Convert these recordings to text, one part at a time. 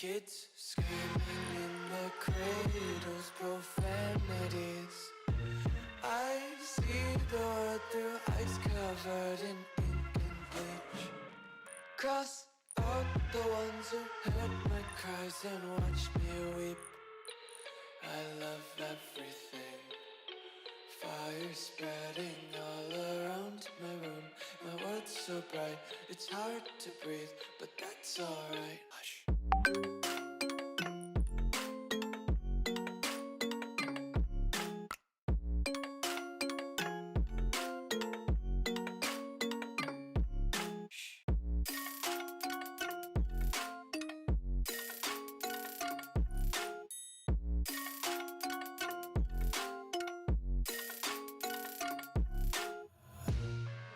Kids screaming in the cradles, profanities. I see the world through ice covered in ink and bleach. Cross out the ones who heard my cries and watched me weep. I love everything. Fire spreading all around my room. My world's so bright, it's hard to breathe, but that's alright. Hush.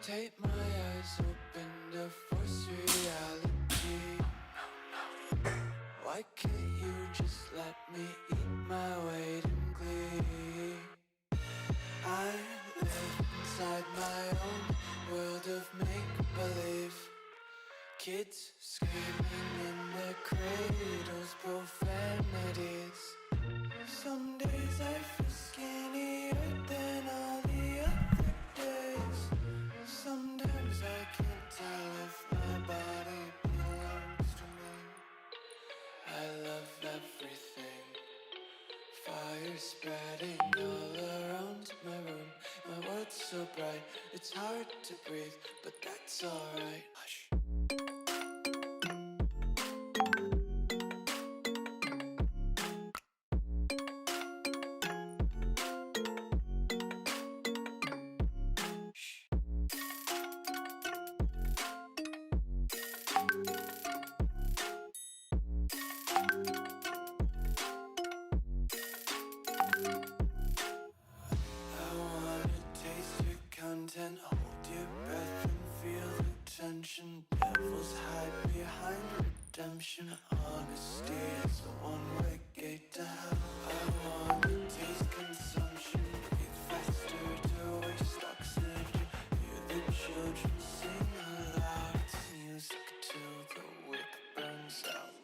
Tape my eyes open to force reality. Why can't you just let me eat my weight in glee? I live inside my own world of make-believe. Kids screaming in their cradles, profanities. Some days I feel skinnier than all the other days. Sometimes I can't tell if my body belongs to me. I love everything. Fire spreading all around my room. My world's so bright, it's hard to breathe, but that's alright. Hush. Content, hold your breath and feel the tension. Devils hide behind redemption. Honesty is the one-way gate to hell. I wanna taste consumption. Breathe faster to waste oxygen. Hear the children sing aloud. It's music till the wick burns out.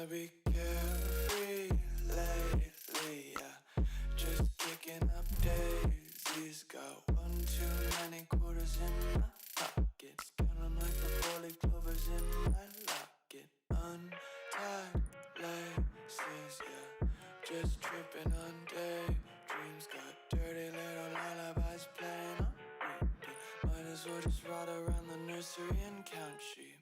Be carefree lately, yeah. Just kicking up daisies. Got one too many quarters in my pockets. Counting like the four-leaf clovers in my locket. Untied laces, yeah. Just tripping on daydreams. Got dirty little lullabies playing on repeat. Might as well just ride around the nursery and count sheep.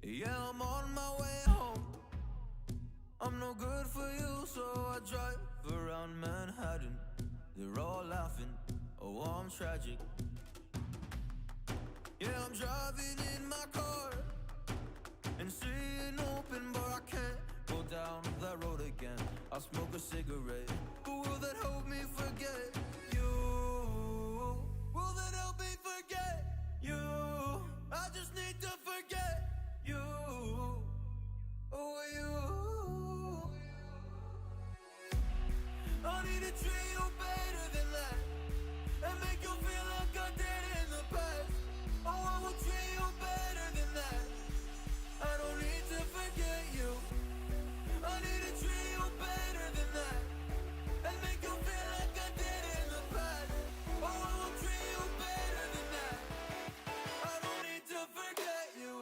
Yeah, I'm on my way home. I'm no good for you, so I drive around Manhattan. They're all laughing, oh, I'm tragic. Yeah, I'm driving in my car and seeing open, but I can't go down that road again. I'll smoke a cigarette, but will that help me forget you? Will that help me forget you? I just need to forget you, oh you. I need to treat you better than that, and make you feel like I did in the past. Oh, I will treat you better than that. I don't need to forget you. I need to treat you better than that, and make you feel like I did in the past. Oh, I will treat you better than that. I don't need to forget you.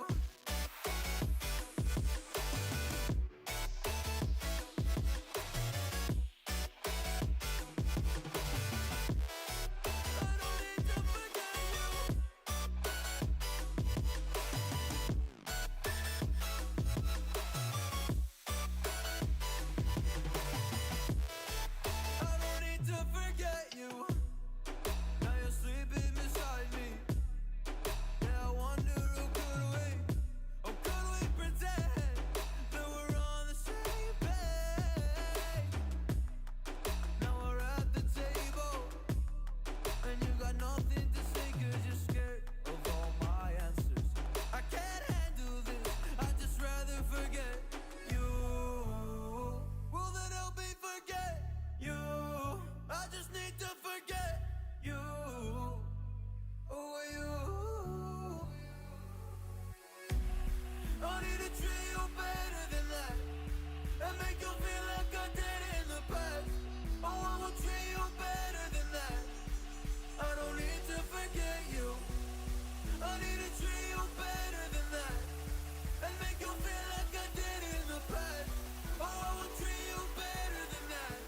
better than that. I don't need to forget you. I need to treat you better than that, and make you feel like I did in the past. Oh, I will treat you better than that.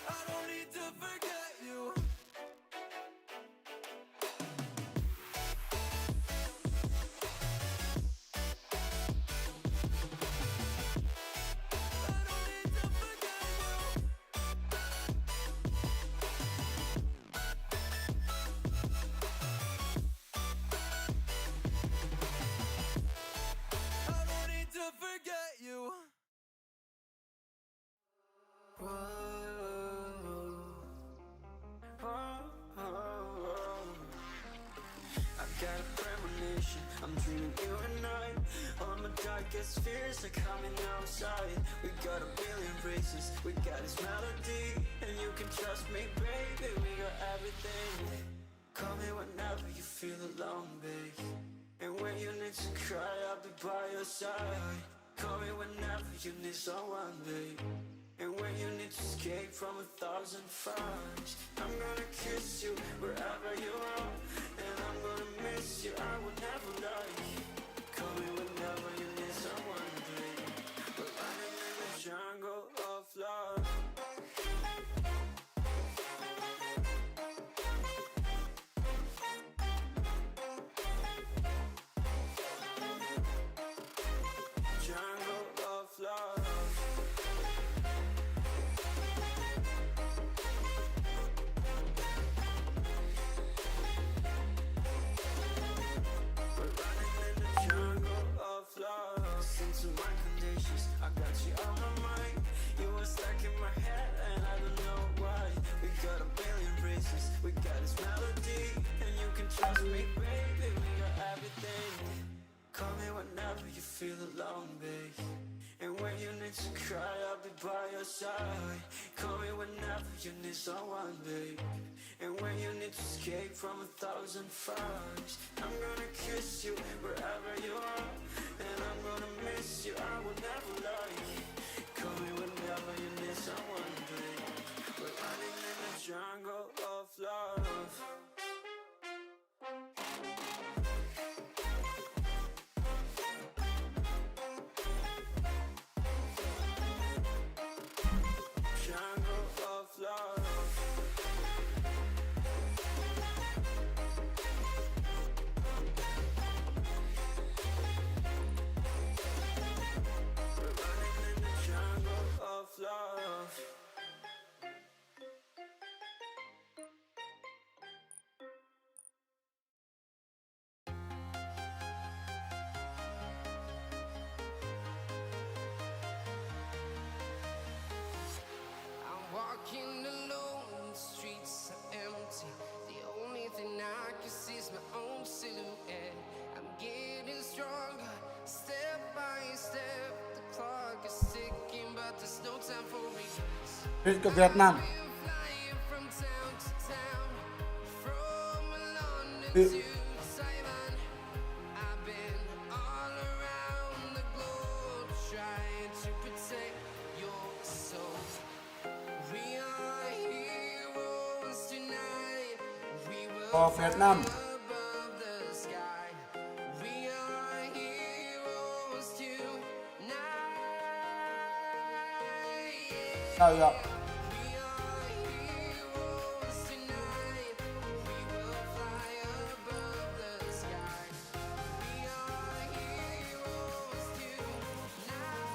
I don't need to forget you. I don't need to forget you. I've got a premonition, I'm dreaming you and I. All my darkest fears are coming outside. We got a billion races, we got this melody, and you can trust me, baby, we got everything. Call me whenever you feel alone, babe, and when you need to cry, I'll be by your side. Call me whenever you need someone, babe, and when you need to escape from 1,000 fires. I'm gonna kiss you wherever you are, and I'm gonna miss you, I will never lie. Call me whenever you need someone, babe. We're running in the jungle of love. Jungle of love. We're running in the jungle of love. Listen to my conditions, I got you on my mind. You were stuck in my head and I don't know why. We got a billion races, we got this melody, and you can trust me, baby, we got everything. Call me whenever you feel alone, babe, and when you need to cry, I'll be by your side. Call me whenever you need someone, babe, and when you need to escape from 1,000 fires. I'm gonna kiss you wherever you are, and I'm gonna miss you, I will never lie. Call me whenever you need someone, babe. We're running in the jungle of love. Jungle of love. We're running in the jungle of love. I'm walking alone, the streets are empty. The only thing I can see is my own silhouette. I'm getting stronger, step by step. The clock is ticking, but there's no time for regrets. Birit ke Vietnam. Been flying from town to town, from London Ừ. to Taiwan. I've been all around the globe trying to protect your soul. We are heroes tonight. We will Ở Việt Nam. fly above the sky. We are heroes tonight. Rồi ạ. We are heroes tonight. We will fly above the sky. We are heroes tonight.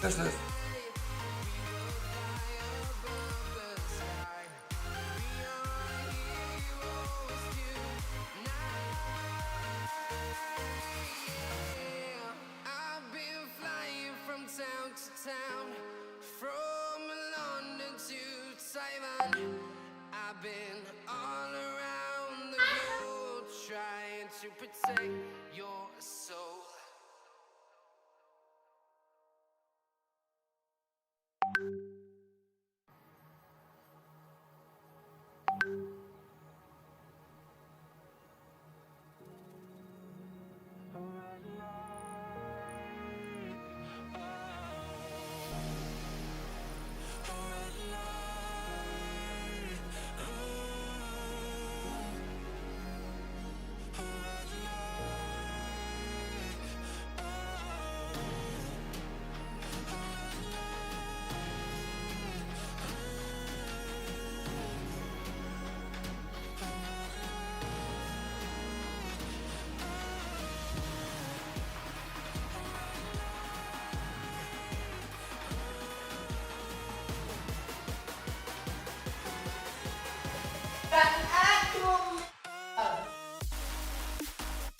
Terus. I've been flying from town to town, from London to Taiwan. I've been all around the globe trying to protect your soul.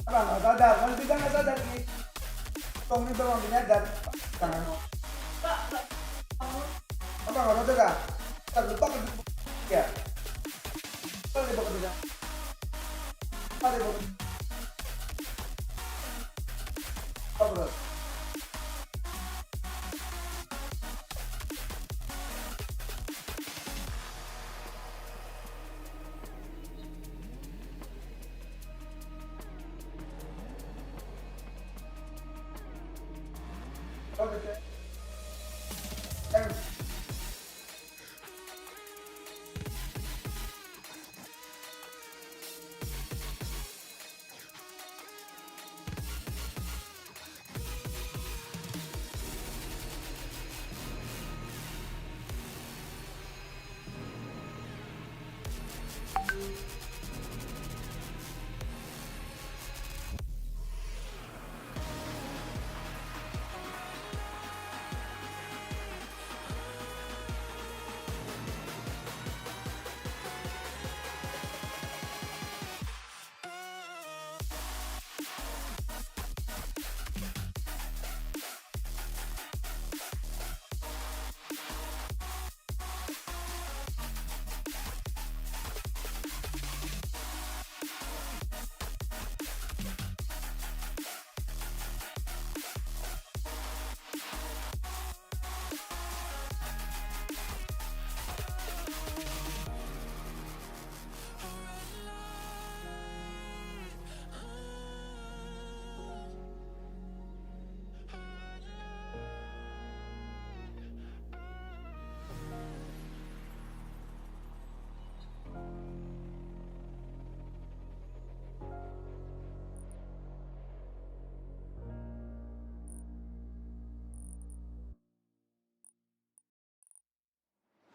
Apa nggak sadar? Kalau kita nggak sadar nih, tong ini belum menyadar. Jangan. Apa nggak sadar kan? Kita lupa ke ya. Kalau dia bekerja, ada bekerja. Apa bro?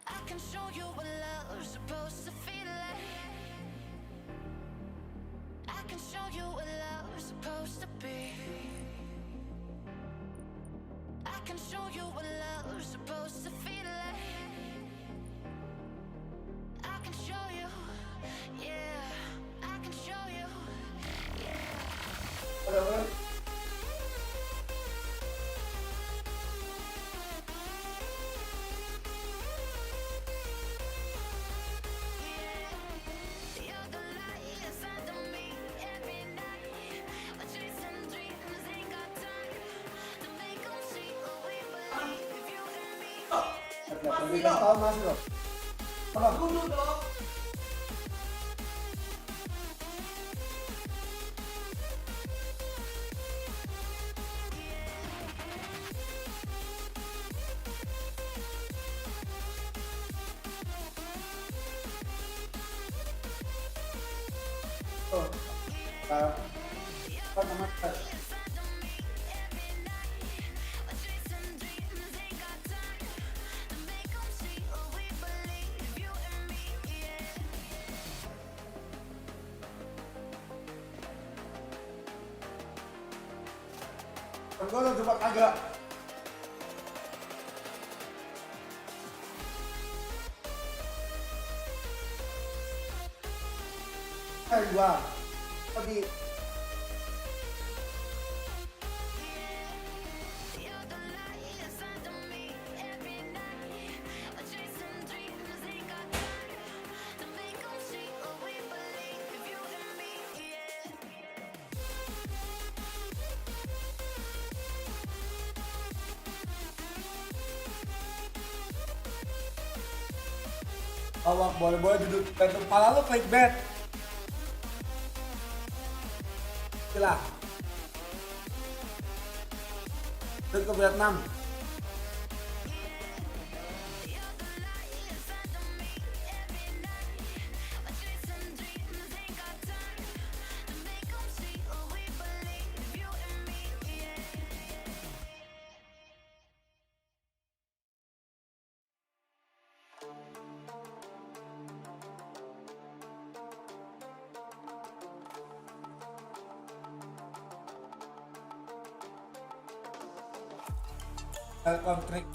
I can show you what love's supposed to feel like. I can show you what love's supposed to be. I can show you what love's supposed to feel like. I can show you, yeah. I can show you, yeah. Lebih kasih tahu Mas bro. Apa? Dulu dong. Oh. Apa namanya? Gue udah coba agak gua. Tapi You're the light inside of me every night. I chase some dreams, ain't got time to make 'em see what we believe. You and me, yeah. awak boleh duduk di kepala lu clickbait. Gila. Duduk ke Vietnam. You're the light inside of me every night. I chase some dreams, ain't got time to make 'em see what we believe. You and me, yeah. Kontrik.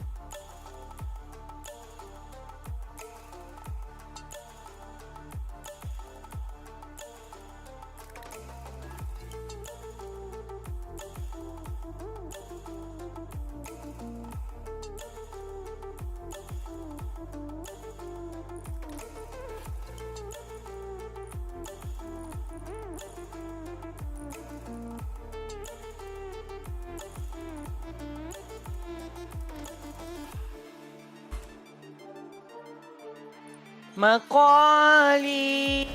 Macaulay.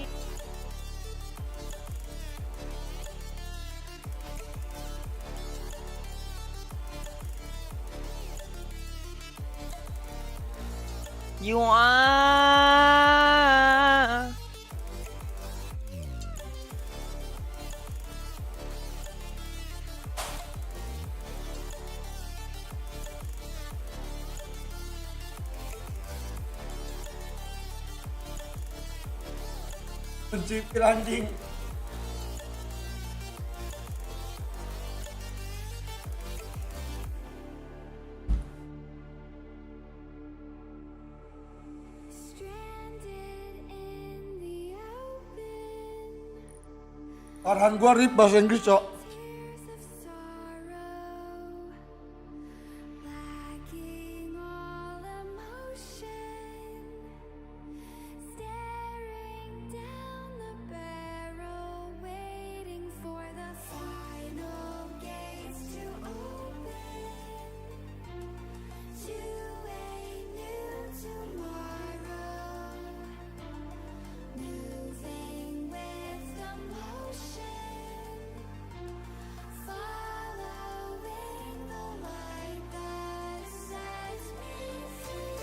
You are. Pencipir anjing. Stranded in the open, Arahan gua rip bahasa Inggris, Cok. tears of sorrow, lacking all emotion, staring down the barrel, waiting for the final gates to open to a new tomorrow, moving with the motion, following the light that sets me free.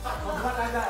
Buat ada.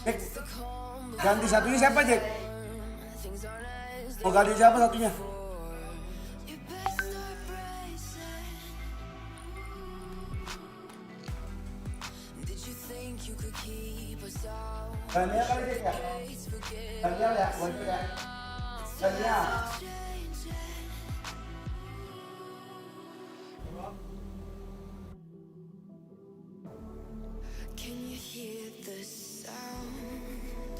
Jack, ganti satunya siapa, Jack? Mau ganti siapa satunya? You best start bracing. Did you think you could keep us out. Daniel kali Jack ya? Daniel ya, gua itu ya. Daniel. Can you hear the sound?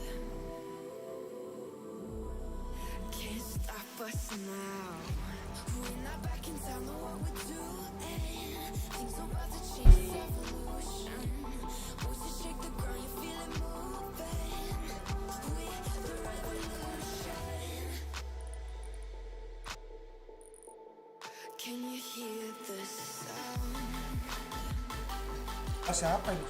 Can't stop us now. We're not back in town, know what we're doing. Things about to change, it's evolution. Voices shake the ground, you feel it moving. We're the revolution. Can you hear the sound? Oh, siapa ini?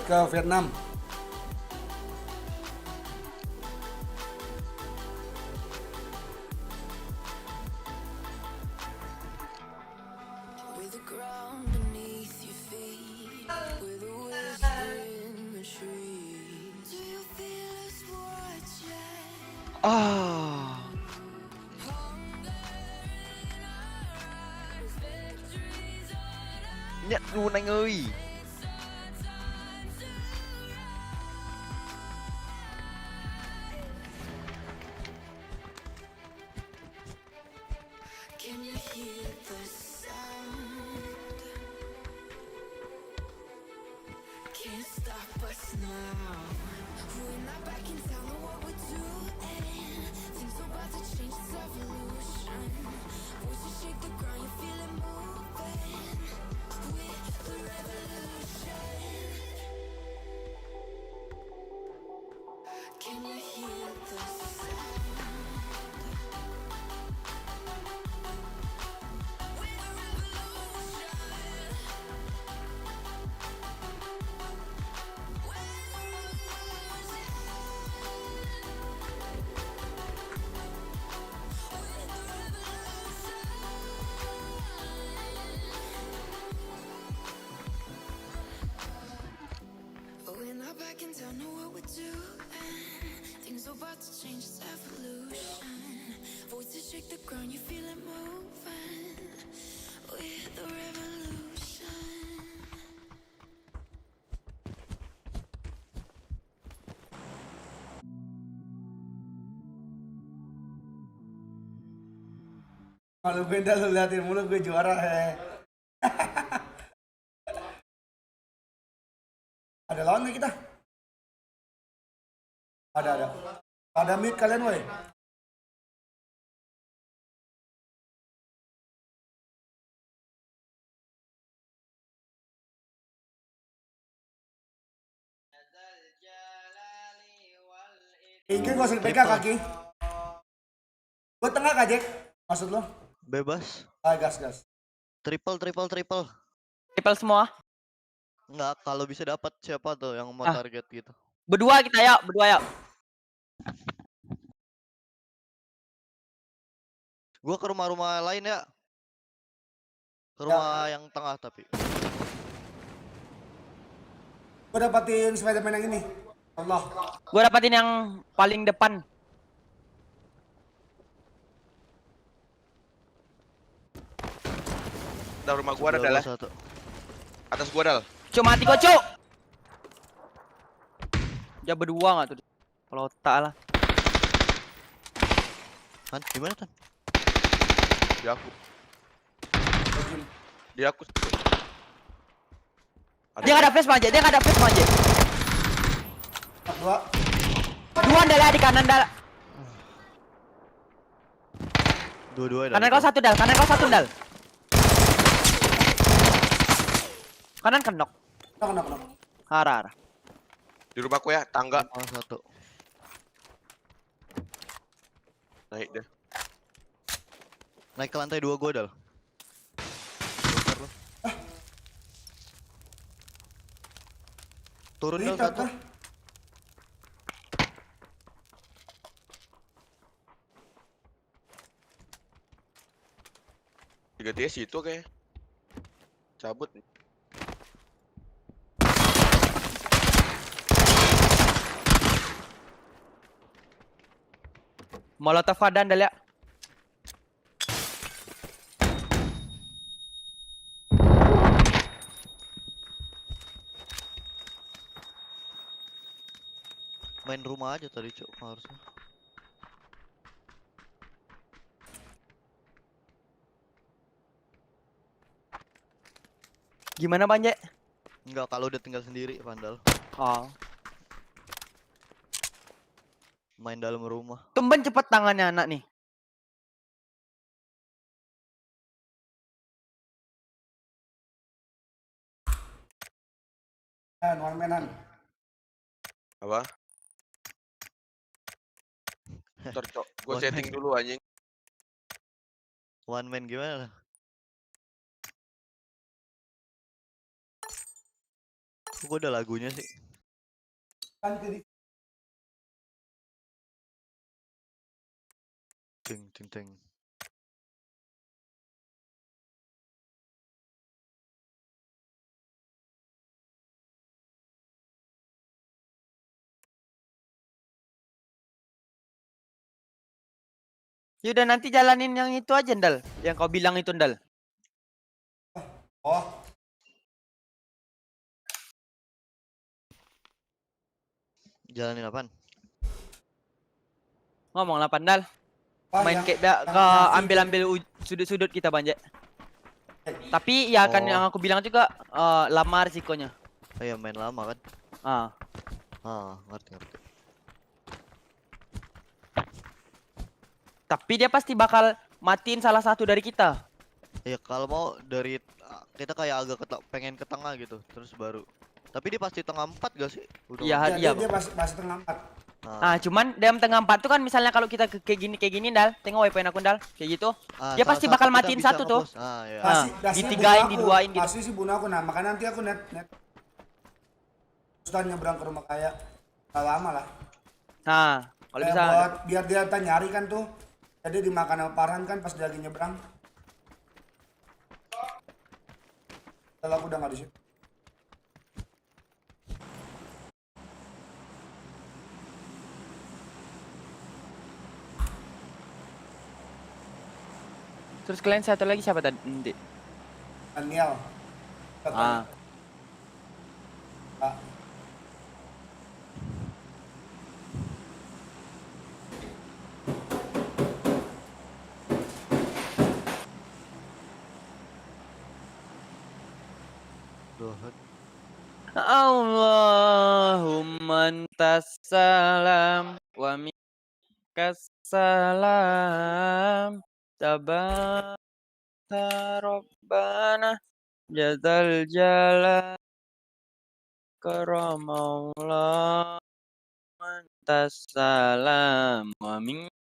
Ke Vietnam. With the ground beneath your feet, with the whisper in the trees. Do you feel us watching? Ah. Nhận luôn anh ơi. Can you hear the sound? Can't stop us now. We're not back in town, know what we're doing. Things about to change, it's evolution. Voices shake the ground, you feel it moving. We're the revolution. Can you hear the sound? We're not back in town, know what we're doing. Things about to change, it's evolution. Voices shake the ground, you feel it moving. We're the revolution. Kalau beda lu liatin mulu gue juara he. Ada lawan nih kita. Ada. Ada mid kalian woi. Ini gak usah dipegang kaki. Gue tengah kah Jack? Maksud lo? Bebas. Gas. Triple. Triple semua. Enggak, kalau bisa dapat siapa tuh yang mau target gitu. Berdua kita ya, berdua ya. Gua ke rumah-rumah lain ya. Ke rumah yang tengah tapi. Gue dapatin Spiderman yang ini. Allah. Gue dapatin yang paling depan. Ada rumah gua ada lah. Atas gua dal. Cuk mati kok cuk. Dia berdua nggak tuh? Kalau tak lah. Tan, gimana Tan? Di aku. Di aku. Dia nggak ada flash manje, Dua dal di kanan dal. Dua-dua Kanan kau satu dal. Kanan kenok. Kenok. Arah. Di rumahku ya, tangga. Satu. Naik deh. Naik ke lantai 2 gua dal. Turun dal satu. Tiga dia situ kayak. Cabut nih. Molotov ada Dal ya. Main rumah aja tadi, Cuk, harusnya. Gimana Bang Je? Enggak, kalau udah tinggal sendiri, Pandal. Oh. Main dalam rumah. Tumben cepet tangannya anak nih. One man. Apa? Ntar cok, gue One setting man. dulu anjing. One man gimana? Kok udah lagunya sih? Kan ke Ting ting ting. Yaudah nanti jalanin yang itu aja Dal. Yang kau bilang itu Dal. Oh, Jalanin apaan? Ngomong lah Pandal. Main kayak ke ambil-ambil sudut-sudut kita Bang Je. Tapi ya kan Oh. yang aku bilang juga lama risikonya. Iya, main lama kan? Ah. Ngerti. Tapi dia pasti bakal matiin salah satu dari kita. Ya kalau mau dari kita kayak agak pengen ke tengah gitu, terus baru. Tapi dia pasti tengah 4 gak sih? Iya, dia Bang. masih tengah 4. Cuman dalam tengah 4 tuh kan misalnya kalau kita kayak gini Dal, tengok waypoint aku Dal, kayak gitu. Dia salah pasti satu bakal kita matiin bisa satu tuh. nge-push. Iya. Ditigain, diduain gitu. Pasti sih bunuh aku, nah makanya nanti aku net. Terus nyebrang ke rumah kaya. Gak lama lah. Nah, kalau bisa buat biar dia nyari kan tuh. Jadi dimakan sama Farhan kan pas dia lagi nyebrang. Setelah aku udah gak di situ. terus kalian satu lagi siapa tadi? Daniel. Ah. Allahumma antas salam wa minkas salam tabaraka rabbana jazal jalal karamallah antas salam wa minkas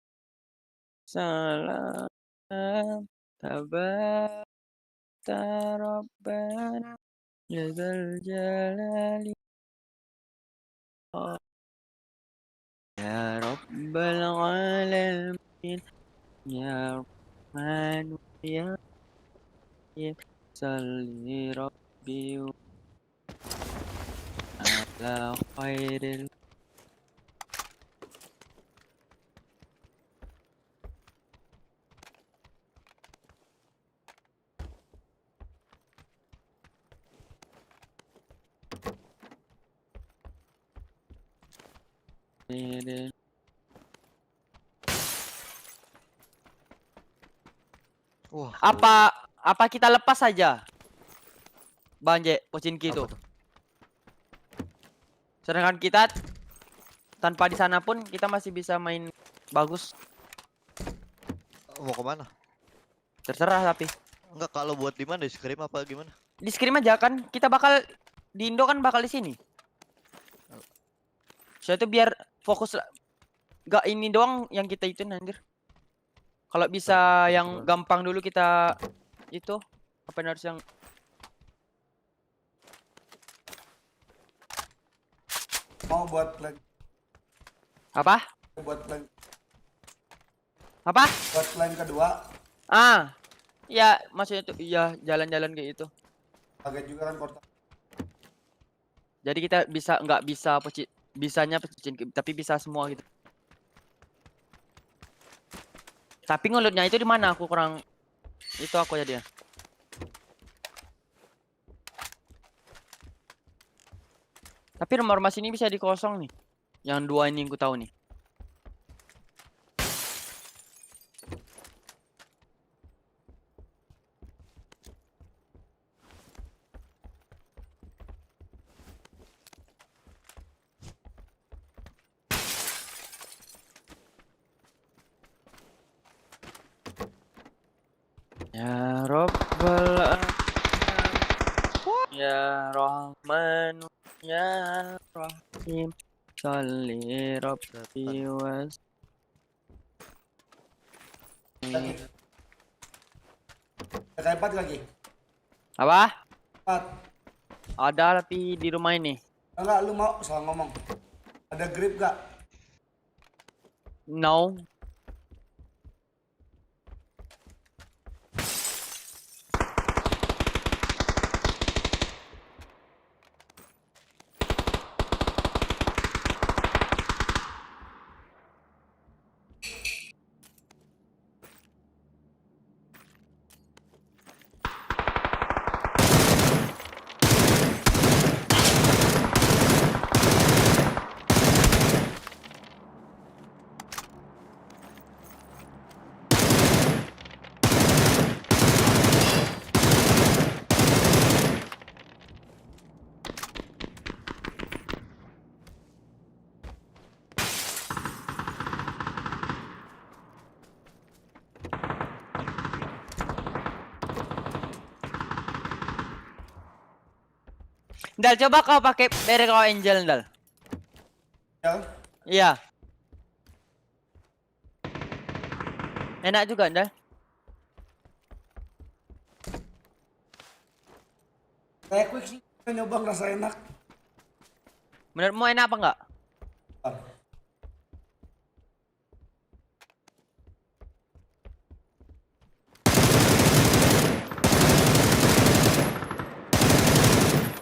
salam tabaraka rabbana jazal jalali ya rabbal alamin ya rahman ya rahim salli rabbi ala khairil Wah, apa kita lepas saja Bang Je Pochinki itu. Sedangkan kita tanpa di sana pun kita masih bisa main bagus. mau kemana? Terserah tapi. Enggak, kalau buat di mana, di Scrim apa gimana? Di Scrim aja kan kita bakal di Indo kan bakal di sini. Saya tuh biar fokus gak ini doang yang kita itu anjir. Kalau bisa yang gampang dulu kita itu apa yang harus yang Mau buat lagi. apa? Buat lagi. Apa? Buat plan kedua. Ya maksudnya tuh iya jalan-jalan kayak itu. Kaget juga kan kota. Jadi kita bisa nggak bisa bisanya pecicin tapi bisa semua gitu. Tapi ngulutnya itu di mana? Aku kurang itu aku ya dia. Tapi rumah-rumah sini bisa dikosong nih. Yang dua ini aku tahu nih. Ya Rabbal Alamin, ya Rahman, ya Rahim, Sholli Rabbi was. Lagi. Ada 4 lagi. Apa? 4. Ada tapi di rumah ini. Enggak, lu mau salah ngomong. Ada grip gak? No. Dal, coba kau pakai bere kau Angel, Dal. Ya. Iya. Enak juga, Dal. Kayak quick sih. Nyoba ngerasa enak. Menurutmu enak apa enggak?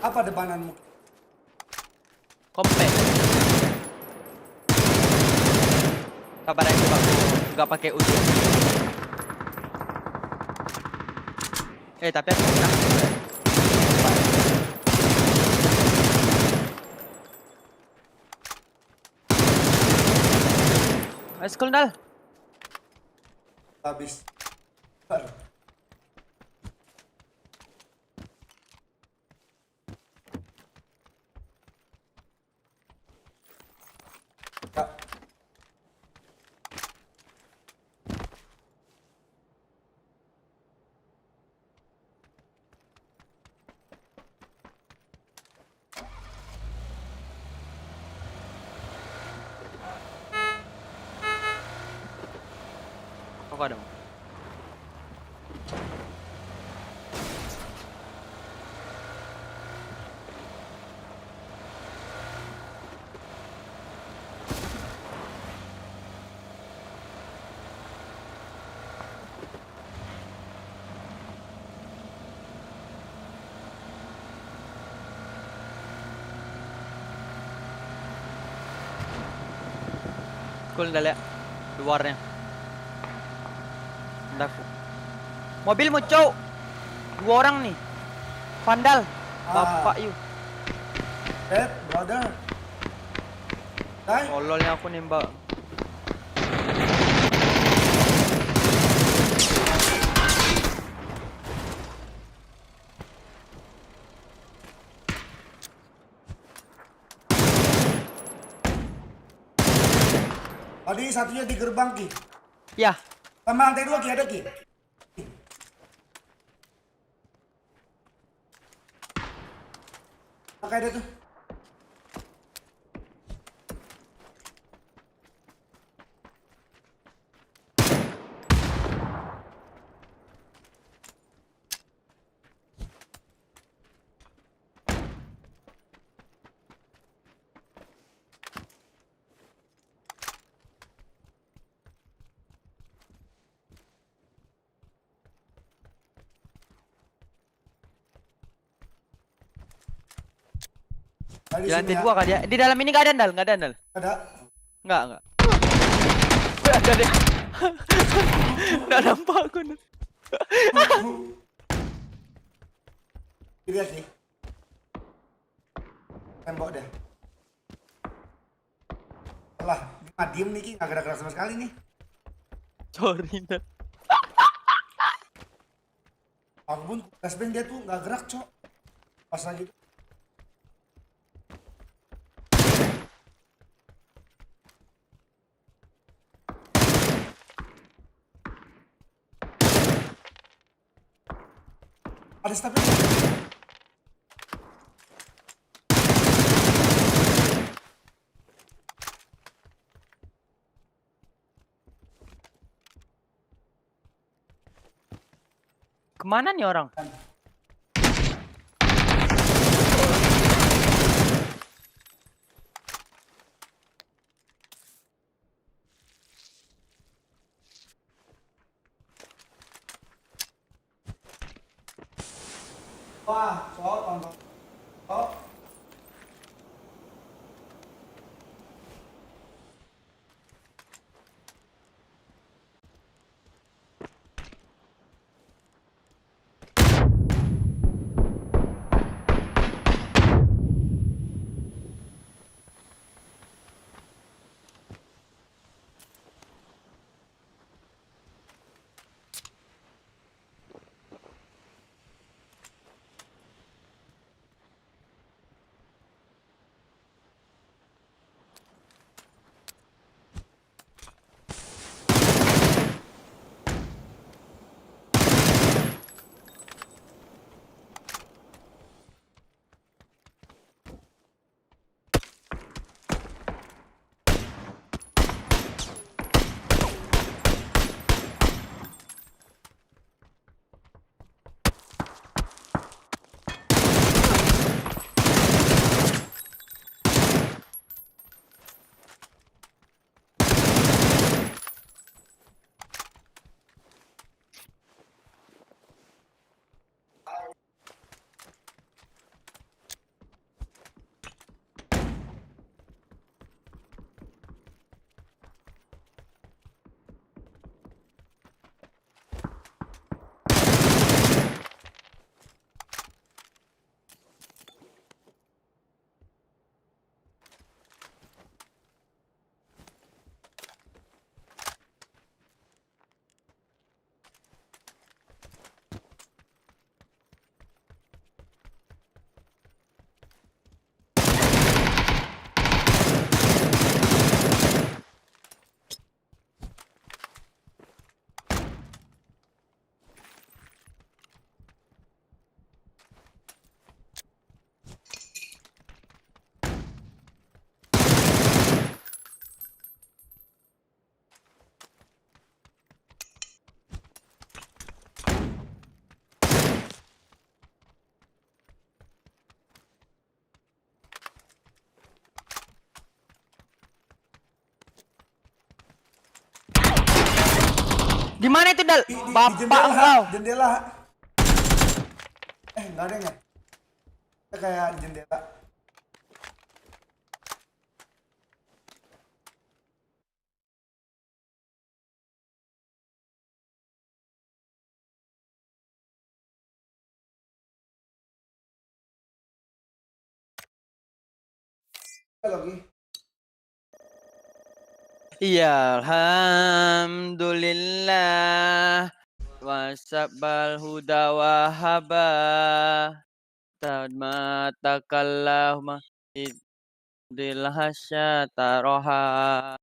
Apa depananmu? Komplek. Kabar aja coba enggak pakai ujung. Tapi aku pernah. Let's go, Dal. Habis. Ya. Kok ada? Cool, Dal ya. Luarnya. Hendak. Mobil muncul. 2 orang nih. Vandal. Bapak you. Brother. Dai. Tololnya aku nembak. Tadi satunya di gerbang Ki. Ya. Sama lantai 2 Ki ada Ki. Pakai ada tuh. Di lantai 2 kali ya. Di dalam ini enggak ada, Dal. Enggak ada, Dal. Ada. Enggak. Ada deh. Nggak nampak aku. Lihat nih. Tembok deh. Lah, diem nih Ki, nggak gerak-gerak sama sekali nih. Sorry. Nat. Aku pun flashbang dia tuh nggak gerak, Cok. Pas lagi ada stabil. Kemana nih orang? Wah, Cok, tonton. Cok. Di mana itu, Dal? Di Bapak jendela, engkau. jendela. Nggak ada ya? Kayak di jendela. Lagi. Ya alhamdulillah wasabal huda wahaba tadma takallahuma idil hasyataroha.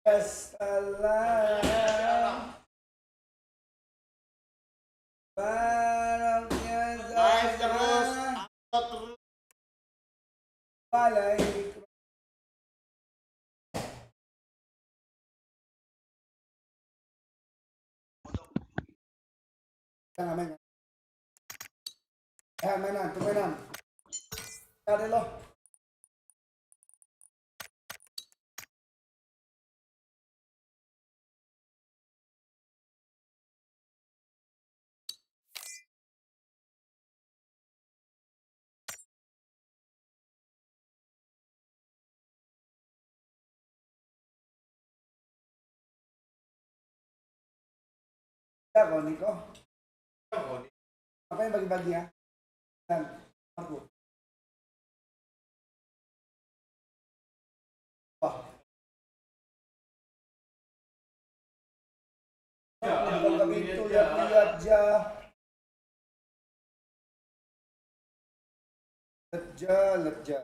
Assalam. Baraknya terus. Waalaikumsalam. Jangan main. Mainan, tuh mainan. Ada lo. Ya, kau Niko. Apa yang bagi-bagi ya? Dan aku. Wah. Buka pintu, lihat aja. Lihat aja.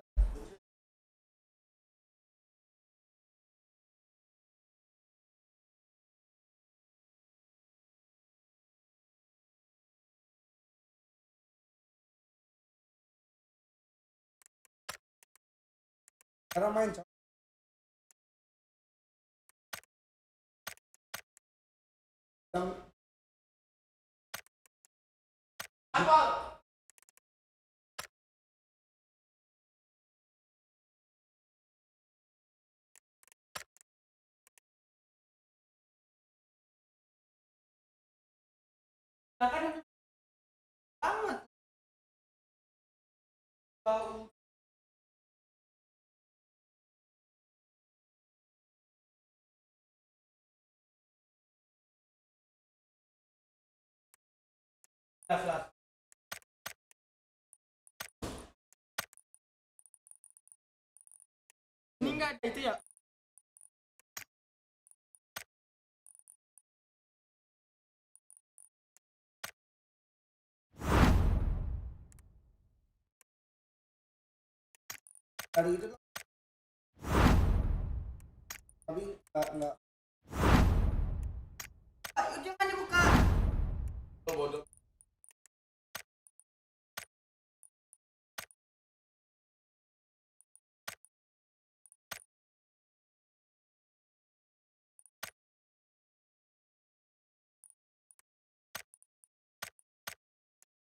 Sekarang main, Cok. Apa? Kan banget. Tahu. Jelas. Ini enggak ada itu ya? Dari itu tuh. Tapi enggak. Ayo jangan dibuka. Oh, bodoh.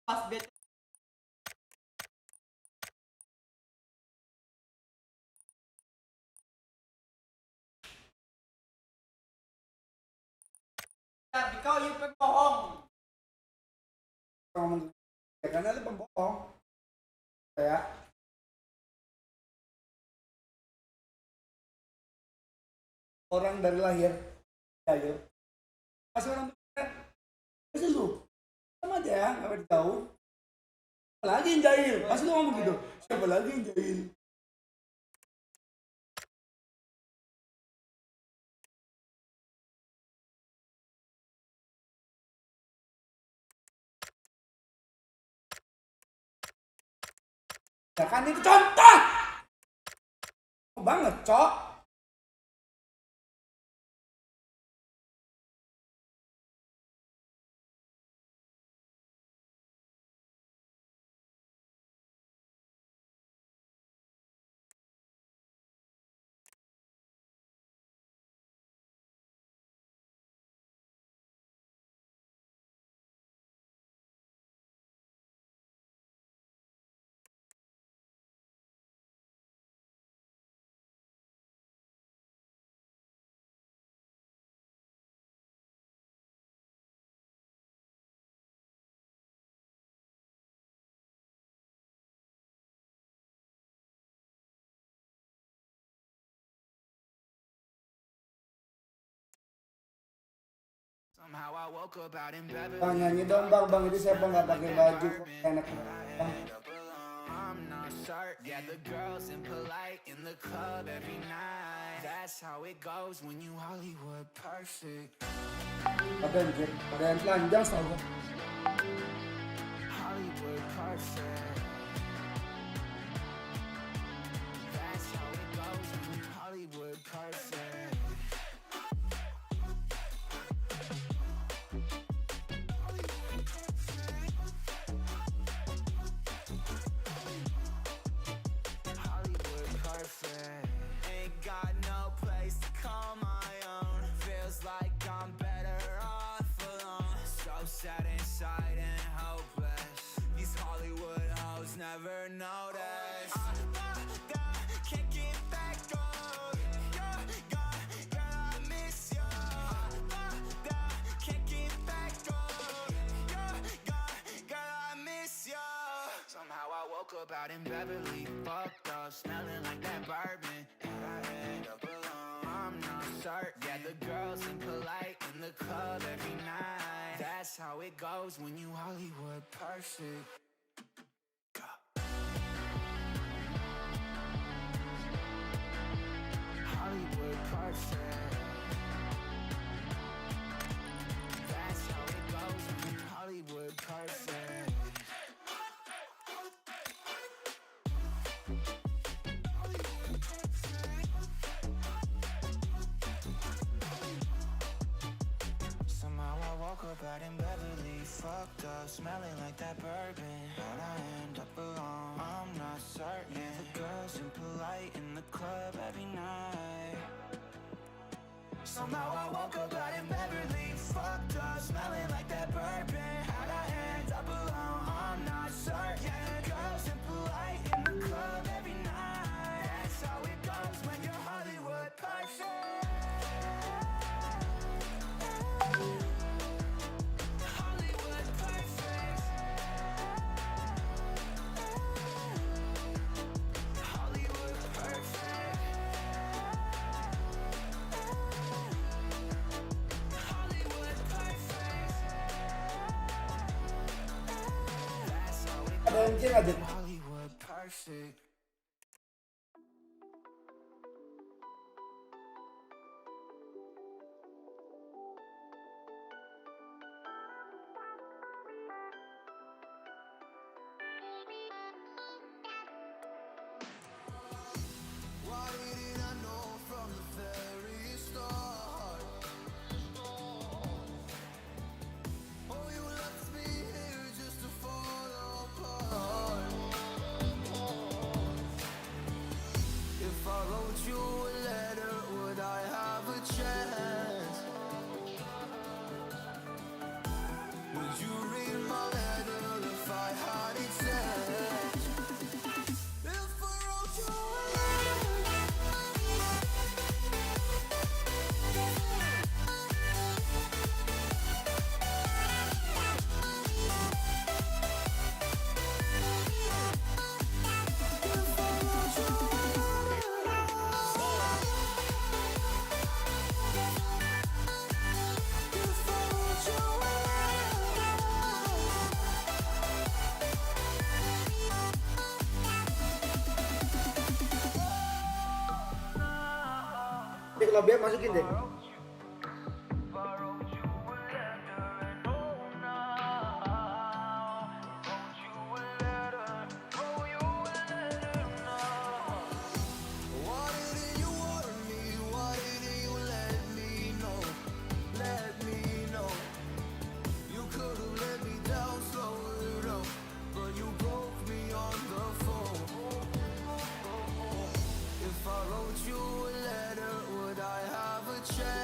Pas bet. Tapi kau yang pembohong. Ngomong ya karena lu pembohong. Ya. Orang dari lahir jahil. Masih orang masih lu. Sama aja ya, enggak tahu. Siapa lagi yang jahil? Pasti lu ngomong gitu. Siapa lagi yang jahil? Ya kan itu contoh banget, Cok. Somehow I woke up out in Beverly. Bang nyanyi dong bang itu siapa nggak pakai baju enak bang. I'm not sure. Yeah, the girls impolite in the club every night. That's how it goes when you Hollywood perfect. Ada yang telanjang tau gak? Hollywood perfect. That's how it goes when you Hollywood perfect. Hollywood perfect. Ain't got no place to call my own. Feels like I'm better off alone. So sad inside. never notice. Can't get back on. You're gone, girl, I miss you. Can't get back on. You're gone, girl, I miss you. Somehow I woke up out in Beverly, fucked up, smelling like that bourbon. And I end up alone. I'm not certain. Yeah, the girls impolite in the club every night. That's how it goes when you Hollywood perfect. Hollywood perfect. That's how it goes when you Hollywood perfect. Somehow I woke up out in Beverly, fucked up, smelling like that bourbon. How'd I end up alone? I'm not certain. Yeah, the girls impolite in the club every night. Somehow I woke up out in Beverly, fucked up, smelling like that bourbon. How'd I end up alone? I'm not certain. Yeah, the girls impolite in the club every night. That's how it goes when you're Hollywood perfect. Hollywood perfect. Hollywood perfect. Hollywood perfect. That's how it Ada yang kira aja. Hollywood perfect. Why didn't I know from the very start? Oh, you left me here just to fall apart. If I wrote you a letter, would I have a chance? Would you read my letter if I had it sent? If I wrote you a Ini kalau biar masukin deh. Why didn't you warn me? Why didn't you let me know? Let me know. You could have let me down, slow it up, but you broke me on the phone. If I wrote you a letter, would I have a chance?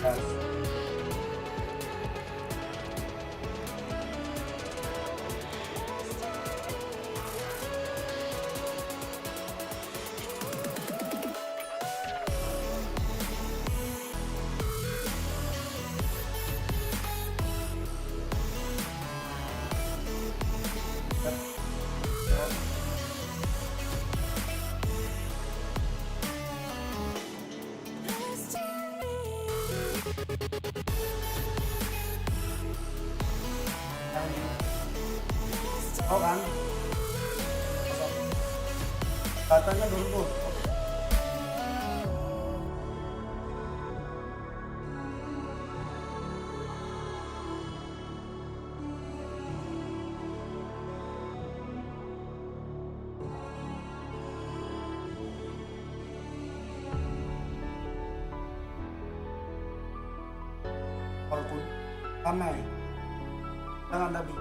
Gas. Oh kan? Datanya dulu tuh. Walaupun ramai, jangan tapi.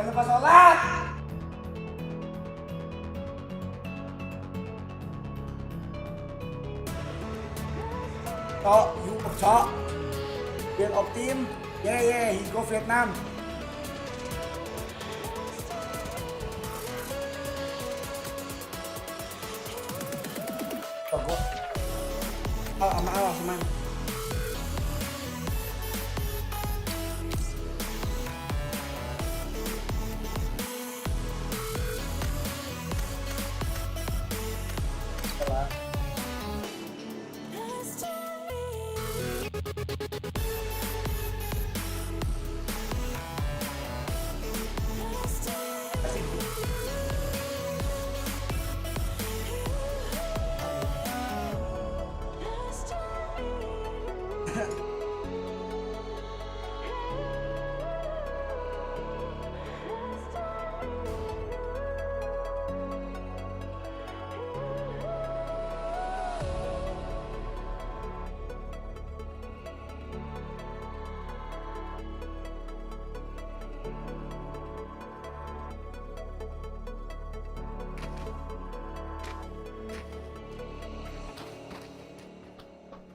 Jangan lupa sholat. Cok, you cok. Get of team. Yeah, he go Vietnam. Cok, gua. Oh, sama Allah, teman.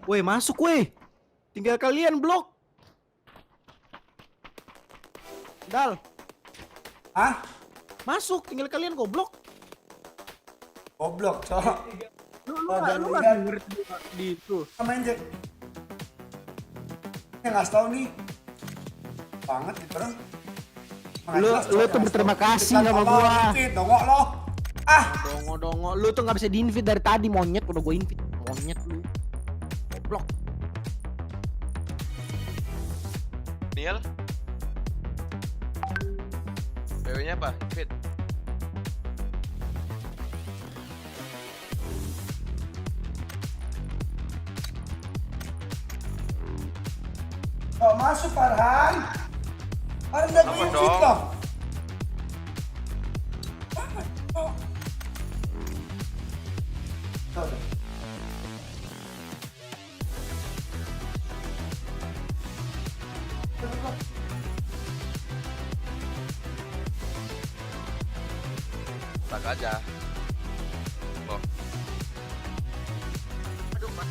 Woi, masuk woi. Tinggal kalian blok. Dal. Hah? Masuk, tinggal kalian goblok. Goblok, cok. Lu jangan lu lihat. denger di itu. Main Jack. Yang nggak tahu nih. Banget gitu orang. Lu tuh berterima kasih sama gua. Dongok lo. Ah, Dongo. Lu tuh nggak bisa di-invite dari tadi, monyet. Udah gua invite. Monyet lu. Goblok. Niel? BW-nya apa? Fit. kok masuk Farhan? Farhan udah Apa invite dong? loh. Tak aja. Oh. Aduh, Mas.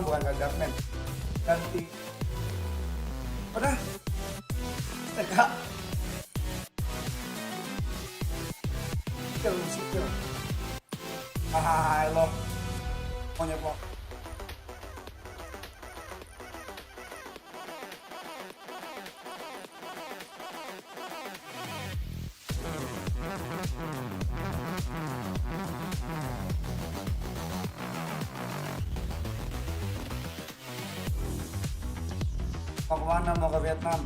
bukan Garmen. Ganti. Udah. Teka. Sikil. Lo. Maunya kok. Mau kemana? Mau ke Vietnam?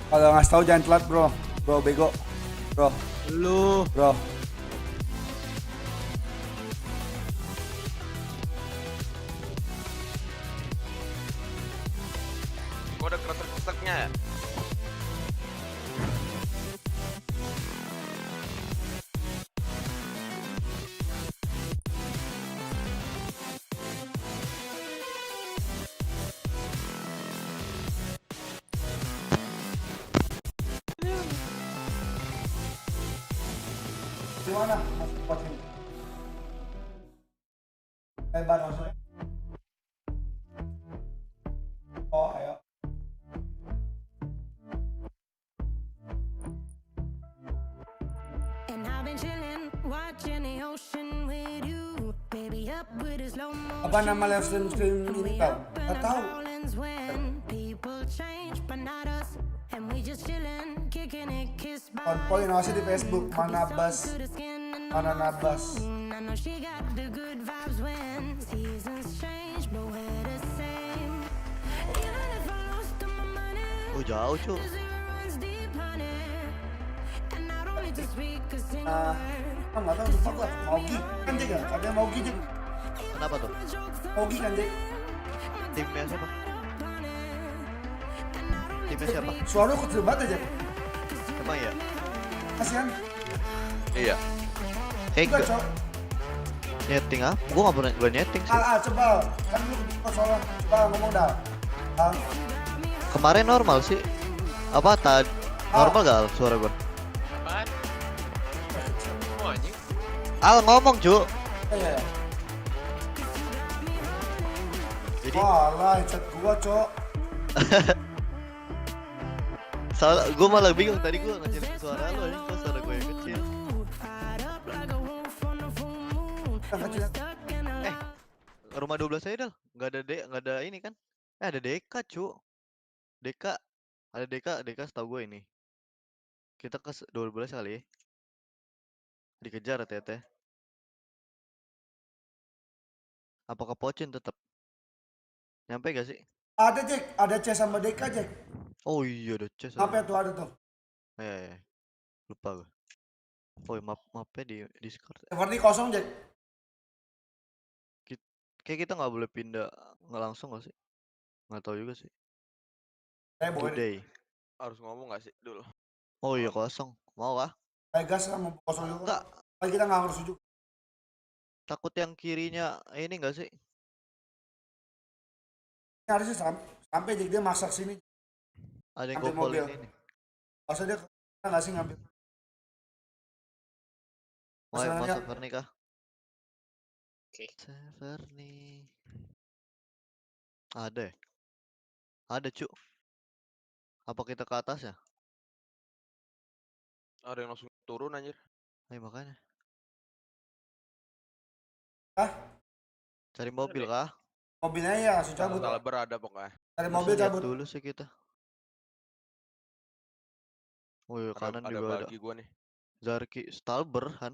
Kalau ngasih tahu jangan telat bro, bego, bro, Lu. bro. Gua ada kresek-kreseknya ya? Gimana? Masuk pot ini. Lebar maksudnya. Oh, ayo. And I've been chilling, watching the ocean with you. Baby up with a slow motion. Apa nama live stream ini tau? Gak tau. When people change, but not us. And we just chilling, kicking it, kissed by Konpol inovasi di Facebook, mana Bas, to the skin and mana Nabas. I know she got the good vibes when seasons change, but we're the same. Even if I lost all my money, Oh jauh cu. the zero runs deep, honey. And I don't need to speak a single word. Nggak tahu lupa gua. Maugi kan Jek ya? Ada Maugi Jek. Kenapa tuh? Maugi kan Jek? Timnya siapa? Timnya siapa? Suara lu kecil banget aja. Emang ya? Kasihan. Iya. Enggak, Enggak. Cok. Nyeting ah? Gua nggak pernah gua nyeting sih. Coba. Kan lu soalnya coba ngomong dah. Kemarin normal sih. Apa tadi? Normal gak Al, suara gua? Apaan? Oh anjing. Al ngomong cu. Iya. Jadi Walah, headset gua, Cok. salah, gua malah bingung tadi gua ngecilin suara lu aja, kok suara gua yang kecil. Rumah 12 aja Dal. Nggak ada ini kan? Ada Deka cu. Deka. Ada Deka setahu gue ini. Kita ke 12 kali ya. Dikejar tete. Apakah Pocin tetap? Nyampe gak sih? Ada Jack, ada C sama Deka Jack. Oh iya ada chest. Apa tuh ada tuh? Ya. Lupa gue. Oh mapnya di Discord. Seperti kosong Jack. Kayak kita nggak boleh pindah nggak langsung nggak sih? Nggak tahu juga sih. Boleh. Today. Harus ngomong gak sih dulu? Oh iya kosong. Mau kah? Gas sama kosong juga. Enggak. Lagi kita nggak harus ujuk. Takut yang kirinya ini nggak sih? Ini harusnya sampai Jack dia masak sini. Ada yang Ambil gopolin mobil. ini. Masa dia nggak sih ngambil? Oh yang Masalahnya- masuk Verni kah? Oke. Verni. Ada ya? Ada cu. Apa kita ke atas ya? Ada yang langsung turun anjir. Ayo makanya. Hah? Cari mobil kah? Mobilnya ya langsung cabut. Salah berada pokoknya. Cari Masa mobil lihat cabut. dulu sih kita. Oh iya kanan Ada juga ada. bagi gua nih. Zarki Stalber kan?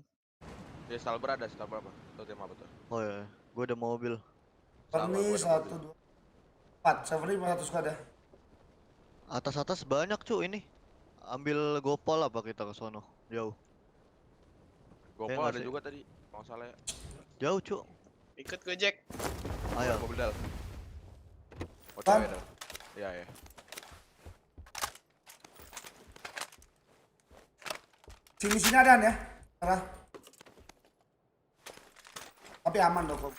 Ya Stalber ada, Stalber apa? Tuh tema apa tuh? Oh iya, gua ada mobil. Sama, Perni gua ada 1, 2, 4. Server 500 ada. Atas banyak cu ini. Ambil gopol apa kita ke sono? Jauh. GoPro nggak ada sih? juga tadi. Kalau salah ya. Jauh, Cuk. Ikut gue Jack. Ayo. Mobil Dal. Oh, Bang. cewek Dal. Iya, ya. Sini ada ya. Sarah. Tapi aman dong kok.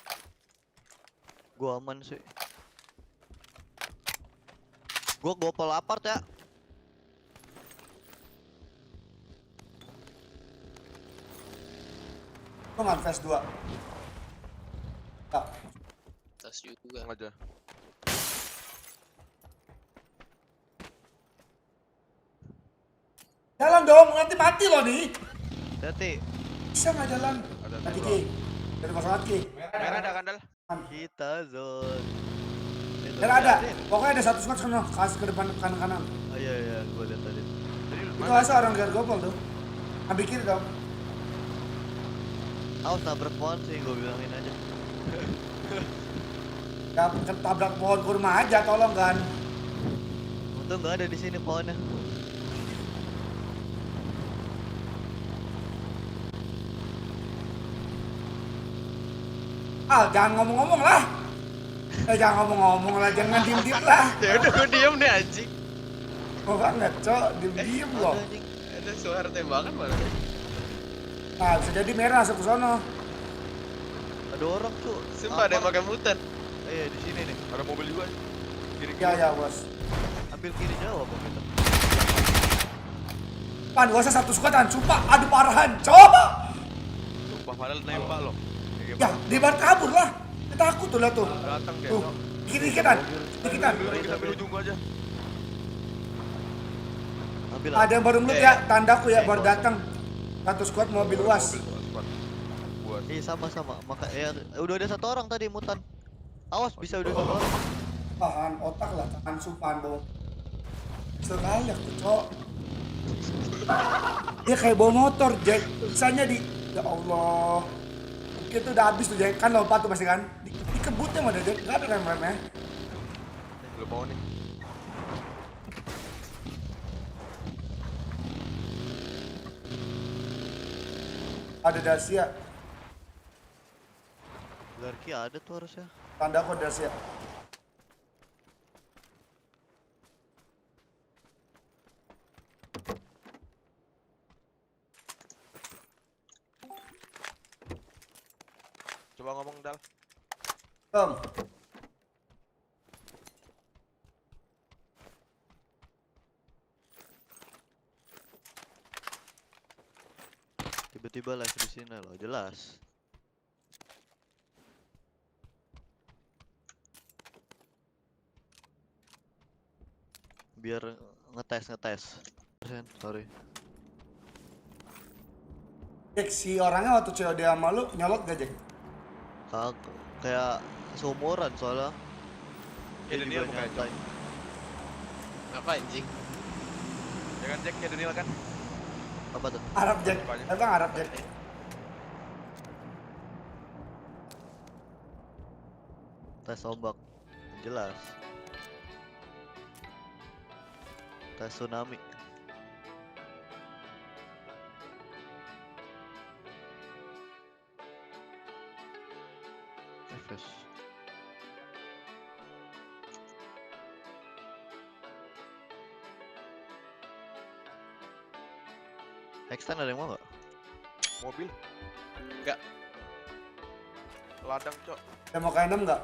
Gua aman sih. Gua gopol apart ya. Lu nggak flash 2. Tak. Tas juga. Aja. Jalan dong, nanti mati loh nih. Hati. Bisa nggak jalan? Ada Nanti bro. Ki. Dari kosong Ki. Merah ada kan Dal? Kita zone. Itu Merah ada. liatin. Pokoknya ada satu squad sana. Kasih ke depan kanan. Oh, iya, gua lihat tadi. Tadi Itu mana? asal orang biar gopol tuh. Ambil kiri dong. Awas tabrak pohon sih, gua bilangin aja. Ya tabrak pohon kurma aja tolong kan. Untung nggak ada di sini pohonnya. Ah, jangan ngomong-ngomong lah. Jangan ngomong-ngomong lah, jangan diem-diem lah. Ya udah gue diem deh anjing. Oh banget, Cok. Diem-diem loh. Ada, anjing. Ada suara tembakan mana? Nah, bisa jadi merah masuk ke sono. Ada orang tuh. Sumpah ada yang pakai mutan. Iya, di sini nih. Ada mobil juga. Kiri Ya, bos. Ambil kiri jauh apa kita? Pan, gak usah satu squadan, sumpah, aduh parahan, coba. Sumpah padahal nembak loh. Ya, di bar kabur lah. Dia takut tuh, lihat tuh. Datang dia. Tuh, dikit-dikitan, dikitan. Kita ambil ujung gua aja. Ambil. Ada yang baru ngelut ya, tandaku ya, baru datang. Satu squad mobil luas. Buat. Iya sama-sama. Maka ya udah ada satu orang tadi mutan. Awas bisa udah satu orang. Tahan otak lah, tahan sumpahan bawa. Sekali aku, Cok. Dia kayak bawa motor, Jack. Misalnya di, ya Allah. Itu udah habis tuh, Jack. Kan lompat tuh pasti kan. Dikebutnya mah ada, Jack. Gak ada rem-remnya. Lu mau nih. Ada Dacia. Garki ada tuh harusnya. Tanda kok Dacia. Coba ngomong Dal. Tom. Tiba-tiba live di sini loh, jelas. Biar ngetes. Sorry. Jack, si orangnya waktu COD sama lu nyolot gak, Jack? Kayak seumuran soalnya. Kayak Daniel bukan nyantai. Apa anjing? Jangan Jack kayak Daniel kan? Apa tuh? Arab, Jack. Mukanya. Emang Arab, Jack. Tes ombak. Jelas. Tes tsunami. Refresh. Extend ada yang mau nggak? Mobil. Enggak. Ladang, Cok. Dia mau kayak 6 gak?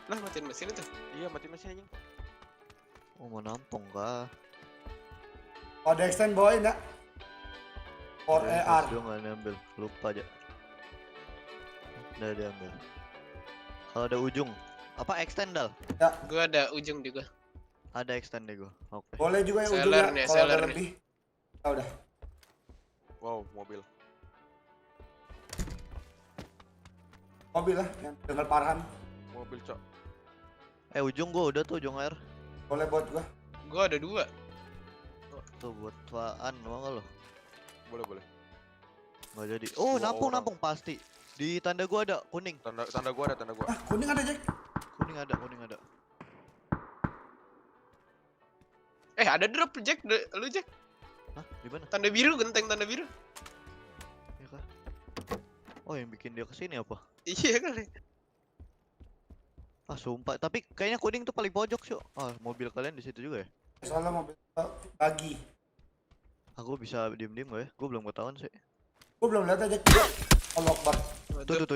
Lah matiin mesin itu. Iya, mati mesin anjing. Oh mau nampung kah? Kalau ada extend bawain ya. For AR. Dia nggak ngambil, lupa aja. Udah diambil. Kalau ada ujung, apa extend Dal? Ya, Gue ada ujung juga. Ada extend deh gua. Oke. boleh juga ya Seller ujungnya nih, kalau ada seller nih. lebih. Ya udah. Wow, mobil. Mobil lah yang dengar parahan. Mobil, Cok. Ujung gua udah tuh ujung air. Boleh buat gua. Gue ada 2. Tuh buat tuaan mau nggak lo? Boleh. Nggak jadi. Oh Dua orang. nampung pasti. Di tanda gua ada kuning. Tanda gua ada, tanda gua. Ah, kuning ada, Jack. Kuning ada. Ada drop Jack, lu Jack. Hah? Di mana? Tanda biru, genteng tanda biru. Ya kah? yang bikin dia kesini apa? Iya kali. Ah sumpah, tapi kayaknya kuning tuh paling pojok sih. Ah mobil kalian di situ juga ya? Soalnya mobil pagi. Aku bisa diem-diem gak ya? Gue belum ketahuan sih. Gue belum lihat aja. Allah Akbar. Tuh.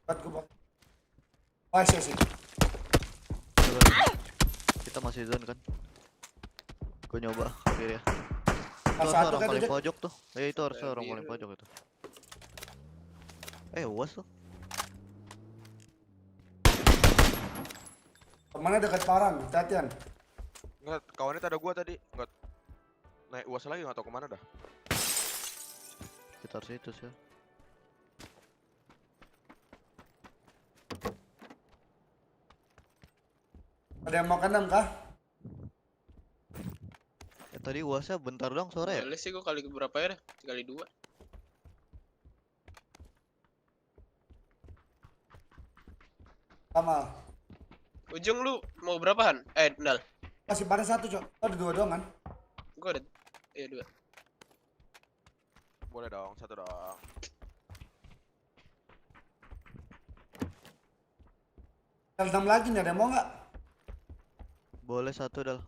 Buat gue bang. Oh sih. Coba. Kita masih zone kan? Gue nyoba kiri ya. Itu harusnya Satu orang kan paling Jack. pojok tuh. Itu harusnya orang Biru. paling pojok itu. UAS tuh. Kemana dekat parang? Hati-hatian. Enggak, kawannya ada gua tadi. Enggak. Naik UAS lagi enggak tahu kemana dah. Sekitar situ sih. Ada yang mau kandang kah? Tadi UASnya bentar doang sore ya? Boleh sih gua kali berapa ya? Kali 2. Sama. Ujung lu mau berapaan? Nal. Masih pada satu cok. Oh ada 2 doang kan? Gua ada. Iya 2. Boleh dong, satu dong. Ada 6 lagi nih, ada yang mau nggak? Boleh satu Dal.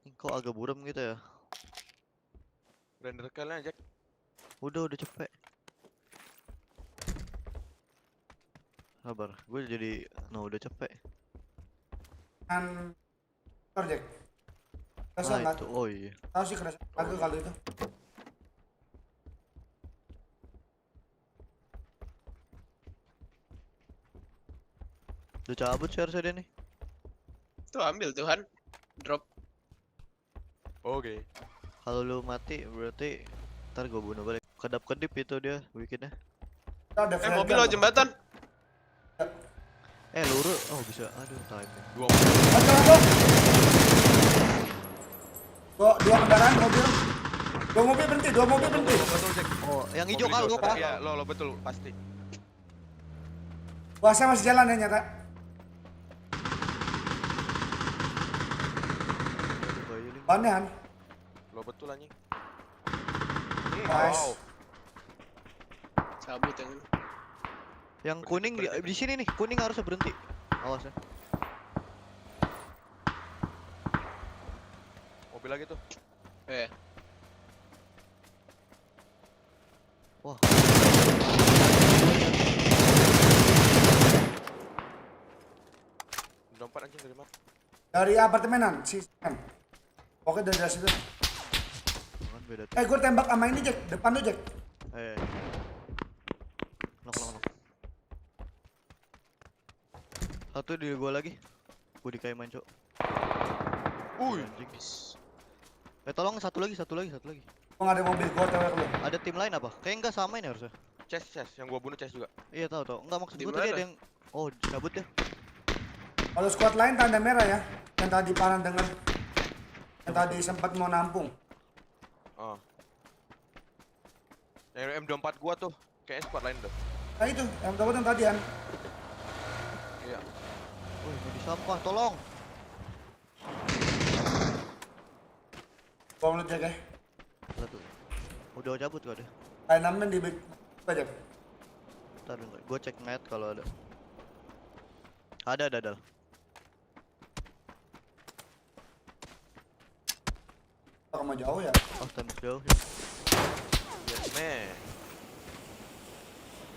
Ini kok agak buram gitu ya? Render kalian Jack. Udah cepet. Sabar, gue jadi udah cepet. Kan project. Ah Kerasa nggak? itu, oh iya. Tahu sih kerasa. Aku kalau itu. Udah cabut sih harusnya dia nih. Tuh ambil Tuhan. Drop. Oke. Kalau lu mati berarti ntar gue bunuh balik. Kedap-kedip itu dia bikinnya. Kita ada Mobil lo jembatan. Luru, oh bisa, aduh timing. Dua kendaraan mobil. Dua mobil berhenti. Betul Jack. Oh, yang hijau Mobil kalau hijau, kah? iya, lo betul pasti. Bahasa masih jalan ya nyata. Banehan. Lo betul anjing. Nice. Wow. Cabut yang ini. Yang kuning di sini nih, kuning harusnya berhenti. Awas ya. Mobil lagi tuh. Wah. Dompet anjing dari mana? Dari apartemenan si Scrim. Oke dari situ. Jangan beda tuh. Gue tembak sama ini Jack, depan lu Jack. Nok. Satu di gua lagi. Gua di main, Cok. Anjing. Tolong satu lagi. Gua nggak ada mobil, gua tewek lu. Ada tim lain apa? Kayak enggak sama ini harusnya. Chest, yang gua bunuh chest juga. Iya tahu. Enggak maksud Di gua tadi mana? ada yang cabut ya. Kalau squad lain tanda merah ya. Yang tadi Paran denger. Yang tadi sempat mau nampung. Oh. Yang M24 gua tuh, kayaknya squad lain tuh. Nah itu, yang tahu yang tadian. Iya. Wih, di sampah, tolong. Gua menurut Jack ya. Satu. Udah cabut gua deh. Dynamite di Jack. Ntar gua cek net kalau ada. Ada. Kamu jauh ya? Oh, tembak jauh. Yes, man.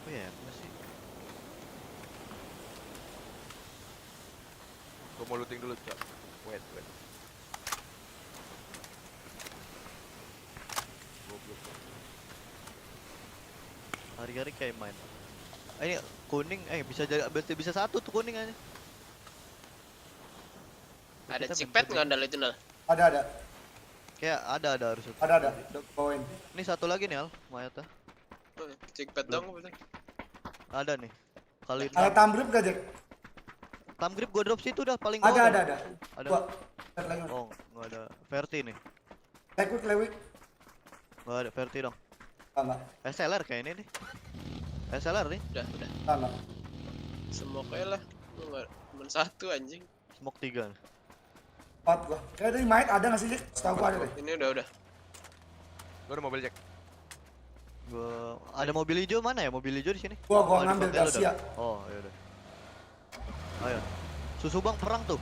Oh ya, masih. Gua mau looting dulu, Cok. Wait. Goblok. Hari-hari kayak main. Ini kuning, bisa satu tuh kuning aja. Ada Kita cikpet main nggak Nal itu Nal? Ada. Kayak ada harusnya. Ada. Bawain. Ini satu lagi nih Al, mayatnya. Cikpet dong betul. Ada nih. Kali Ada tambrip gak Jack? thumb grip gua drop situ dah paling bawah. Ada. Ada. Gua lihat lagi. Oh, enggak ada. Verti nih. Lewik. Enggak ada Verti dong. Enggak. SLR kayak ini nih. SLR nih. Udah. Enggak. Semoga lah. Lu nggak cuma satu anjing. Smoke 3 nih. 4 gua. Kayak dari mic ada nggak sih Jack? Setahu gua ada deh. Ini udah. Gua ada mobil Jack. Gua ada mobil hijau mana ya? Mobil hijau di sini. Gua Oh, di ngambil kontainer Garcia. udah. Oh, ya udah. Ayo. Susu bang perang tuh.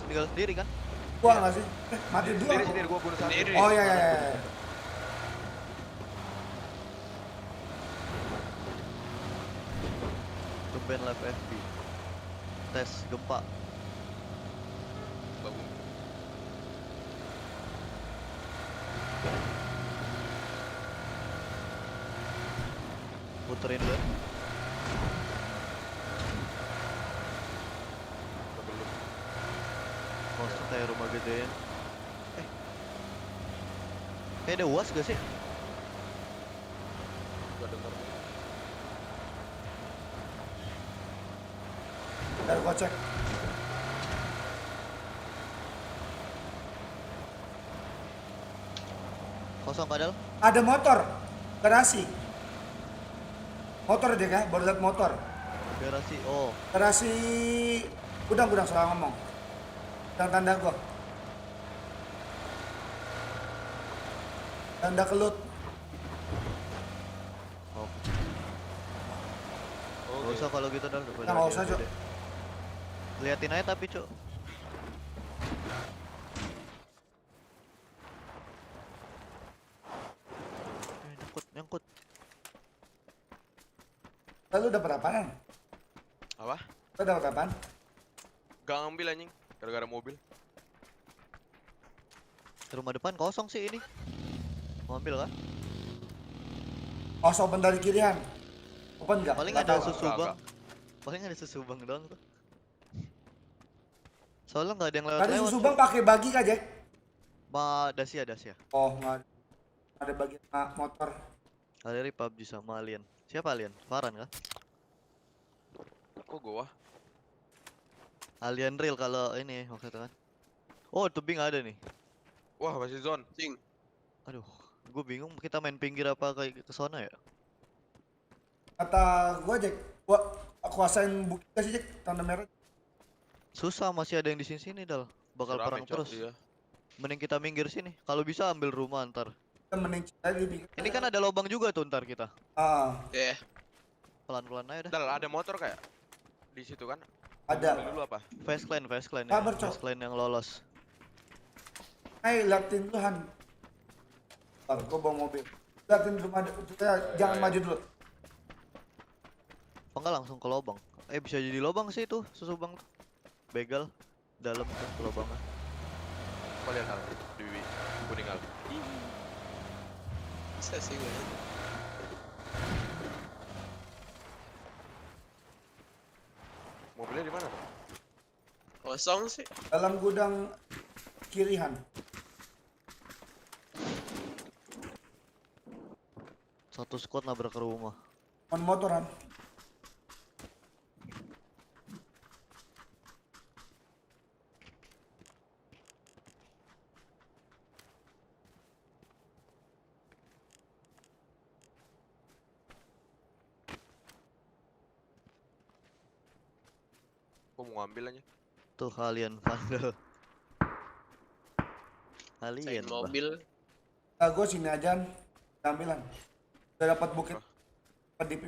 Tinggal sendiri kan? Gua nggak sih? Mati dua. Sendiri gua bunuh satu. Sendiri. Oh iya iya iya. Tumben live FB. Tes gempa. Bangun. Puterin dulu. Udah belum. Masuk kayak rumah gedean. Kayak ada UAS gak sih? Gak denger. Ntar gua cek. Kosong kadal. Ada motor. Garasi. Motor deh kan? Baru liat motor. Garasi. Oh, Garasi gudang salah ngomong. Tanda gua. Tanda kelut. oh. Oh, Gak usah kalau gitu dal. Nggak usah, Cok. Liatin aja tapi cok. Nyangkut. Lalu dapat apaan? Apa? Lu dapat apaan? Gak ngambil anjing. Gara-gara mobil. Rumah depan kosong sih ini. Mau ambil kan? Oh, open dari kirian. Open nggak? Paling Nggak ada tahu. susu Enggak, bang. Paling ada susu bang doang tuh. Soalnya nggak ada yang Tadi lewat-lewat. susu bang pakai bagi kah, Jack? Dasia. Oh, nggak ada. Ada bagian motor. Dari PUBG sama Alien. Siapa Alien? Farhan kah? Kok gua? Alien real kalau ini maksudnya kan. Oh, tebing ada nih. Wah, masih zone. Cing. Aduh, gue bingung kita main pinggir apa kayak ke sana ya? Kata gua, Jack, gua kuasain bukit nggak sih, Jack? Tanda merah. Susah, masih ada yang di sini dal. Bakal Rame, perang Cok. terus. Iya. Mending kita minggir sini. Kalau bisa ambil rumah ntar. Kita mending cari di Ini kan ada lubang juga tuh ntar kita. Ah, Ya. Pelan-pelan aja dah. Dal, ada motor kayak di situ kan? ada. Ambil dulu apa? Fast clan ya. Sabar, Cok. Fast clan yang lolos. Hai, liatin dulu Han. Ntar, gua bawa mobil. Liatin rumah, jangan iya. maju dulu. Apa enggak langsung ke lubang? Bisa jadi lubang sih tuh susu bang. Begal dalam tuh lubangnya. Coba lihat hal di kuning hal. Bisa sih gue. Mobilnya di mana? Kosong sih. Dalam gudang kiri Han. Satu squad nabrak ke rumah. On motor Han. Gua mau ngambil aja. Tuh alien vandal. Sain Alien. bah. mobil. Nah, gua sini aja Han. Ambilan. Udah dapat bukit. Pedip.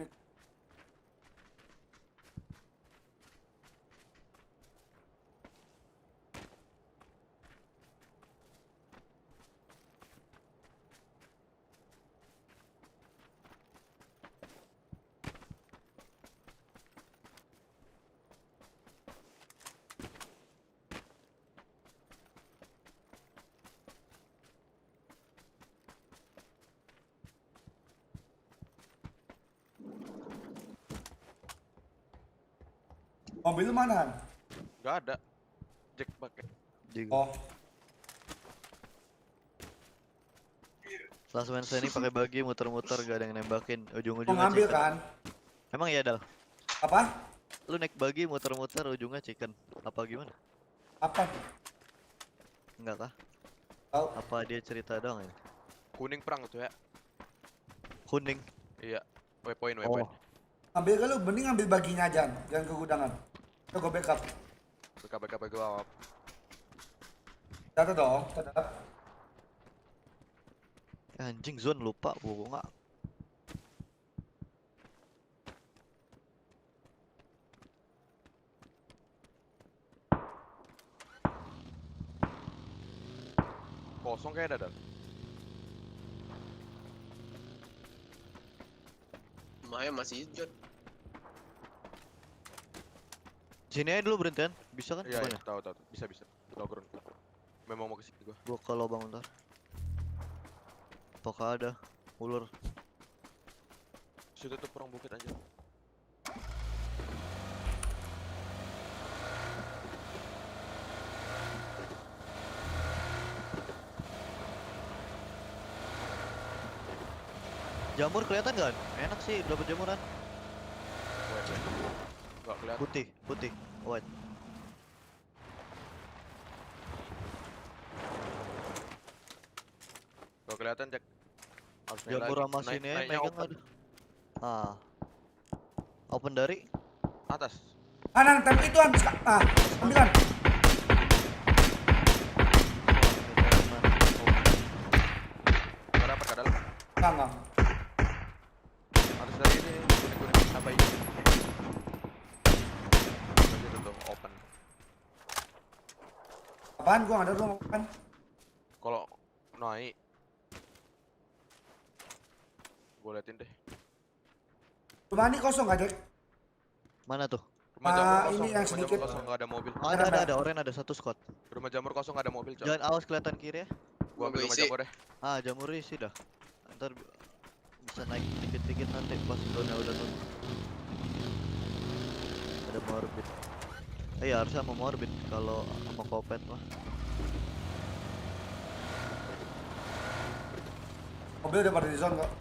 Mobil lu mana Han? Gak ada. Jack pakai. Juga. Oh, Last man ini pakai bagi muter-muter gak ada yang nembakin. mau Ujung-ujungnya ngambil chicken. kan? Emang iya dal. Apa? Lu naik bagi muter-muter ujungnya chicken. Apa gimana? Apa? Enggak kah? Tahu? Apa dia cerita doang ya? Kuning perang tuh ya. Kuning. Iya. Waypoint. Oh. Ambil kan lu, mending ambil baginya aja, jangan ke gudangan. Kita gua backup. Backup gua. Catat dong, catat. Anjing zone lupa gua nggak. Kosong kayak ada. Lumayan masih hijau. Sini aja dulu berhentian, bisa kan? Iya, Bukan iya, ya? tahu. Bisa. Logron. Memang mau ke sini gua. Gua ke lubang bentar. Apakah ada ular? Situ tuh perang bukit aja. Jamur kelihatan kan? Enak sih dapat jamuran. Wait. Enggak kelihatan. Putih, white. Enggak kelihatan, Jack. Harus naik Jamur lagi. sama sini aja Naiknya megang open. ada. Ah. Open dari Atas. Kanan, tapi itu kan. Ambil kan. Enggak dapat ke dalam. Enggak. Atas dari ini kuning sampai ini. Berarti itu tuh open. Apaan? Gua nggak ada rumah kan. Kalau naik gue liatin deh. Rumah ini kosong nggak, Jack? mana tuh? Rumah jamur kosong. ini yang Rumah jamur sedikit. kosong, nggak ada mobil. Ada oren ada satu squad. Rumah jamur kosong, nggak ada mobil, Cok. Jangan awas kelihatan kiri ya. Gua ambil rumah isi. jamur deh. Ah, jamur isi dah. Ntar bisa naik dikit-dikit nanti pas drone-nya udah turun. Ada morbid. Iya harusnya sama morbid kalau sama kopet mah. Mobil udah pada di zone kok.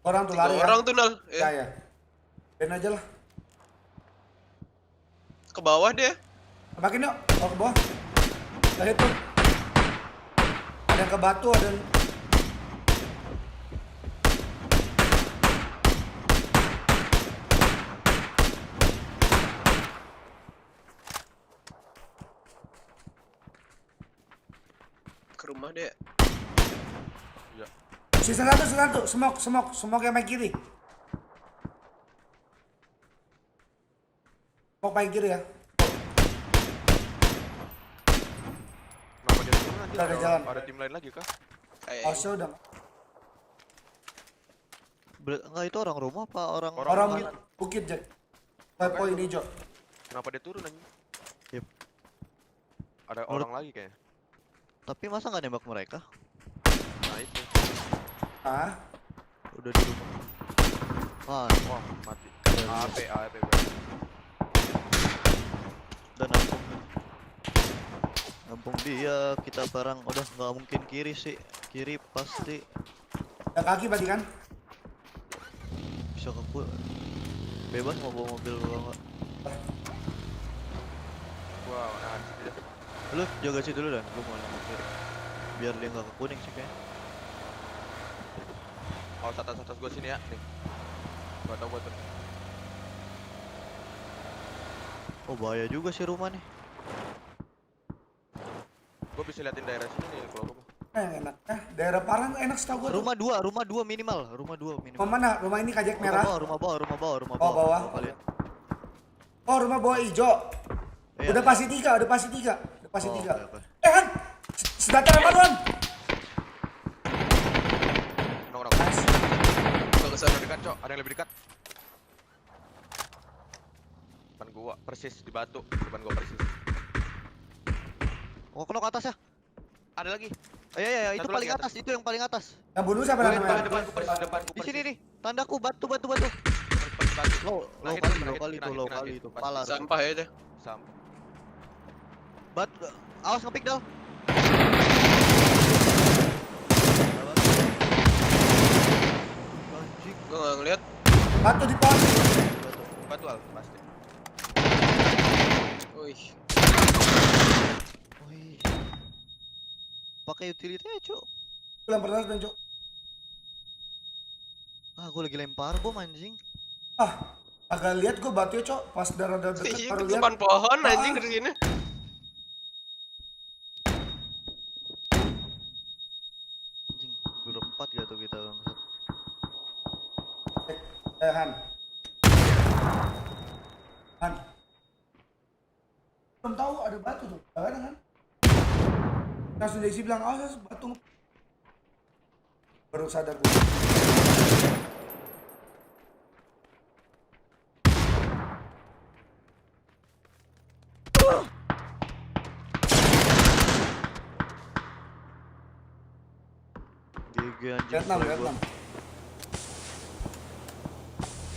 Orang tuh 3 lari orang tuh Nal. Ya. Ben aja lah. Ke bawah dia. Makin yuk, ke bawah. Lihat tuh. Ada yang ke batu, ada yang... Ke rumah dia. Iya. Sisa satu, smoke yang main kiri. Smoke main kiri ya. Kenapa dia turun nanti? Udah ada jalan. Ada tim lain lagi kah? Kayaknya. Oh, udah. Enggak itu orang rumah apa orang Orang bukit, Jack. Poin hijau. Kenapa dia turun anjing? Yep. Ada Menurut- orang lagi kayaknya. Tapi masa nggak nembak mereka? Nah itu. Ah, Udah di rumah. Ah, Wah, mati. Iya, AP. udah nampung dia kita barang udah nggak mungkin kiri sih, kiri pasti ada kaki berarti kan? bisa bebas mau bawa mobil kalau nggak. Wow, nah di situ dia. Lu jaga situ dulu dah, gua mau nembak kiri biar dia nggak ke kuning sih kayaknya. Awas atas gua sini ya, nih. Gua tau gua tuh. Oh bahaya juga sih rumah nih. Gua bisa liatin daerah sini nih kalau rumah. Enak. Daerah Parang enak setahu gua. tuh. Rumah dua minimal. Rumah mana? Rumah ini kajak merah. Rumah bawah. Oh, bawah. Kalian. Oh, rumah bawah hijau. Iya, Udah iya. pasti tiga. Oh, oke. Han, senjata apa lu, Han? Nong. Gua ke sana. Dekat, Cok. Ada yang lebih dekat. Depan gua persis di batu. Depan gua persis. Oh, kenok atas ya? Ada lagi. Iya, itu Satu paling lagi atas, itu yang paling atas. Yang bunuh siapa namanya? Depan gua persis. Di sini nih, tandaku batu. Low kali itu. Pala. Sampah ya deh. Sampah. Awas ngepik dal. Anjing. Gua nggak ngeliat. Batu di pohon. Batu al pasti. Wih. Wih. Pakai utility aja, Cuk. Pulang pertas, Ben, Cok. Ah, gua lagi lempar bom anjing. Agak lihat gua batu, Cok. Pas darah deket Iya, baru ke lihat. depan pohon anjing dari sini. Anjing, berempat gitu kita bangsat. Han. Kan. Belum tahu ada batu tuh. Kadang kan. Langsung Desi bilang, awas batu. Baru sadar gue. GG anjing Vietnam, play gua. Vietnam.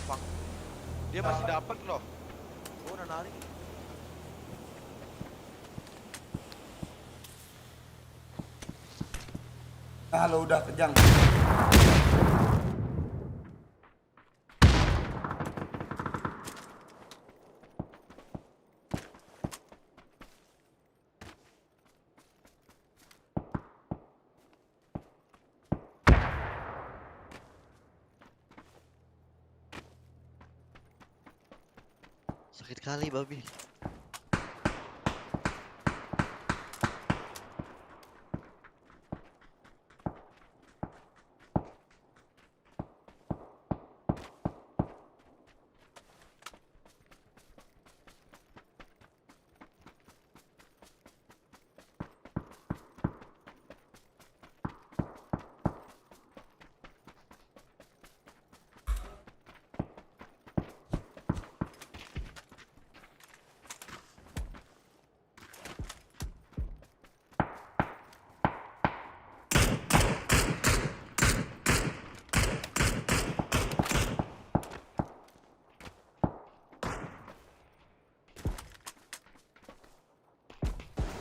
Fuck. Dia masih dapat loh. Gua udah narik. Nah, lo udah kejang. Sakit kali babi.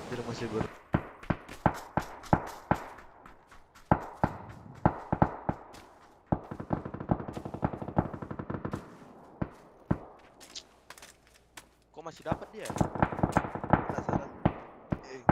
Dia masih ber. Kok masih dapat dia? Penasaran. Eh.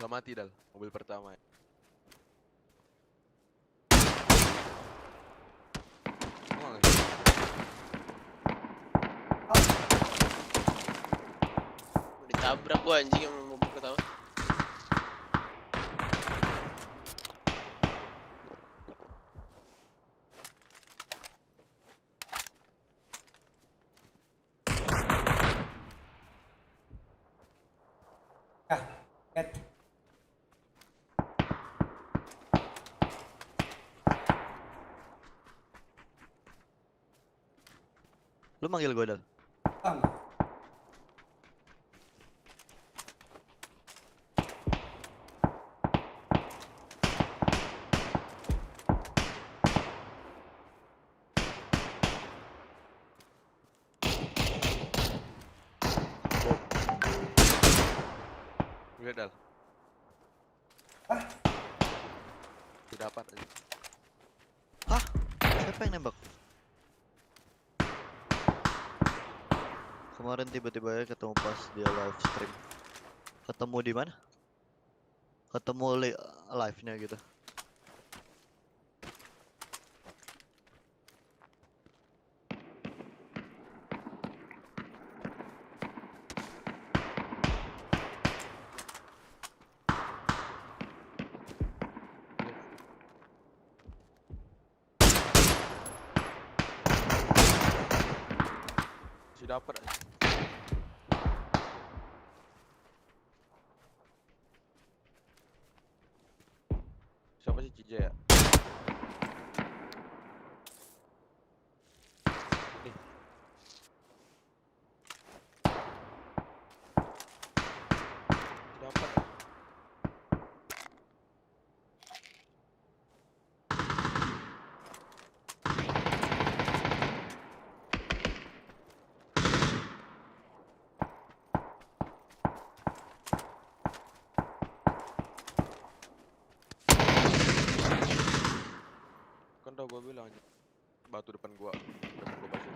Gak mati Dal, mobil pertama ya. Oh, nggak. Ditabrak gua anjing sama mobil pertama. Ya, net. Lu manggil gua Dal. Bang. Lihat Dal. Hah? Tidak dapat aja. Hah? Siapa yang nembak? Kemarin tiba-tiba ya ketemu pas dia live stream. Ketemu di mana? Ketemu live-nya gitu. Masih dapat aja. Siapa sih Cija ya? Nih. Dapat. Kan udah gue bilang aja. Batu depan gua. Depan gua batu.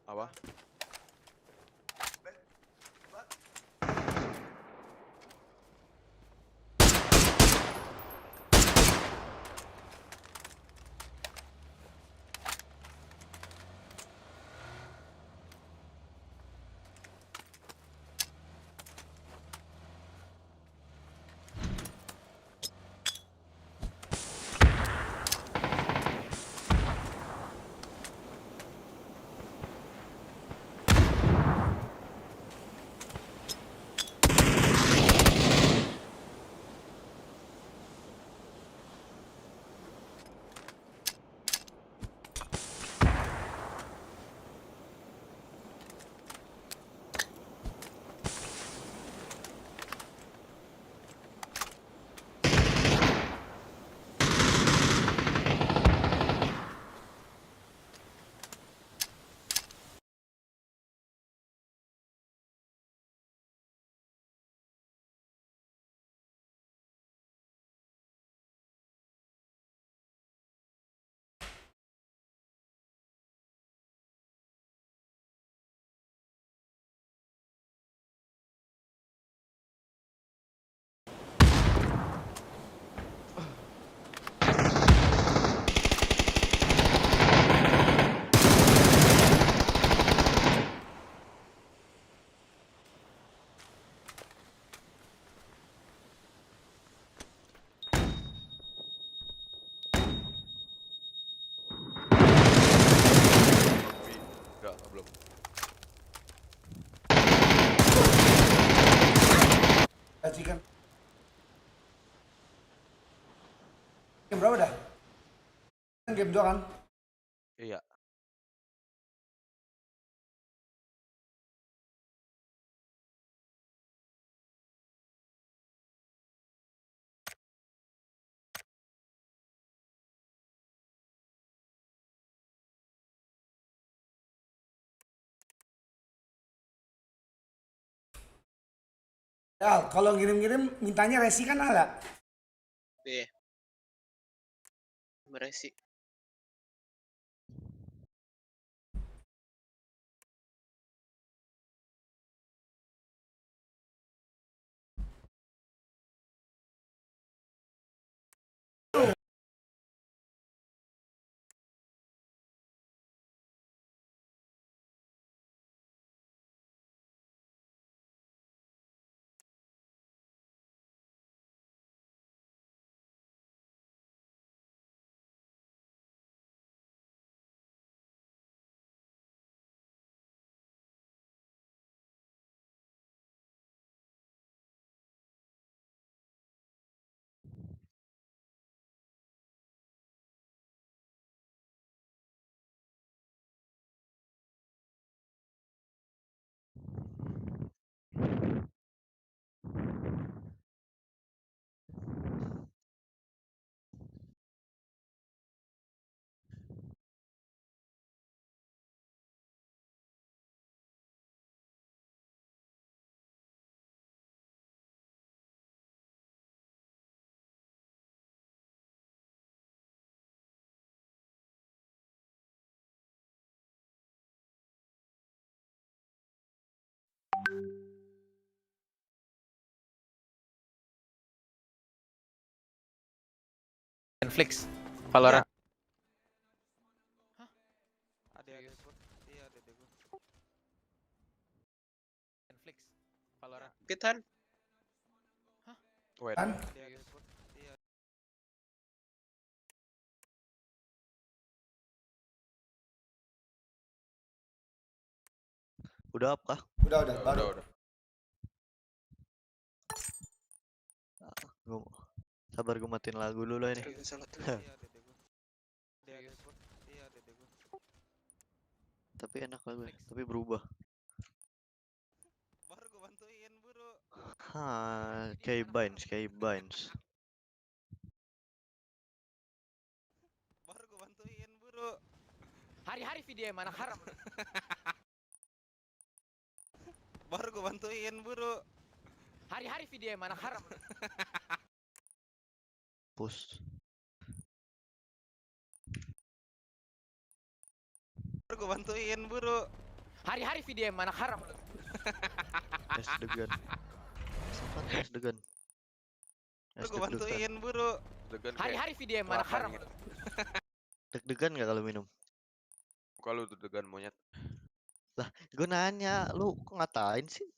Apa? Enggak, belum. Cikan. Game berapa dah? Game 2 kan? Iya. Ya, kalau ngirim-ngirim mintanya resi kan ada. Iya. Beresi. Netflix. Valorant. Netflix. Valorant. Pitan. Wait. Kan? Udah apa? Udah, baru. Udah. Gua sabar gue matiin lagu dulu ini. Salah tuh. Tapi enak lagunya, tapi berubah. Baru gue bantuin, buru. Kayak Binds. Baru gue bantuin, buru. Hari-hari video yang mana haram. Baru gue bantuin, buru. Hari-hari Hari-hari video mana haram. Push. Gue bantuin buru. Hari-hari video mana haram. Es degan. Sempat es degan. Es Gue deg-degan. bantuin buru. Degan kayak Hari-hari video mana kelapa haram. gitu. Deg-degan gak kalau minum? Kalau tuh degan monyet. Lah, gue nanya, lu kok ngatain sih?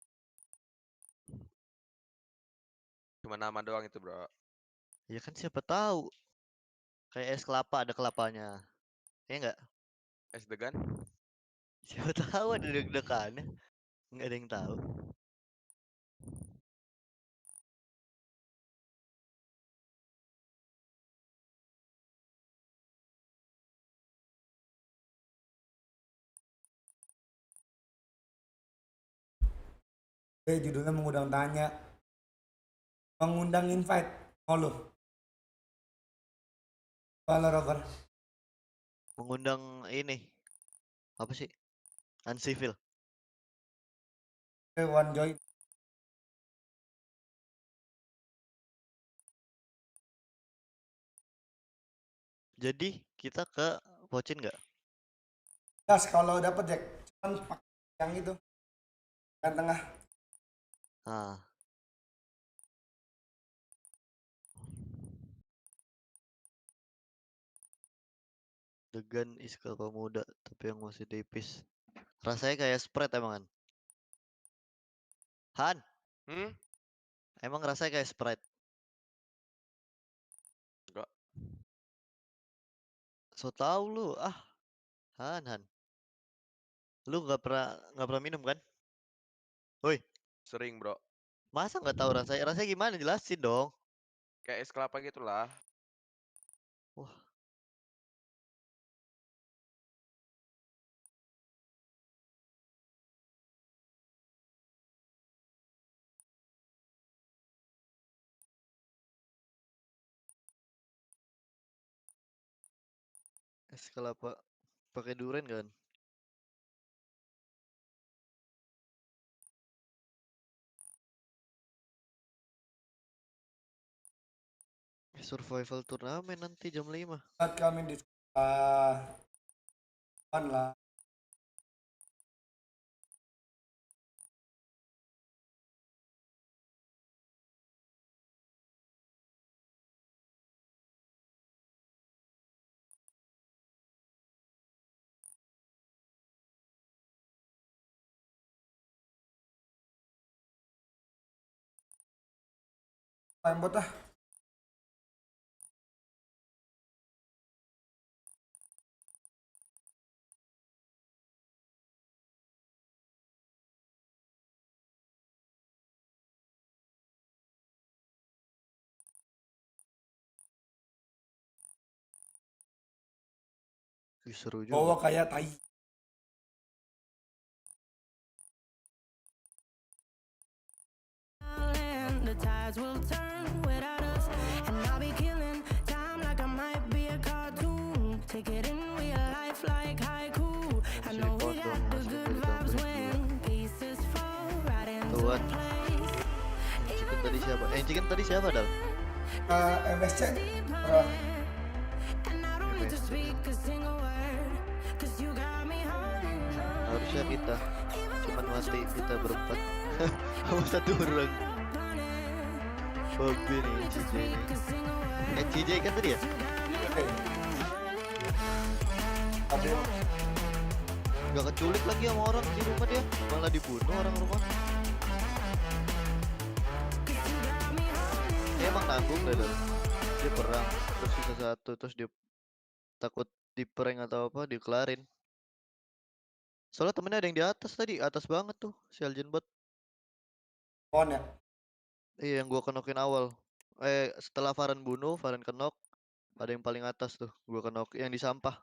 Cuma nama doang itu bro. Ya kan siapa tahu. Kayak es kelapa ada kelapanya. Ya enggak? Es degan. Siapa tahu ada deg-degannya. Enggak ada yang tahu. Judulnya mengundang tanya. Mengundang invite. Mau lu? Halo Rover. Mengundang ini. Apa sih? Uncivil. One join. Jadi kita ke Pocin nggak? Gas kalau dapat Jack. Cuman pakai yang itu. Yang tengah. Ah. Degan is kelapa muda tapi yang masih tipis. Rasanya kayak Sprite emang kan? Han, emang rasanya kayak Sprite? Enggak. So tau lu, Han. Lu nggak pernah minum kan? Woi, Sering bro. masa nggak tahu rasanya? Rasanya gimana? Jelasin dong. Kayak es kelapa gitulah. Wah. Es kelapa pakai durian kan? Survival turnamen nanti jam 5. Saat kami di lah. Main bot ah. Seru Bawa juga. kayak tai. The tides will turn without us, and I'll be killing time like I might be a cartoon. Take it in real life like haiku. I know we got the good vibes when pieces fall right into Tuan. place. Chicken tadi siapa? Chicken tadi siapa Dal? MSC. And I don't need to speak a single word, 'cause you got me holding on. Harusnya kita. Cuman mati kita berempat. Sama satu orang. Bobby nih, CJ nih. CJ kan tadi ya? Gak keculik lagi sama orang di rumah dia. Malah dibunuh orang rumah. Dia emang nanggung dah Dal. Dia perang terus sisa satu terus dia takut diprank atau apa dikelarin. Soalnya temennya ada yang di atas tadi, atas banget tuh si Alien Bot. On ya. Iya yang gua kenokin awal. Setelah Farhan bunuh, Farhan kenok, ada yang paling atas tuh, gua kenok yang di sampah.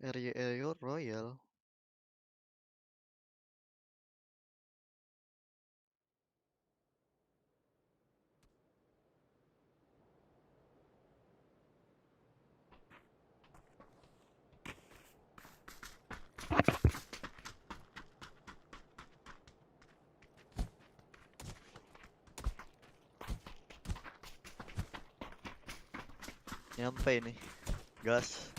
Area Royal. Nyampe ini. Gas.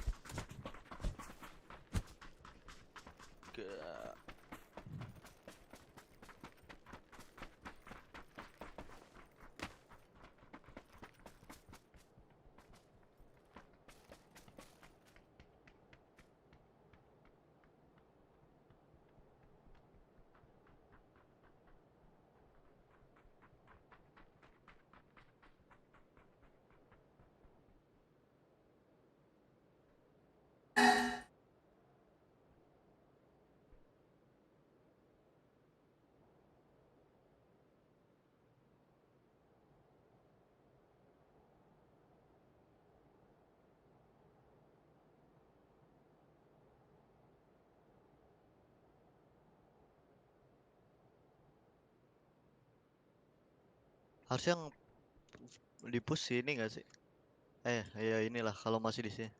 Harusnya yang di push sini nggak sih? Ya inilah kalau masih di sini.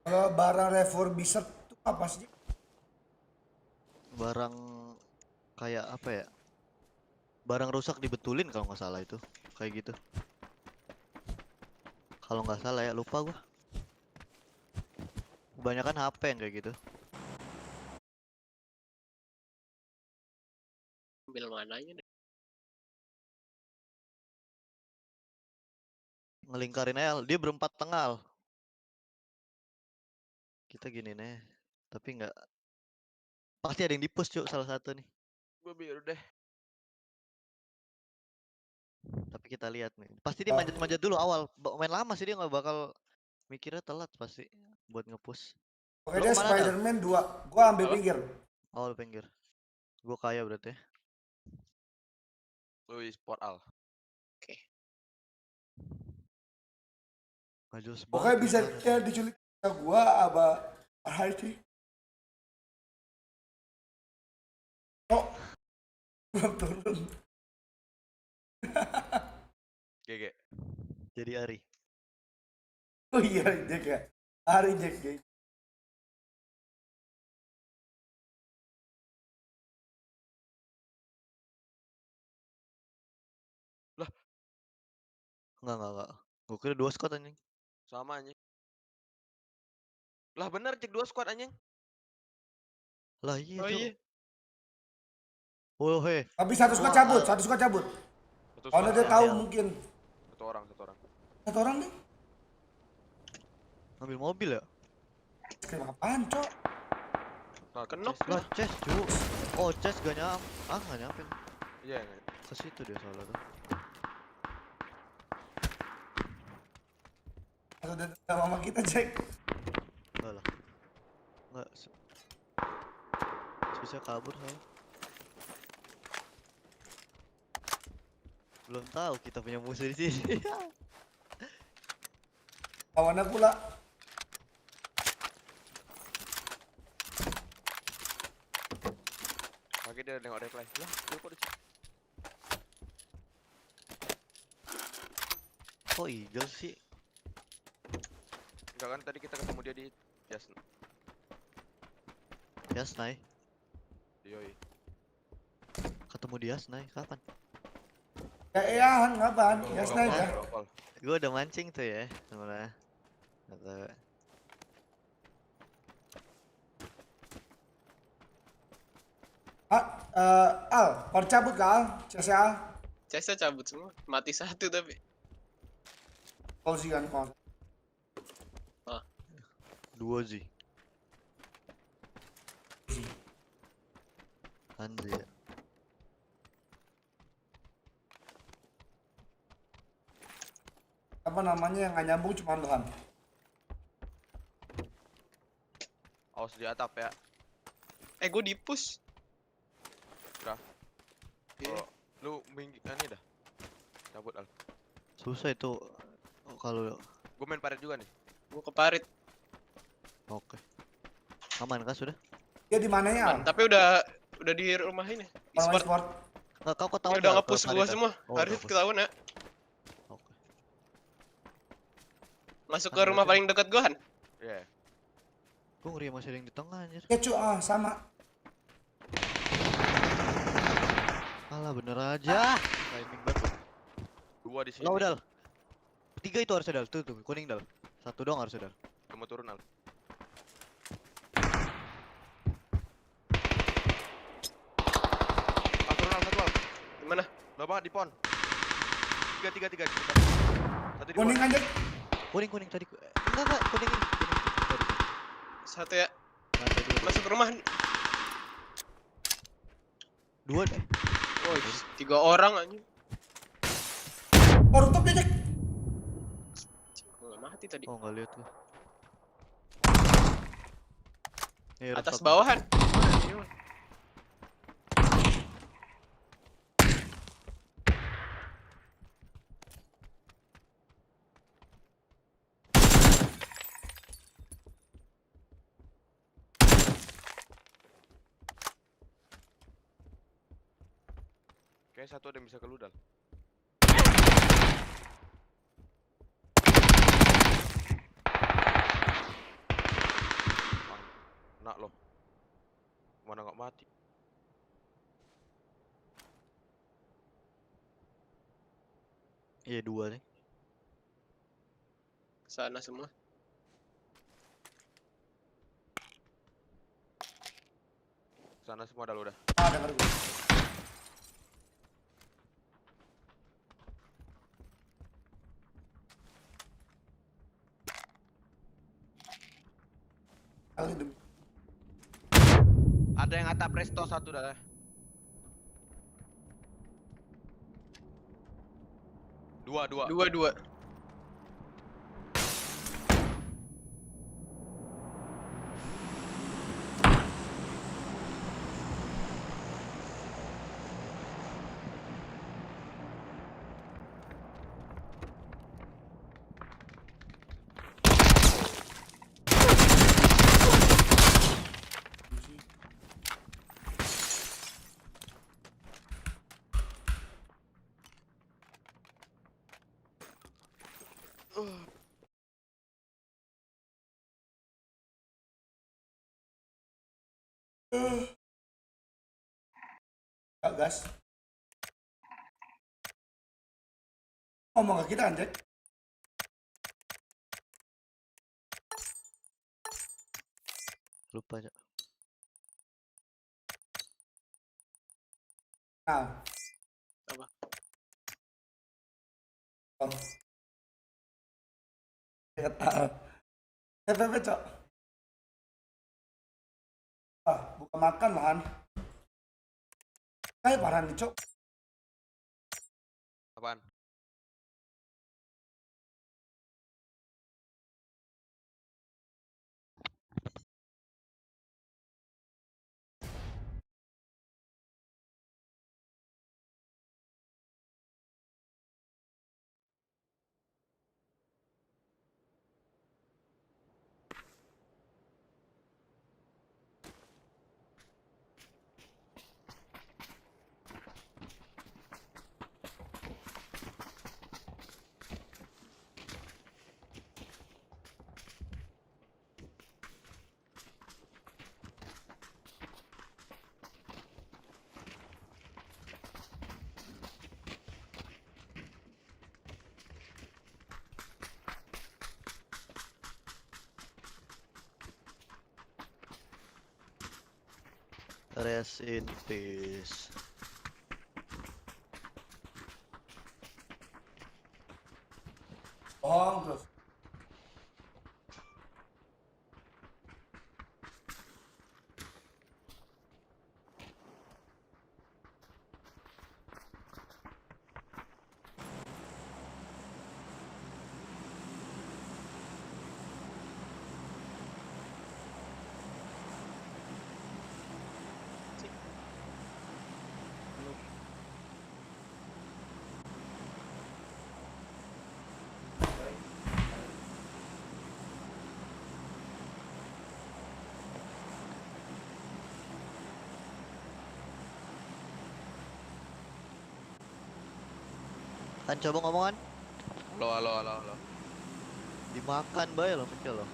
Kalau barang refurbished itu apa sih? Barang kayak apa ya? Barang rusak dibetulin kalau nggak salah itu. Kayak gitu. Kalau nggak salah ya, lupa gua. Kebanyakan HP yang kayak gitu. Ambil mananya deh. Ngelingkarin aja, dia berempat tengah. Kita gini nih, tapi nggak. Pasti ada yang di-push cuk, salah satu nih. Gue biru deh. Tapi kita lihat nih. Pasti dia manjat-manjat dulu awal. Main lama sih dia nggak bakal mikirnya telat pasti buat nge-push. Oke Lu deh, kemana, Dal? Spider-Man 2. Gua ambil Apa? pinggir. Awal pinggir. Gua kaya berarti ya. Lu sport al. Oke. Nggak jelas Pokoknya banget bisa kemarin. ya diculik gua apa Haiti. Oh. Belum turun. GG. Jadi Ari. Oh iya, Jack ya. Hari Jack. Enggak. Gua kira 2 squad anjing. Sama anjing. Lah bener cek 2 squad anjing. Lah iya, Oh Cuk. iya. Oh, he. Tapi satu squad cabut, satu squad cabut. Satu Kalau squad dia ya. tahu Ya. mungkin. Satu orang. Satu orang nih. Ngambil mobil ya? Scrim apaan, Cok? Nah, Kenok chest. Lah, chest, Cuk. Oh, chest gak nyampe. Gak nyampe. Iya enggak. Ke situ dia soalnya tuh. Atau dia sama kita, Jack. Enggak lah. Enggak. Bisa kabur saya. Belum tahu kita punya musuh di sini. Lawannya pula. Lagi dia nengok replay. Lah, dia kok di sini? Kok Eagle sih? Enggak kan tadi kita ketemu dia di Just. Yasnai. Yoi. Ketemu di Yasnai kapan? Ya, ngapain? Ya, snipe ya. Brokol. Gue udah mancing tuh ya sebenarnya. Kata Al, kau cabut ke Al? CC Al? Cesa cabut semua. Mati satu tapi. Kau sih kan, kau. 2 sih. Hanzi ya. Apa namanya yang nggak nyambung cuma Tuhan. Awas di atap ya. Gue di push. Udah. Iya. Oh, lu minggir ini dah. Cabut al. Susah itu kalau Gue main paret juga nih. Gue ke parit. oke. Aman kah sudah? Dia di mana ya? Man, tapi udah di rumah ini. Orang E-sport. sport. Enggak, kau Dia ketahuan udah nggak nge-push ke gua Marita? semua. Oh, Harus udah ketahuan ya. Oke. Masuk ke Kan rumah berarti- paling dekat gua Han. Iya. Gue ngeri masih ada yang di tengah anjir. Ya cu, sama. Alah bener aja. Timing banget. Dua di sini. Lo Dal. Tiga itu harusnya Dal. Tuh kuning Dal. Satu doang harusnya Dal. Cuma turun Al. Turun Al satu Al. Gimana? Lo banget di pon. Tiga. Satu di pon. Kuning aja. Kuning tadi. Enggak kuning ini. Tadi. Satu ya. Lantai dua. Masuk rumah. Dua deh. Oh, 3 orang anjing. Rooftop dia, Jack. Gua nggak mati tadi. Oh nggak lihat gua. Atas bawahan. Kayaknya satu ada yang bisa ke lu Dal. Nak lo. Mana nggak mati? Iya dua nih. Sana semua. Sana semua Dal udah. Denger gue. Kali demi. Ada yang atap resto satu dah. Dua. 2. Gak gas. Ngomong ke kita anjir. Lupa aja. Nah. Apa? Oh. Ketal. FFP cok. Buka makan lahan. Kayak parah nih cok. Apaan? Rest in peace. Bohong terus. Kan coba ngomongan. Halo. Dimakan bay lo kecil lo.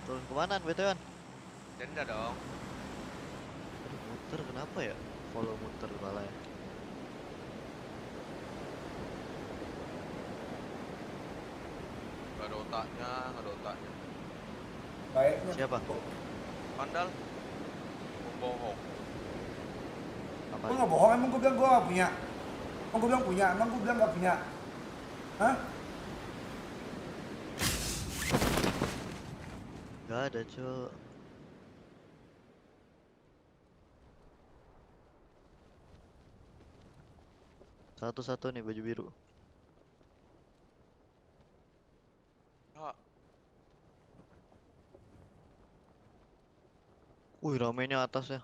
Turun kemana BTW-an? Denda dong. Aduh, muter kenapa ya? Follow muter malah ya. Gak ada otaknya, gak ada otaknya. Baiknya. Siapa? Pandal. Pembohong. Apa? Gue nggak bohong, emang gue bilang gue nggak punya. Emang gue bilang punya, emang gue bilang nggak punya. Hah? Gak ada, Cuk. Satu-satu nih baju biru. Ah, Wih, ramenya atas ya.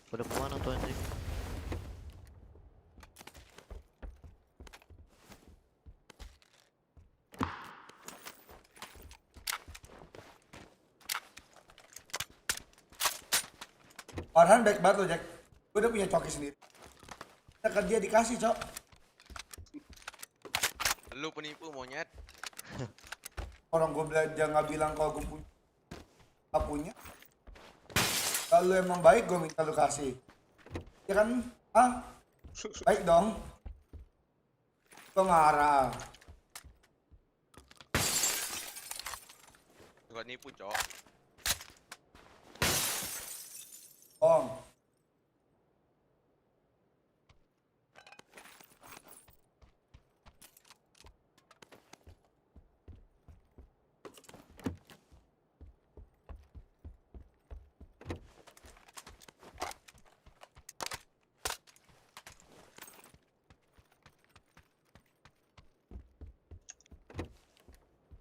Pada kemana tuh anjing? Farhan baik banget loh Jack. Gue udah punya coki sendiri. Kita kerja dikasih cok. lu penipu monyet. Orang gue belajar nggak bilang kalau gue punya. Nggak punya. Kalau emang baik gue minta lu kasih. Ya kan? Ah, baik dong. Gue marah. Suka nipu, Cok. Om.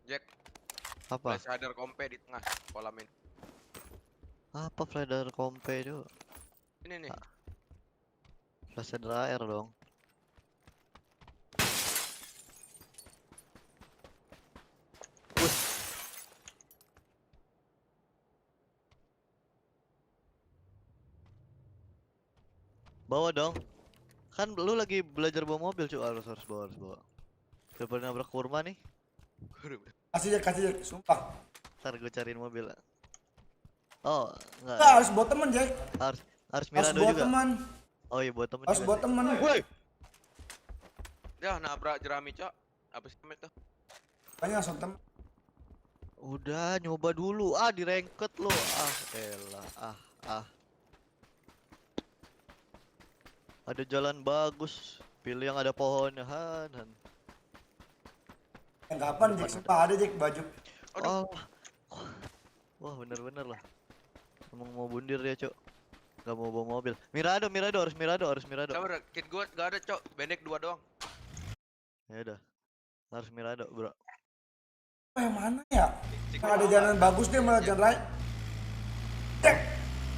Jack, Apa? flash radar kompe di tengah kolam ini. Apa flader kompe itu? Ini nih. Flash air dong. Bawa dong. Kan lu lagi belajar bawa mobil, Cuk. Harus bawa, harus bawa. Daripada nabrak kurma nih. Kasih Jack, sumpah. Ntar gue cariin mobil. Oh, enggak. Nggak, harus buat temen Jack. Harus Harus Mirado buat juga. teman. Oh iya, buat temen Harus juga buat sih. temen. Woi. Dah nabrak jerami, Cok. Apa sih namanya tuh? Banyak langsung temen. Udah nyoba dulu. Ah, di ranked lo. Ah, elah. Ah. Ada jalan bagus. Pilih yang ada pohonnya, Han. Yang kapan Jack? Sumpah ada Jack baju. Oh. Wah, bener-bener lah. Emang mau bundir dia, Cok. Gak mau bawa mobil. Mirado, harus Mirado. Sabar, kit gua gak ada, Cok. Bendek 2 doang. Ya udah. Harus Mirado, Bro. Yang mana ya? Cik Yang ada jalan bagus deh malah jalan raya. Jack,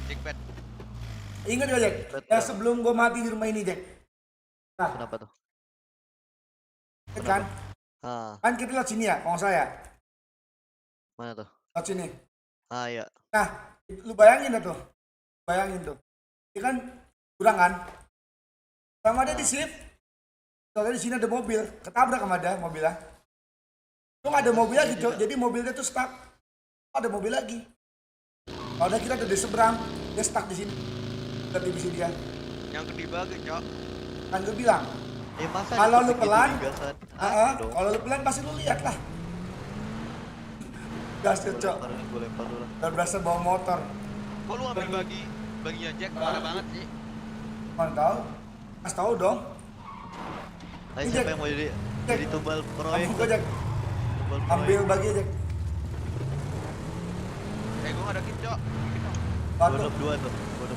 Cikpet. ingat gak Jack? Ya sebelum gue mati di rumah ini Jack. Nah, Kenapa tuh? kan? Ah, Kan kita lewat sini ya, kalau nggak salah ya. mana tuh? Lewat sini. Ah, iya. Nah, lu bayangin dah tuh. Bayangin tuh. Ini kan kurang kan? Sama ada di shift. Soalnya di sini ada mobil, ketabrak sama ada mobilnya. Tuh nggak ada mobil lagi, Cok. Jadi mobilnya tuh stuck. Ada mobil lagi. Kalau kita ada di seberang, dia stuck di sini. Udah di sini dia. Yang gede banget, Cok. Kan gue bilang, Masa kalau lu gitu pelan, digasan? Dong. kalau lu pelan pasti lu lihat lah. Gas tuh, Cok. Gue lempar dulu lah. Dan berasa bawa motor. Kok lu ambil bagian Jack? Parah banget sih. Mana tahu? Mas tahu dong. Ayo Ini, siapa Jack. yang mau jadi Jack. tumbal proyek? Ambil Jack. Tumbal Ambil proyek. bagi Jack. Gua gak ada kit, Cok. Kit dong. Batu. Gue dua tuh. Gue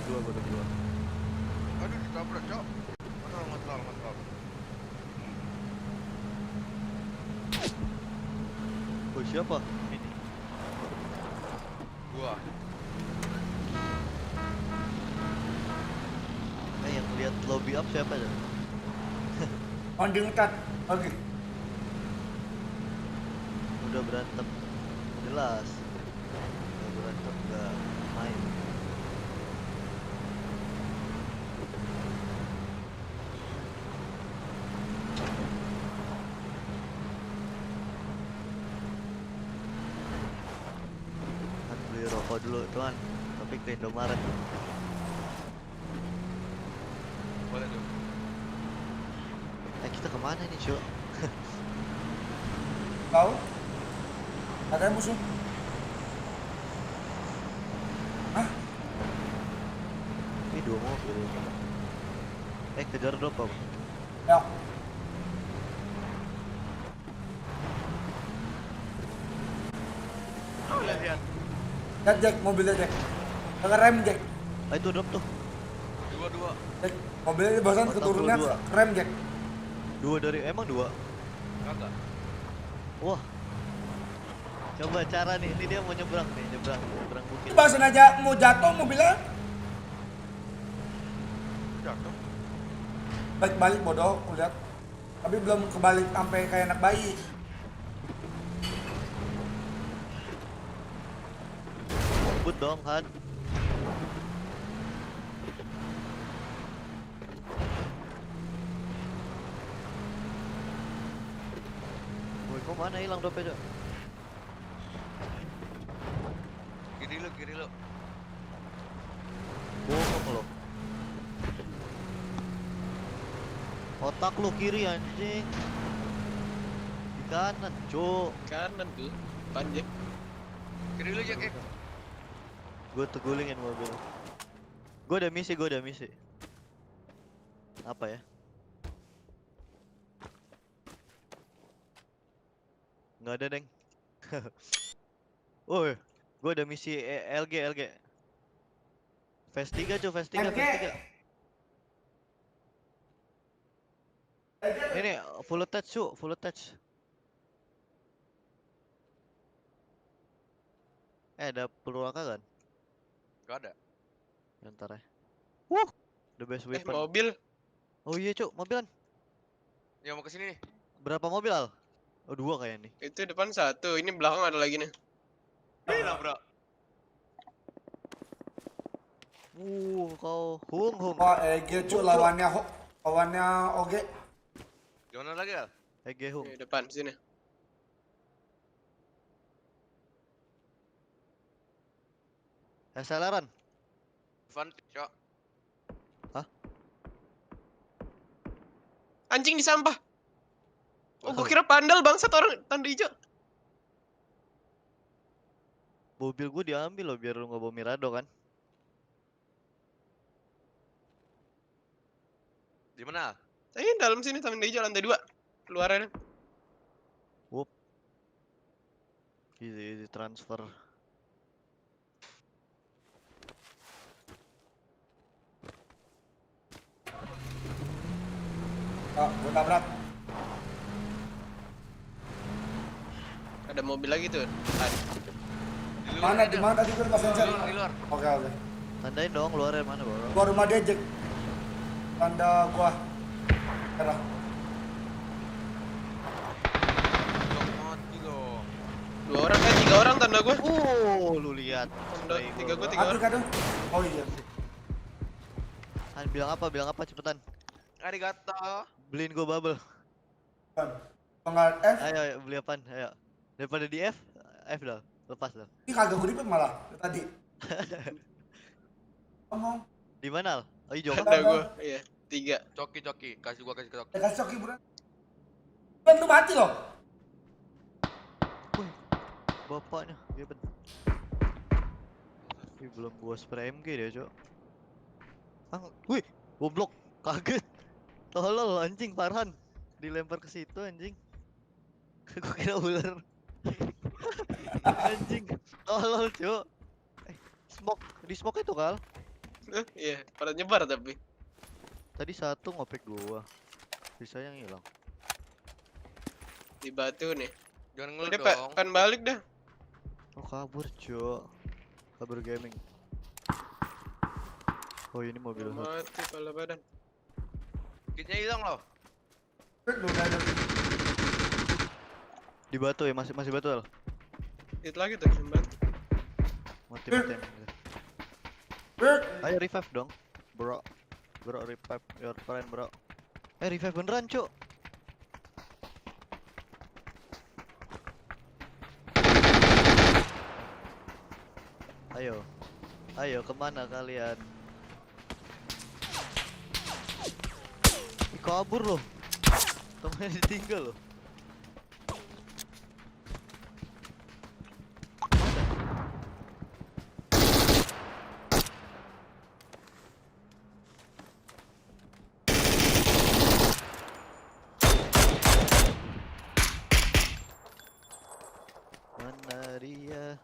dua. Aduh, ditabrak, Cok. Kontrol. Oh, siapa? Ini. Gua. Yang lihat lobby up siapa aja? Onding ngetat. Oke. Udah berantem. Jelas. Udah berantem gak main. Rokok dulu tuan, tapi ke Indomaret. Boleh tuh. Kita kemana nih Cuk? Tahu? Katanya musuh. Hah? Ini 2 mobil. Kejar dulu apa? Ya. Lihat. Lihat Jack, mobilnya Jack. Ngerem Jack. Itu drop tuh. Dua. Jack, mobilnya barusan Otak keturunan lu 2. rem Jack. 2 dari emang 2. Kagak. Wah. Coba cara nih, ini dia mau nyebrang bukit. Barusan aja mau jatuh mobilnya. Jatuh. Balik bodoh, lihat. Tapi belum kebalik sampai kayak anak bayi. Ngebut dong kan. Woi, kok mana hilang dompetnya? Kiri lu. Bohong lo. Otak lu kiri anjing. Di kanan, Cuk. Kanan tuh. Panjang. Kiri lu Jack. Gue tegulingin mobil. Gue udah misi. Apa ya? Nggak ada, Deng. Woi, gue udah misi LG. Phase 3, Cuk, phase 3. Ini full attach, Cuk, full attach. Ada peluru AK kan? Gak ada. Ntar ya. The best weapon. Mobil. Oh iya, Cuk, mobilan. Yang mau kesini nih. Berapa mobil, Al? Oh, 2 kayaknya nih. Itu depan 1, ini belakang ada lagi nih. Hilang bro. Kau hung. Wah, Cuk lawannya Oge. Gimana lagi Al? Hung. Di depan sini. SLR-an. Cok. Anjing di sampah. Oh, gua kira pandal bangsat orang tanda hijau. Mobil gue diambil loh biar lu nggak bawa Mirado kan. Di mana? Dalam sini tanda hijau lantai 2. Keluaran. Easy transfer. Gue tabrak. Ada mobil lagi tuh. Di mana tadi gue pas sensor? Di luar. Oke. Tandain dong luarnya mana bro. Gua rumah dia Jack. Tanda gua. Merah. Mati loh. 2 orang 3 orang tanda gua. Lu lihat. Tanda 3 gua 3 orang. Kado. Oh iya. Han bilang apa cepetan. Arigato. Beliin gue bubble. Tengah F. Ayo beli apaan? Ayo. Daripada di F dah. Lepas dah. Ini kagak gue ribet malah tadi. Ngomong. Di mana, Al? Oh, hijau. Tanda gua. Iya, 3. Coki. Kasih coki. Kasih coki bro. Ben lu mati loh. Wih, bapaknya, geben. Wih, belum gua spray MG dia, Cok. Wih, goblok, kaget. Tolol anjing Farhan. Dilempar ke situ anjing. Gua kira ular. Anjing, tolol, Cok. Di smoke itu, Kal. Iya, pada nyebar tapi. Tadi satu ngopek gua. Sisanya hilang. Di batu nih. Jangan ngeluh Udah, dong. Pan balik dah. Oh, kabur, Cok. Kabur gaming. Oh, ini mobil hot. Mati kepala badan. Kitnya hilang loh. Di batu ya, masih batu Al. Hit lagi tuh sempat. Mati. Ayo revive dong, bro. Bro revive your friend, bro. Revive beneran, Cuk. Ayo. Ayo kemana kalian? Ih, kabur loh. Temennya ditinggal loh. Mana dia?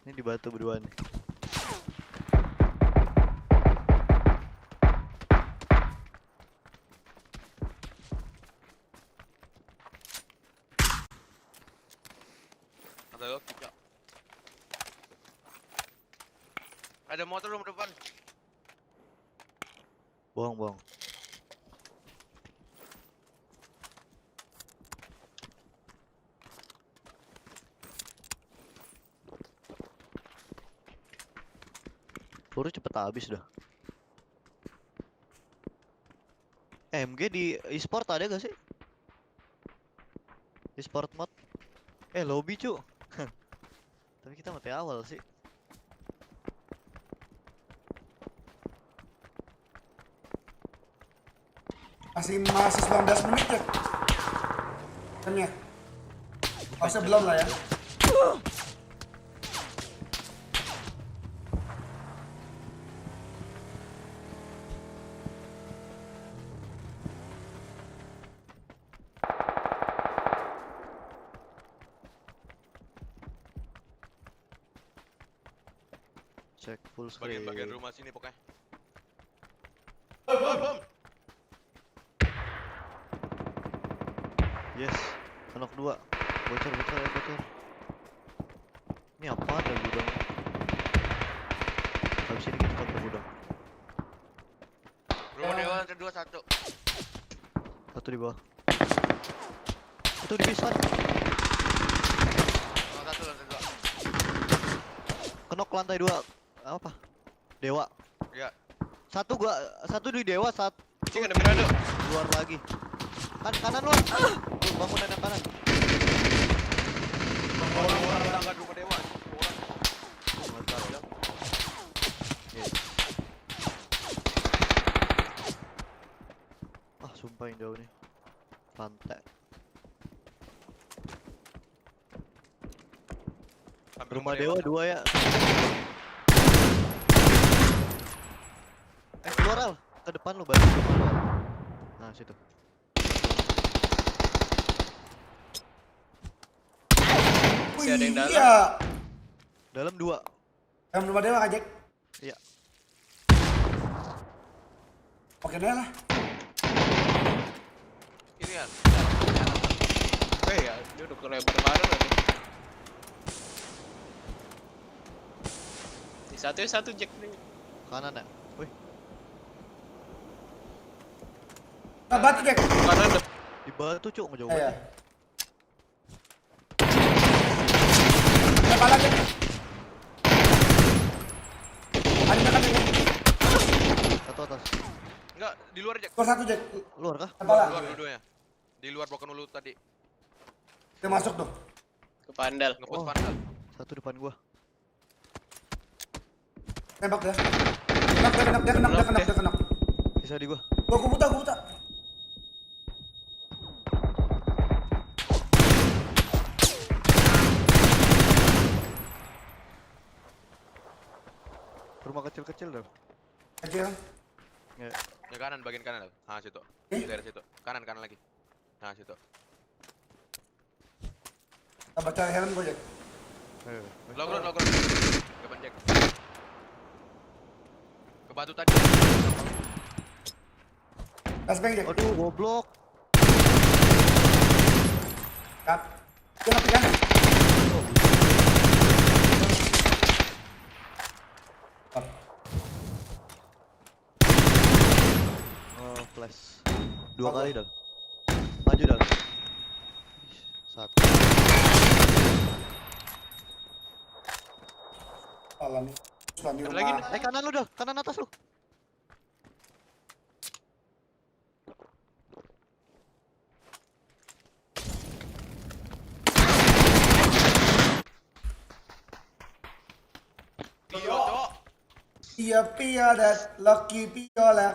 Ini di batu berdua nih. Ada lo, tiga. Ada motor rumah depan. Bohong, bohong. Peluru cepet habis dah. MG di e-sport ada gak sih? E-sport mod? Lobby cu. Tapi kita mati awal sih. Masih 19 menit ya. Jamnya. Masih belum lah ya. Cek full screen. Bagian rumah sini pokoknya. Bom. Yes. Anak 2. Bocor. Ini apa ada gudang? Habis ini kita ke gudang. Rumah dewa lantai 2 1. Satu di bawah. Itu di pisar. Satu lantai 2. Kenok lantai 2. Apa? Dewa. Iya. Satu di dewa, satu Cing ada Mirado. luar lagi. Kanan lu. Bangunan yang kanan. Orang tangga rumah dewa. Nggak tahu ya. Iya. Sumpah yang jauh nih. Pantai. Rumah dewa 2 ya. Keluar Al, ke depan lu balik. Nah, situ. Masih ada yang dalam. Iya. Dalam 2. Dalam rumah dewa Jack. Iya. Oke deh lah. Ini kan. Ya, dia udah kelebar bareng lagi. Di satu Jack nih. Kanan ya. Wih, Batu Jack. Kanan ada. di batu cuk ngejauh Iya. banget. Kepala Jack. Ada kan ini. Satu atas. Enggak, di luar aja. Keluar satu Jack. Luar kah? Kepala. Luar dua-duanya. Di luar blokan dulu tadi. Dia masuk tuh. Ke Pandal. Ngepush Oh. pandal. Satu depan gua. Tembak dia. Dia kena. Bisa di gua. Gua buta. Rumah kecil-kecil dah. Kecil. Ya. Di kanan, bagian kanan. Ah, situ. Eh? Dari situ. Kanan lagi. Nah, situ. Kita baca helm gua Jack. Ayo. Logron. Depan Jack. Ke batu tadi. Gaspeng Jack. Aduh, goblok. Kat. Dia mati kan? Oh, flash. 2 kali dah. Maju dah. Satu. Alah nih. Sudah di Ada rumah. lagi Kanan lu dah, kanan atas lu. Pia that lucky piola.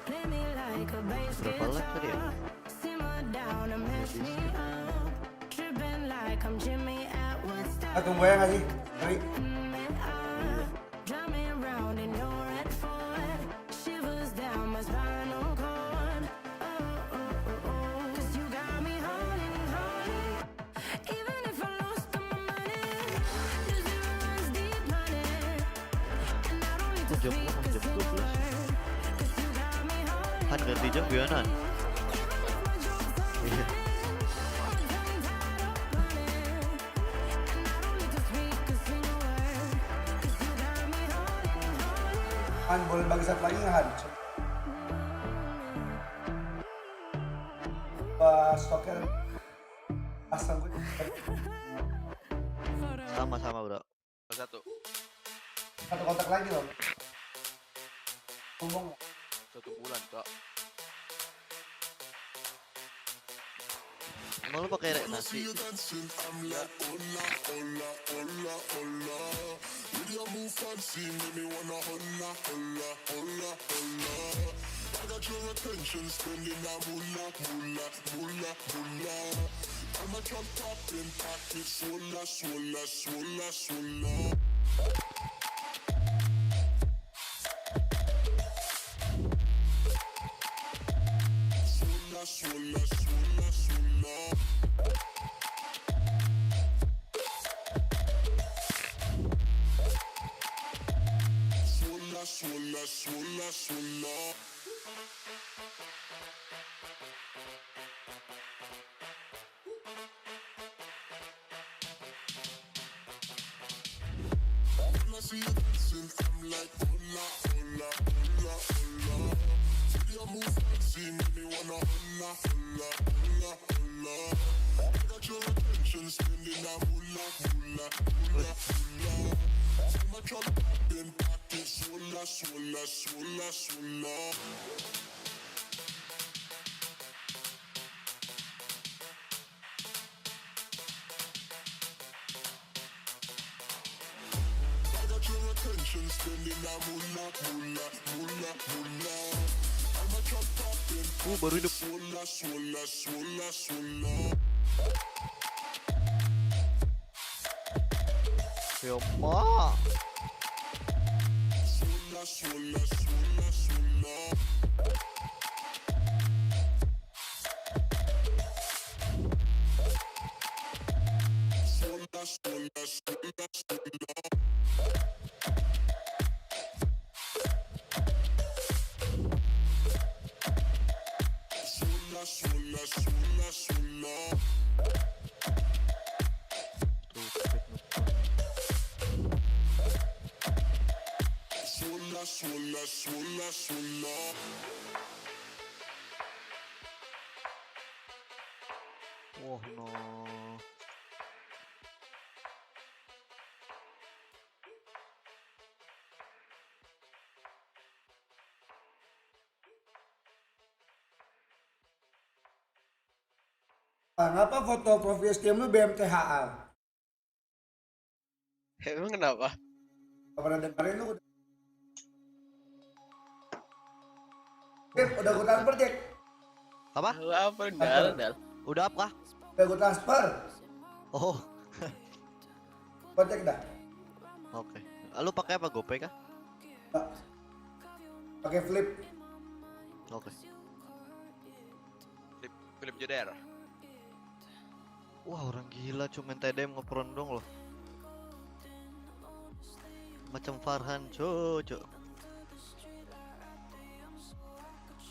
Play me like a bass Berapa lap tadi ya? guitar. Simmer down and mess me up. Tripping like I'm Jimmy at Woodstock. Tunggu ya nggak sih? Sorry. Drumming round in your red Ford. Shivers down my spinal cord. Oh, oh, oh, oh. 'Cause you got me holding, holding. Even if I lost all my money, the zero runs deep running. And I don't need to Jam speak a jam single 12. word. 'Cause you got me holding. Kan ganti jam guyonan. Iya. Han, boleh bagi satu lagi nggak Han? Stoknya pasang gue. Sama-sama, Bro. Satu. Satu kontak lagi loh. Ngomong. 1 bulan, Kak. Emang lu pakai nasi? Baru hidup. Ya, Ma. Oh no. Kenapa foto profil Scrim lu BMTHA? Emang kenapa? Gak pernah dengerin lu. Scrim, udah gue transfer Jack. Apa? Apa dal? Udah apa? Udah gue transfer. Oh, Gue cek dah. oke. Lu pakai apa? GoPay kah? Nggak. Pakai flip. Oke. Philip Jeder. Wah, orang gila cuma main TDM ngepron dong loh. Macam Farhan, cocok.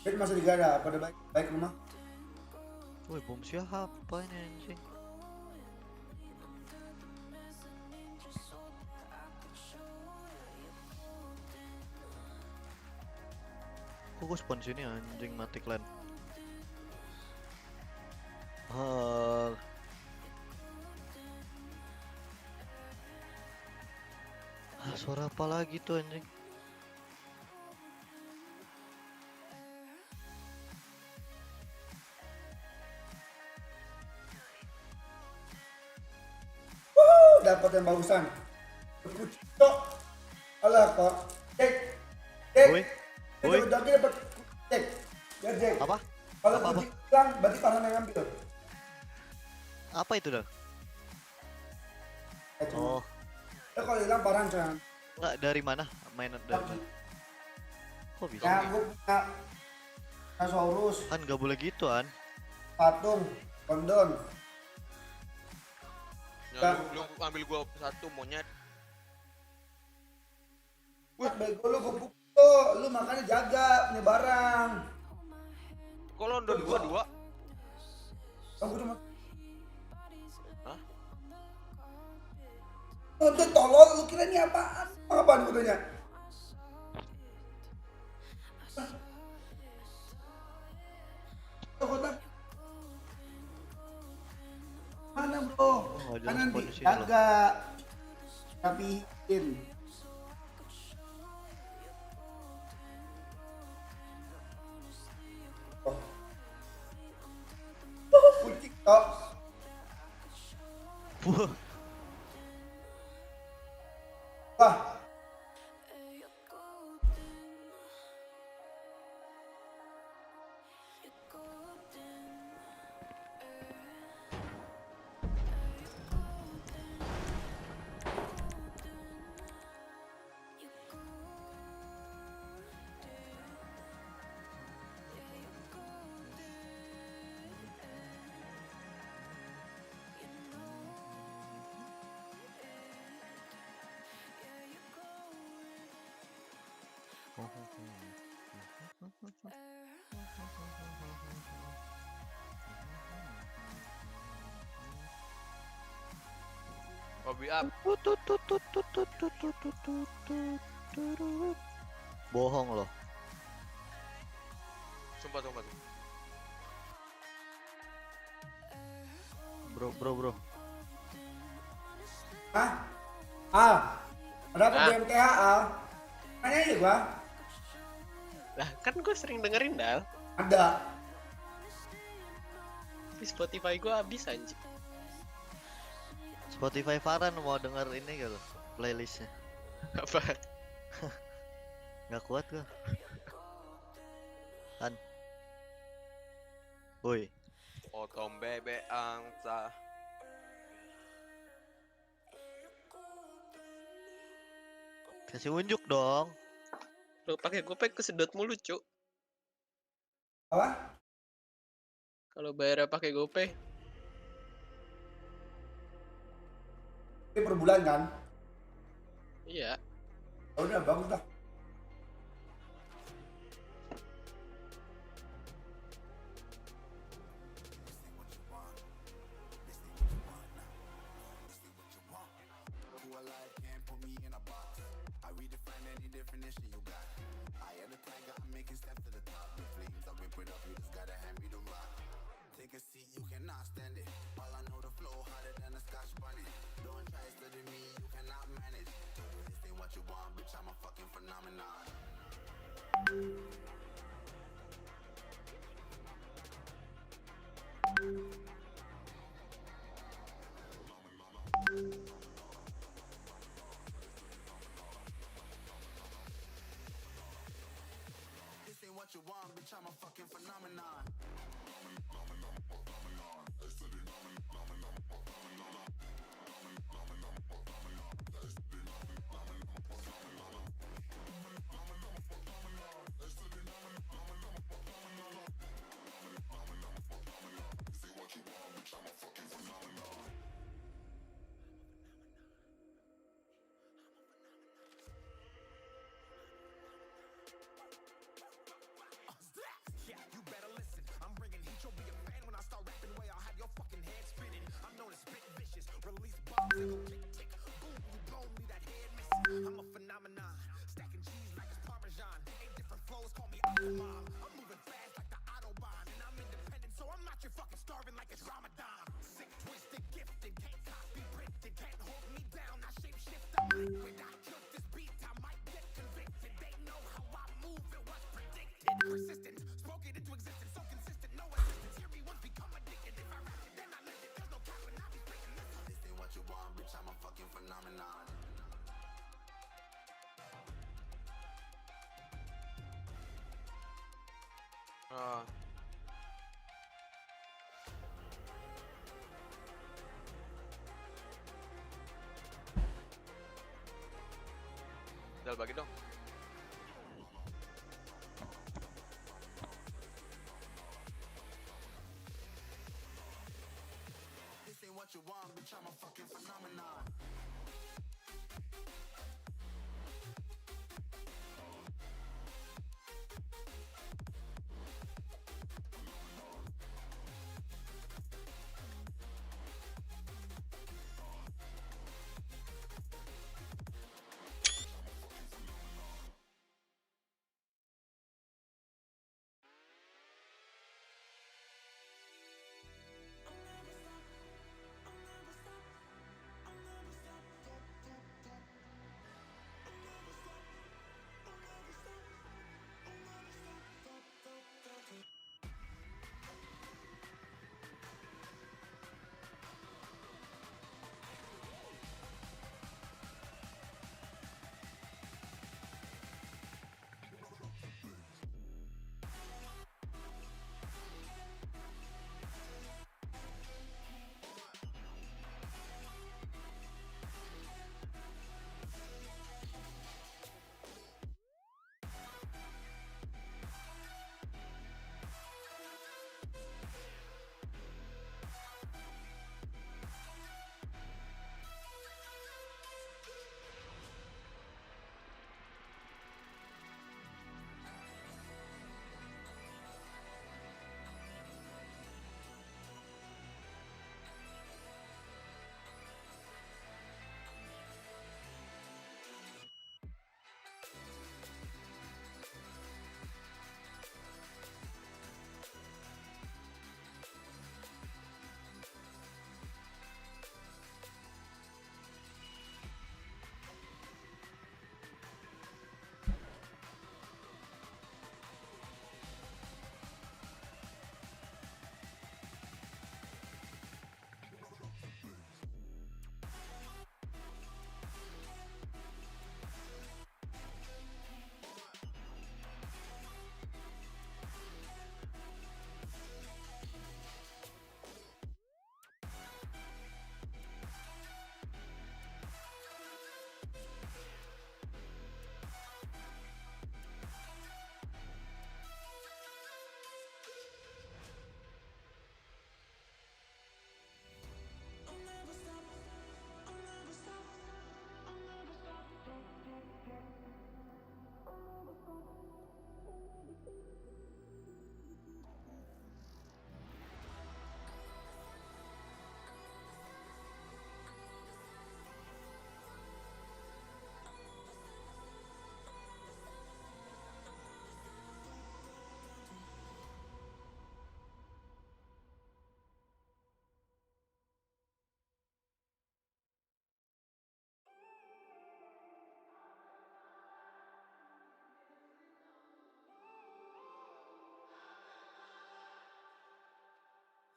Fit masih digada, pada baik rumah. Woi, bom siapa ini anjing? Kok gue spawn sini anjing, mati klan. Suara apa lagi tuh anjing? yang bagusan. Kucing cok. Alah kok. Cek. Woi. Kita Woi. joki dapat cek. Ya Jack. Apa? Kalau Apa, kucing hilang, berarti Farhan yang ngambil. Apa itu dah? Ya, cuma. Oh, Ya kalau hilang Farhan jangan. enggak dari mana? Mainan dari mana? Kok bisa? Ya gue punya Dinosaurus, Kan nggak boleh gitu kan? patung, kondon. Ya, lu ambil gua satu monyet. Wah bego lu gue pukul. Lu makanya jaga punya barang. Kok London gua dua? Kamu cuma Hah? nonton tolol, lu kira ini apaan? Apaan fotonya? Kotak mana bro? Oh, ada Kanan spot di sini loh. dijaga, rapihin. Oh. Kucing tok. Wah, Wah, Bobby up. bohong loh. Sumpah. Bro. hah? Al, ada apa Ah. BMTH Al? Tanya aja gua. Lah kan gue sering dengerin Dal. Ada. Di Spotify gue habis anjing. Spotify Farhan mau denger ini gitu playlistnya. Apa? Nggak kuat gua. Kan. Woi, Potong bebek angsa. kasih unjuk dong. Lo pakai GoPay kesedot mulu, Cuk. Apa? Kalau bayar pakai GoPay. Ini per bulan kan? Iya. Ya udah bagus dah. Ah, Dal bagi dong. This ain't what you want, bitch, I'm a fucking phenomenon.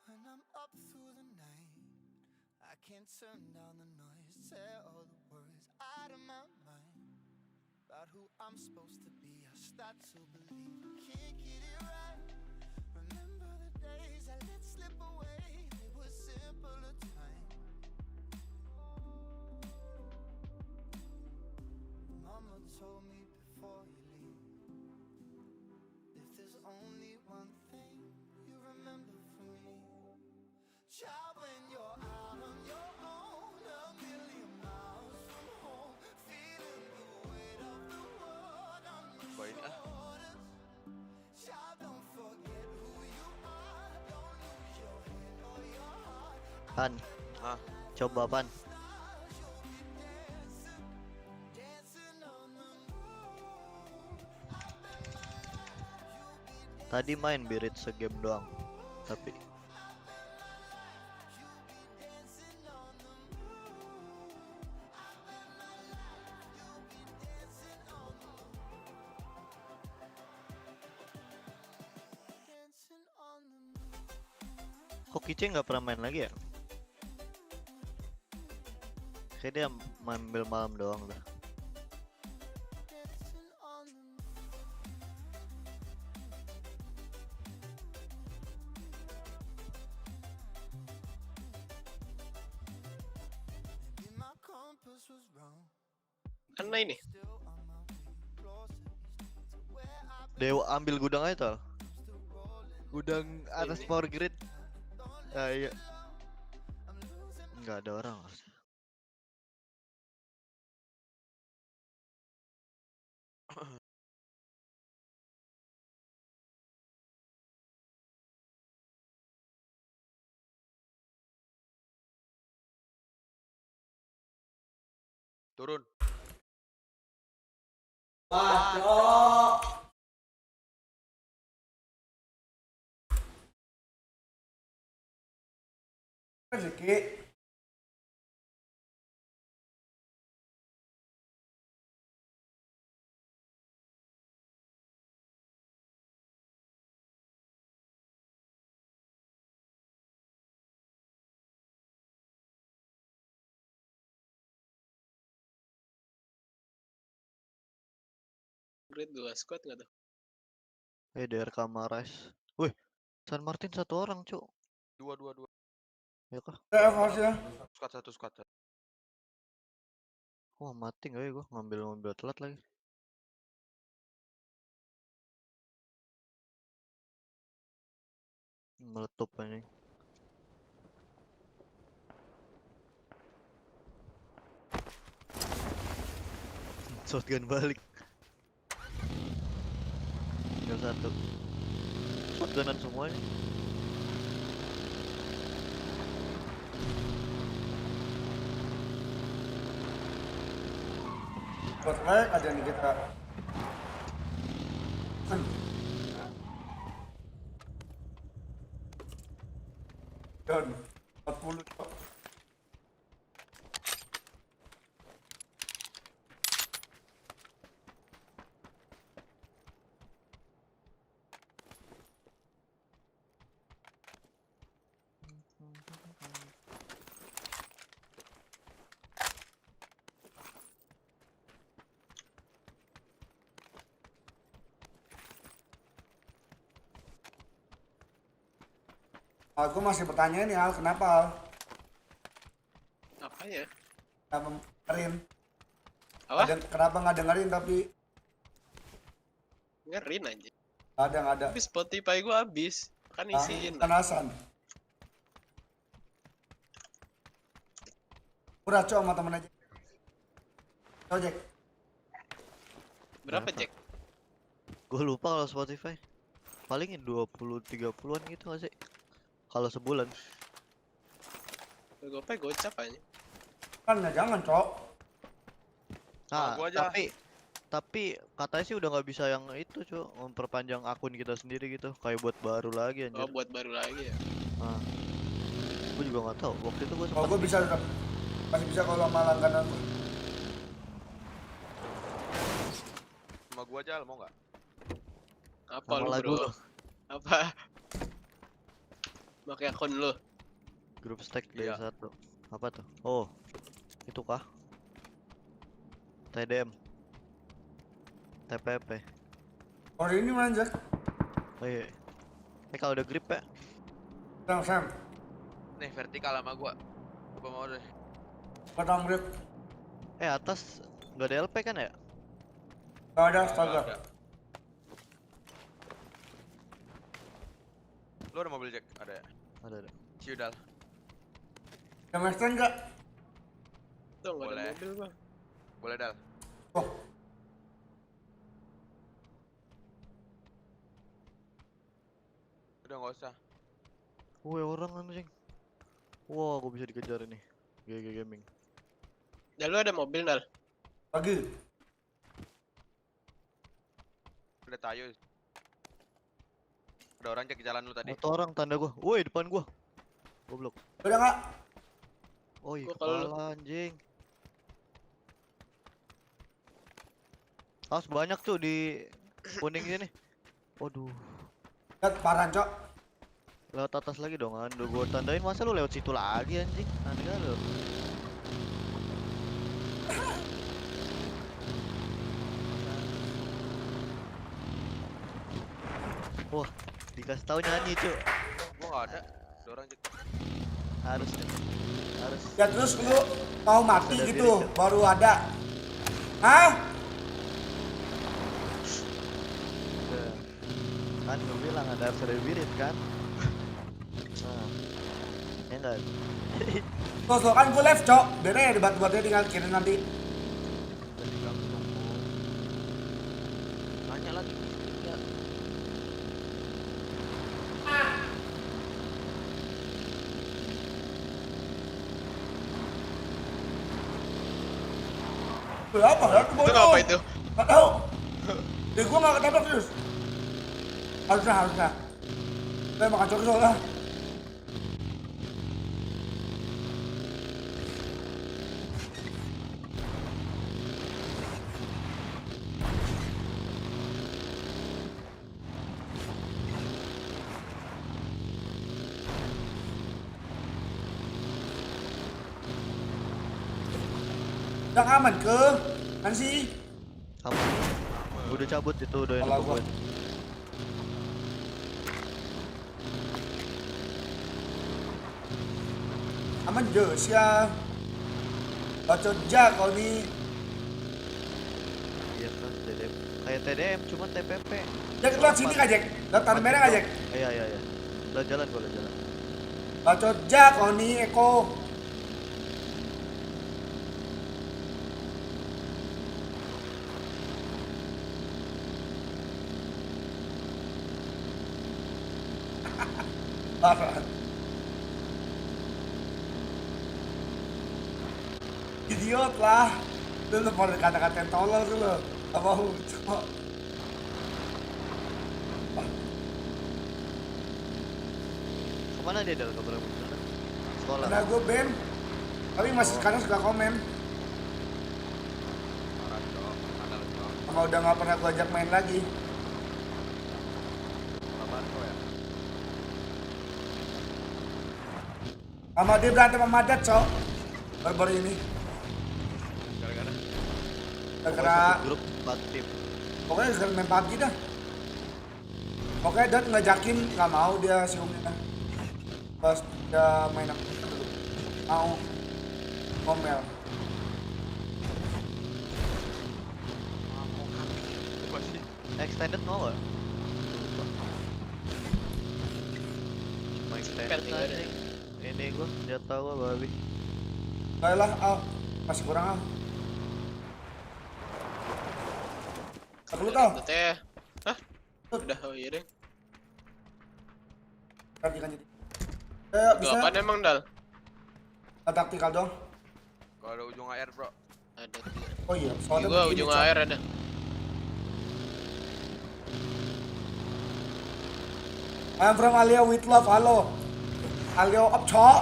When I'm up through the night, I can't turn down the noise, tear all the worries out of my mind. About who I'm supposed to be, I start to believe I can't get it right. Remember the days I let slip away, they were simpler times. Mama told me before you leave, if there's only one thing you remember from me, child, when you're out on your own, a million miles from home, feeling the weight of the world on your Bawain ah. shoulders. Child, don't forget who you are, don't lose your head or your heart. Pan, Ah, coba Pan. Stars, you'll be dancing, dancing on the moon. I bet my life you'll be Tadi main Birit segame doang. Tapi dancing on the moon. I bet my life you'll be dancing on the moon. Dancing on the moon. kok Kice nggak pernah main lagi ya? Kayak dia ambil malam doang dah. Dancing on the moon. Karena ini. Dewa ambil gudang aja Tal. Gudang atas Ini. power grid. Ah iya. Nggak ada orang. Turun. Wah, cok. Rezeki. Grade 2 squad nggak tuh? DR Kamares. Wih, San Martin 1 orang, Cuk. Dua. Ya kah? Hasilnya. Squad satu. Wah, mati enggak ya gua ngambil telat lagi. Meletup ini. Shotgun balik. Tinggal 1. Shotgunan semuanya. Buat naik aja nih kita. Don, 40 cok. Aku masih bertanya nih Al, kenapa Al? Apa ya? Kenapa dengerin? Apa? Kenapa nggak dengerin tapi Ngerin aja. nggak ada. Tapi Spotify gua habis. Kan isiin. Kanasan. Udah cok sama temen aja. Project. Berapa Jack? Gue lupa kalau Spotify. Paling 20-30-an gitu nggak sih? Kalau sebulan. Gopay gocap aja. Kan ya jangan cok. Nah, gua aja. tapi katanya sih udah nggak bisa yang itu, Cuk, memperpanjang akun kita sendiri gitu, kayak buat baru lagi anjir. Oh, buat baru lagi ya. Nah, gue juga nggak tahu. Waktu itu gue Kalau gue bisa tetap masih bisa kalau sama langganan gue. Sama gua aja, mau nggak? Apa Sama lu, lagu Bro? lo. Apa? Pakai akun lu. Grup stack Iya. D1. Apa tuh? Oh, itu kah? TDM. TPP. Kalau ini mana Jack? Oh iya. Kalau udah grip ya? Sam. Nih, vertikal sama gua. Gua mau deh. Potong grip. Atas nggak ada LP kan ya? Gak ada Nggak astaga. ada. Lu ada mobil Jack? Ada ya? Ada. Ciudal. Yang extend nggak? Tuh enggak ada Boleh. mobil gua. Boleh, Dal. Oh, Udah nggak usah. Woi orang anjing. Wah, gue bisa dikejar ini. GG Gaming. Dal lu ada mobil, Dal? lagi. Ada tayo. Ada orang Jack jalan lu tadi. Satu orang tanda gua. Woi, depan gua. Goblok. Udah nggak? Oh iya, Gua kalau- kepala anjing. Awas banyak tuh di kuning sini. Waduh. Lihat parah cok. Lewat atas lagi dong, Ando. Gua tandain masa lu lewat situ lagi anjing. Aneh kali lu. Wah, dikasih tahu nyanyi, Cuk. Gua nggak ada. Ada orang Jack. Harus nih. Harus. Ya terus lu mau mati Ada gitu, Birit, baru ada. Ah, Udah. Kan gue bilang ada earphone Birit kan. Nah, ya enggak. tuh kan gue left cok. Biar aja di batu-batunya tinggal kirim nanti. Tadi ganggu dong. Tanya lagi. Ya. Berapa ya? Itu ngapa itu? Gak tau. Jadi gue gak ketabrak terus. Harusnya. Saya makan coklat soalnya. Udah aman ke? Kan sih? Sama. Udah cabut itu udah yang Kalau gua. gue. Aman jos ya. Bacot jak kau nih. Iya kan TDM. Kayak TDM cuma TPP. Jack lewat sini kah Jack? Lewat tanah merah kah Jack? Iya. Lah jalan gua lah jalan. Bacot jak kau nih Eko. Parah. Idiot lah. Lu pada kata-kata yang tolol tuh lo. Apa cok? Kemana dia Del? Kabar muncul? Sekolah. Karena gue BEM. Tapi masih sekarang suka komen. Parah cok. Ada cok. Sama udah gak pernah gue ajak main lagi. Kabar cok ya. Sama dia berantem sama Madat cok. Baru-baru ini. Gara-gara. Gara-gara Satu grup 4 tim. pokoknya gara main PUBG dah. Pokoknya Dot ngajakin gak mau dia si Umnya. Pas dia main apa? Mau ngomel. Coba sih. Extended mau gak? Cuma extended juga ada. aja. Ini gua jatah gua babi. Baiklah Al, masih kurang Al. Aku lu tau? Teh. Hah? Udah, oh iya deh. Lanjut. Gak Bisa apa emang Dal? taktikal dong. Kalau ada ujung air bro. Ada. Oh iya, Di soalnya gua begini, ujung Cok. air ada. I'm from Alia with love, halo. Alia up cok.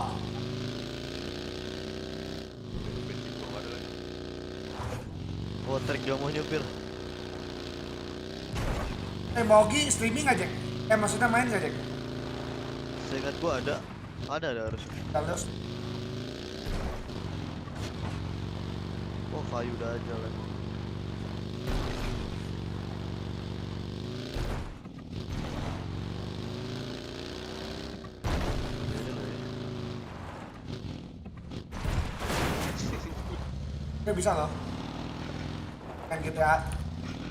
Bensin gua nggak ada lagi. Oh, trik dia mau nyupir. Mogi streaming aja. Maksudnya main gak Jack? Seingat gua ada. Ada harus. Terus Oh, kayu udah jalan. dia bisa loh. Kan GTA.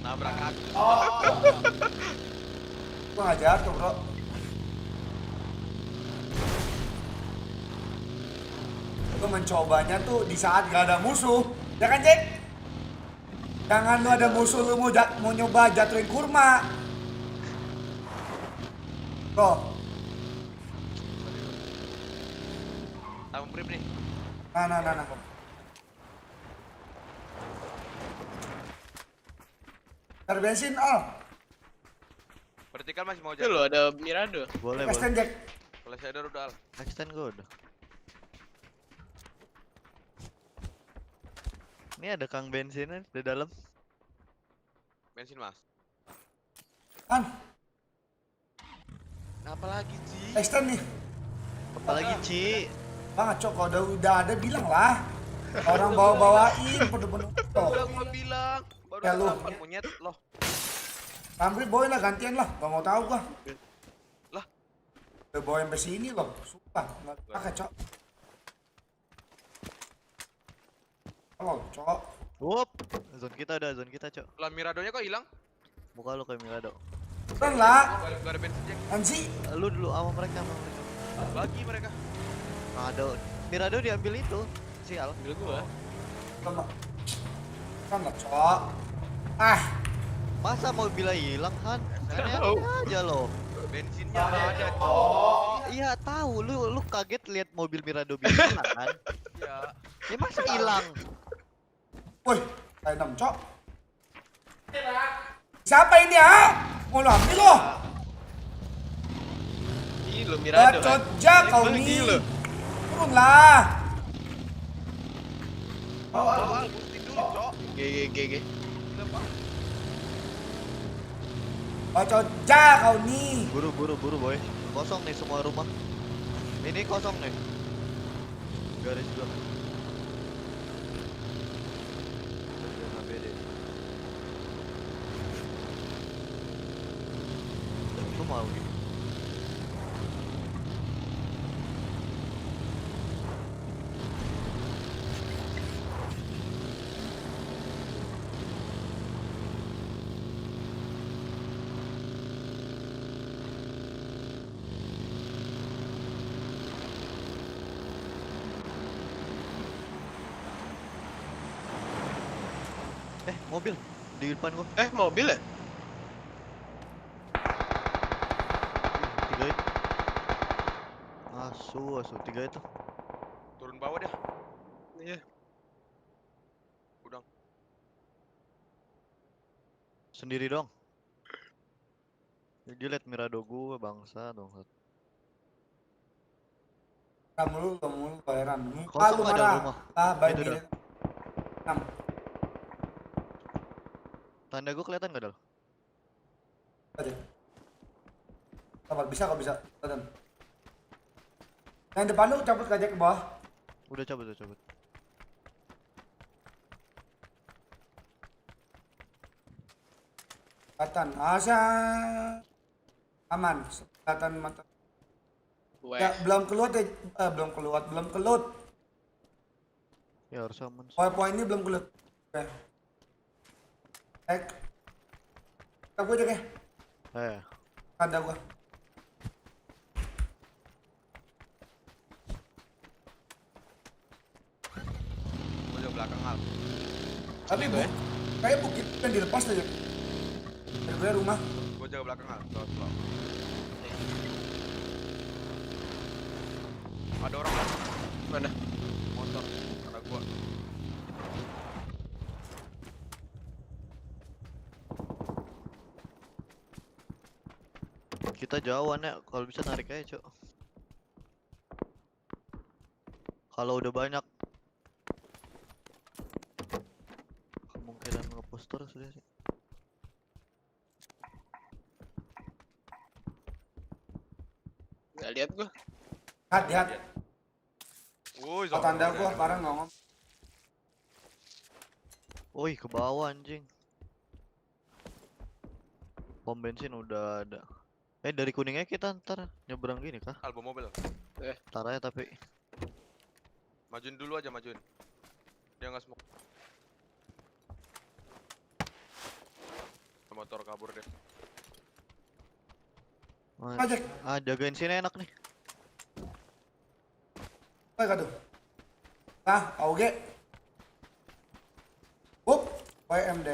Nabrak aku. Gua gak jatuh bro. Gua mencobanya tuh di saat gak ada musuh. Ya kan Jack? Jangan lu ada musuh lu mau nyoba jatuhin kurma. Bro, Tanggung prip nih. nah. Cari bensin, Vertikal masih mau Itu lo jalan. ada Mirado. Boleh, boleh. Extend Jack. Kalau saya udah al. Extend gua udah. Ini ada kang bensinnya di dalam. Bensin mas. An, Apa lagi sih? extend nih. Apalagi Ci. Banget cok, kalau udah ada bilang lah. Orang bawa-bawain penuh-penuh. Gua bilang. Baru Ya, lu. ada monyet loh. Tampil boy lah gantian lah, gak mau tahu gua. Lah. Udah bawa sampai sini loh, sumpah nggak pakai cok. Halo cok. Wup, zone kita, Cok. Lah Miradonya kok hilang? Muka lu kayak Mirado. Kan lah. Gak ada bensin Jack. Ansi. Lu dulu sama mereka. Bagi mereka. Ada Mirado diambil itu. Sial. Ambil gua. Kan lah, Cok. Ah, Masa mobilnya hilang kan? Tahu. Aja lo. Bensinnya nggak ada, Cok. Iya tahu lu kaget lihat mobil Mirado bilang kan? Iya. Ya masa hilang? woi, kayak 6, Cok. Siapa ini ya? Mau lu ambil lo? Ih, lu Mirado. Bacot ja kau Bagi nih. lu. Turunlah. Awal boosting dulu, Cok. GG. Gila, Pak. Bacot ja kau nih. Buru boy. Kosong nih semua rumah. Ini kosong nih. Garis juga. Lu mau gitu. Mobil di depan gua. Mobil ya? Tiga itu. Asu 3 itu. Turun bawah dah. Iya. Udang. Sendiri dong. Dia liat Mirado gua bangsa dong. Kamu bayaran. Muka Kosong lu ada marah. rumah. Ah, baik Itu ini. dah. Tanda gua kelihatan gak Dal? Aja. Sabar, bisa kok bisa. Kelihatan. Yang depan lu cabut aja ke bawah. Udah cabut. Kelihatan. Asa. Aman. Kelihatan mata. Weh. Ya, belum keluar. Ya harus aman. Poin ini belum keluar. Oke. Kita gue aja ke. Tanda gua. Gua di belakang hal. Tapi kayak bukit kan dilepas aja. Dari gue rumah. Gua jaga belakang hal. Slow. Ada orang lah. Mana? Motor. Ada gua. Kita jauhan ya, kalau bisa narik aja, Cok. Kalau udah banyak kemungkinan ngepost terus udah sih. Nggak lihat gua. Lihat. Woi, Tanda gua sekarang ngomong. Woi, ke bawah anjing. Pom bensin udah ada. Dari kuningnya kita ntar nyebrang gini kah? Album mobil. Ntar aja tapi. Majuin dulu aja, majuin. Dia nggak smoke. Motor kabur deh. Jagain sini enak nih. Aduh. Nah, AUG. Up, WMD.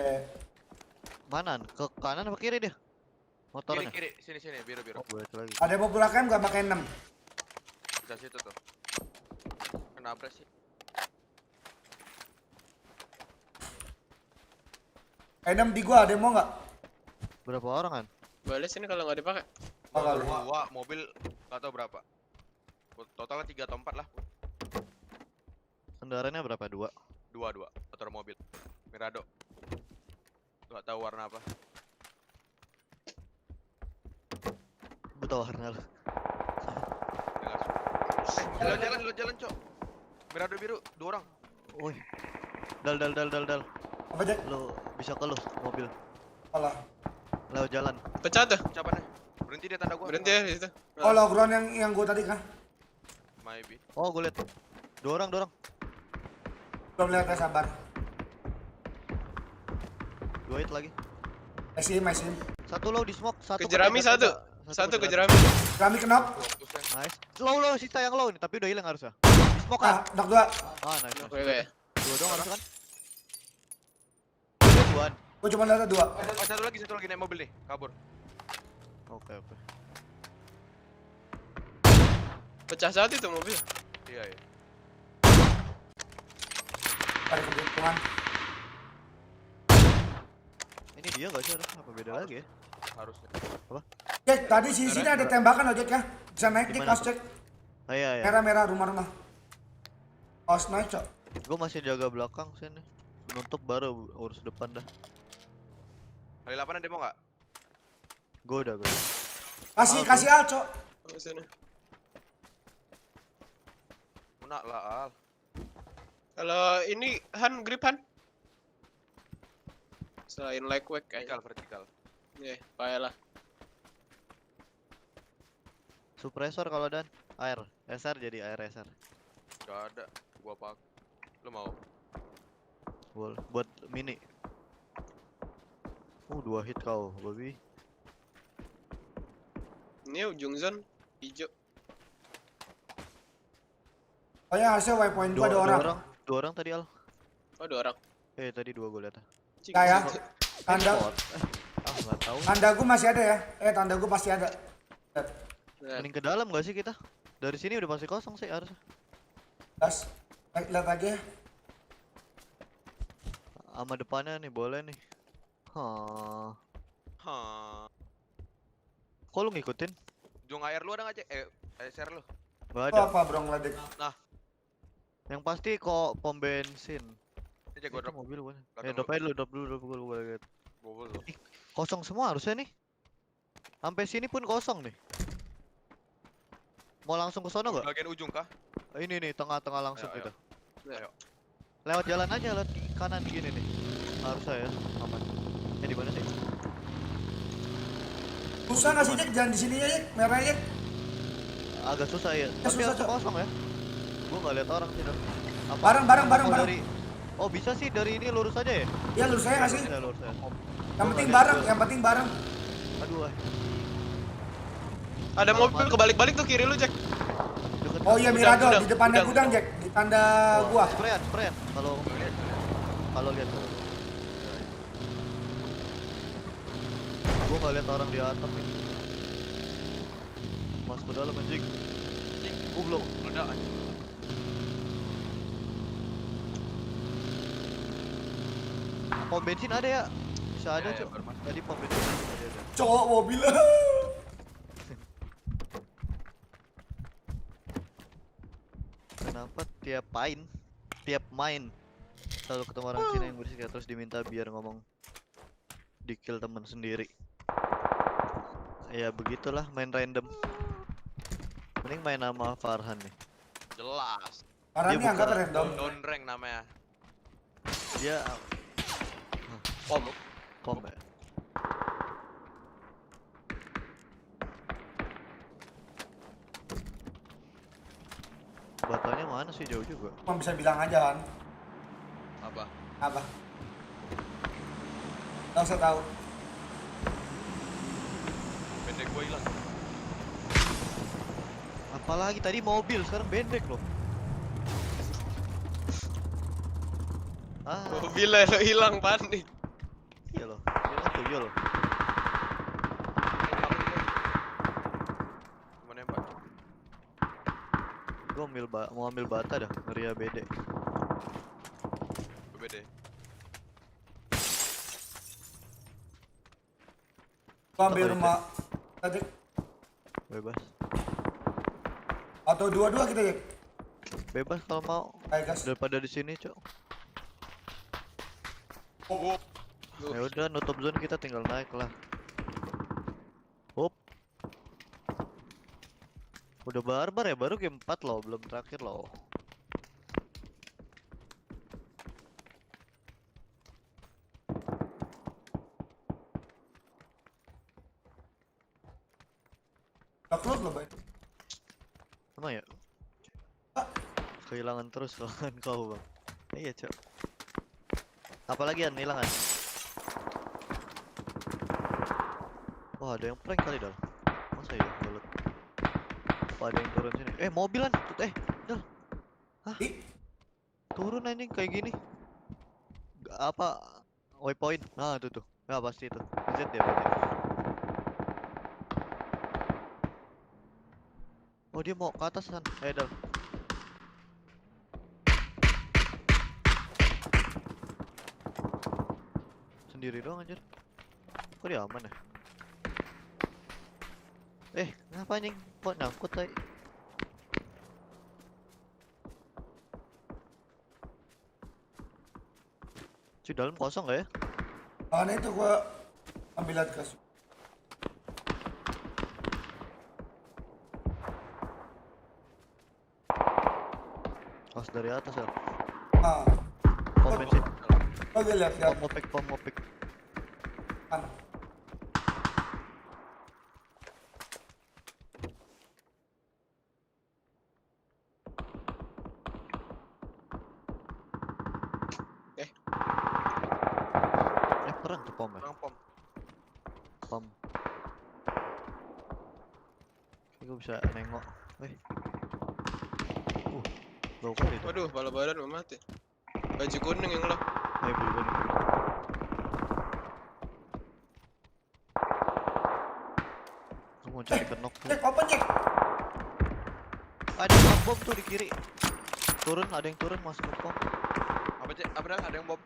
Mana? Ke kanan apa kiri dia? Motornya. Kiri, sini, biru. Oh, balik lagi. Ada yang mau belakang gak pakai 6. Udah situ tuh. Kenapa sih? Enam di gua, ada yang mau nggak? Berapa orang kan? Boleh sini kalau nggak dipakai. Bakal. Dua, mobil nggak tahu berapa. Totalnya 3 atau 4 lah. Kendaraannya berapa? 2? Dua. Motor mobil. Mirado. Nggak tahu warna apa. Gue tau warna lu. Lu jalan, Cok. Mirado biru, 2 orang. Woi. Dal. Apa Jack? Lu bisa ke lu mobil. Alah. Lewat jalan. Pecah tuh. Ucapannya. Berhenti dia tanda gua. Berhenti ya di situ. Oh, low ground yang gua tadi kan? Maybe. Oh, gue liat. 2 orang. Belum lihat ya, sabar. 2 hit lagi. Masih. Satu low di smoke, satu Ke jerami tenda, satu. tenda. Satu ke jerami. jerami. Kami kenop. Nice. Low sisa yang low nih, tapi udah hilang harusnya. Di smoke kan? Knock 2. Nice. Oke. Dua doang harusnya kan? Udah duaan. Gua cuma lihat 2. Oh, satu lagi naik mobil nih, kabur. Oke. Pecah satu itu mobil. Iya. Ada keberuntungan. Ini dia nggak sih harusnya apa beda lagi ya? Harusnya. Jack, tadi sini ada tembakan loh Jack ya. Bisa naik Jack, Dimana? kaos Jack. Iya. Merah rumah. Kaos naik cok. Gue masih jaga belakang sini. Nutup baru urus depan dah. Kali 8 ada mau nggak? Gue udah. Kasih Al cok. Ke sana. Munak lah Al. Kalau ini Han grip Han. Selain like whack kayaknya. Vertikal. Iya, payah lah. Suppressor kalau dan air SR jadi air SR. Gak ada. Gua pakai. Lu mau? Buat mini. 2 hit kau, babi. Ini ujung zone hijau. Oh ya harusnya waypoint 2 ada orang. Dua orang tadi Al. Oh, 2 orang. Tadi 2 gue liat. Cik, Ya. cik. Tanda Nggak tahu. tanda gua masih ada ya. Tanda gua pasti ada. Nah, Mending ke dalam gak sih kita? Dari sini udah pasti kosong sih harusnya. Gas. Lihat aja. Sama depannya nih boleh nih. Hah. Kok lu ngikutin? Jung air lu ada nggak, Cek? Share lu. Gak Itu ada. apa bro ngeledek? Yang pasti kok pom bensin. Ini Cek gua Itu drop. mobil bukan? Belakang Drop aja dulu, drop dulu gue liat. Bobol lu. Kosong semua harusnya nih. Sampai sini pun kosong nih. Mau langsung ke sono gak? Bagian ujung kah? Ini nih tengah-tengah langsung Ayo, kita. Ayo. Lewat jalan aja, lewat kanan gini nih. Harusnya ya, aman. Di mana sih? Susah nggak sih Jack jalan di sini ya Jack? Merah Jack. Agak susah ya. Tapi susah, harusnya Cok. kosong ya. Gua nggak lihat orang sih. Apa? Bareng. Oh, dari... Oh bisa sih dari ini lurus aja ya? Ya lurus saya nggak sih? Ya, lurus aja. Yang penting bareng. Aduh. ada mobil kebalik-balik tuh kiri lu, Jack. Deket. Oh iya Mirador Gudang, di depannya gudang. gudang Jack. Di tanda gua. Sprayan. Kalau lihat. Gua nggak lihat orang di atap ini. Mas ke dalam anjing. Gua belum. Meledak aja. Pom bensin ada ya? Bisa ada, Ya, Cok. baru masuk. Tadi pom bensin ada. Cowok mobil. Kenapa tiap main selalu ketemu orang Cina yang berisik terus diminta biar ngomong di kill temen sendiri. Ya begitulah main random. Mending main nama Farhan nih. Jelas. Orang Dia ini anggap bukan- random. Down rank namanya. Dia Pom. pom ya. Batanya mana sih jauh juga. Cuma bisa bilang aja kan. Apa? Apa? Gak usah tahu. Pendek gua hilang. Apalagi tadi mobil sekarang bendek loh. Mobilnya lo hilang panik. Iya loh. Hilang tuh iya loh. Mau nembak. Gua mau ambil bata dah, Ria BD. BBD. Gua ambil Apa rumah tadi. Bebas. Atau dua-dua kita Jack. Bebas kalau mau. Ayo gas. Daripada di sini, Cok. Oh. Ya udah nutup zone kita tinggal naik lah. Hop. Udah barbar ya, baru game 4 loh, belum terakhir loh. Upload loh, Bay. Emang ya? Kehilangan terus kawan kau, Bang. Iya, Cok. Apalagi yang hilangan? Oh, ada yang prank kali Dal. Masa ya galut? Apa ada yang turun sini? Mobilan. Dal. Hah? Ih, Turun anjing kayak gini. Apa waypoint? Nah, itu tuh. Ya pasti itu. Z ya berarti. Oh, dia mau ke atas kan? Dal. Sendiri doang anjir. Kok dia aman ya? Ngapa anjing? Kok nyangkut tadi? Cuy, dalam kosong gak ya? nah itu gua ambil lihat ke Pas dari atas ya. ah. Pom bensin. Oke, lihat. Pom ngopek. Kan. Perang tuh pom ya? Perang pom. Pom. Oke, gue bisa nengok. Bau kali itu. Waduh, bala badan mau mati. Baju kuning yang lo. Beli gue nih. Gue mau cari kenok tuh. Cek, open cek. Ada yang bom tuh di kiri. Ada yang turun masuk ke pom. Apa cek? Apa dah? Ada yang bom.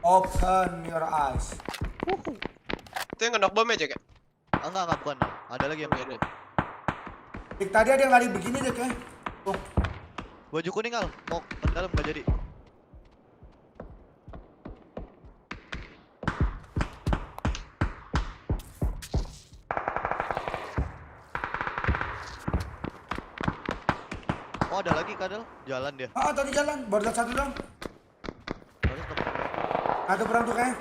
Open your eyes. Itu yang kena bom ya, Cek? Enggak bukan. Ada lagi yang Iya, bom. Cek, tadi ada yang lari begini deh kayak. Tuh. Baju kuning Al, mau ke dalam nggak jadi. Oh, ada lagi Kadal, jalan dia. Tadi jalan, baru lihat satu dong. Harus temen gue. Ada perang tuh kayak.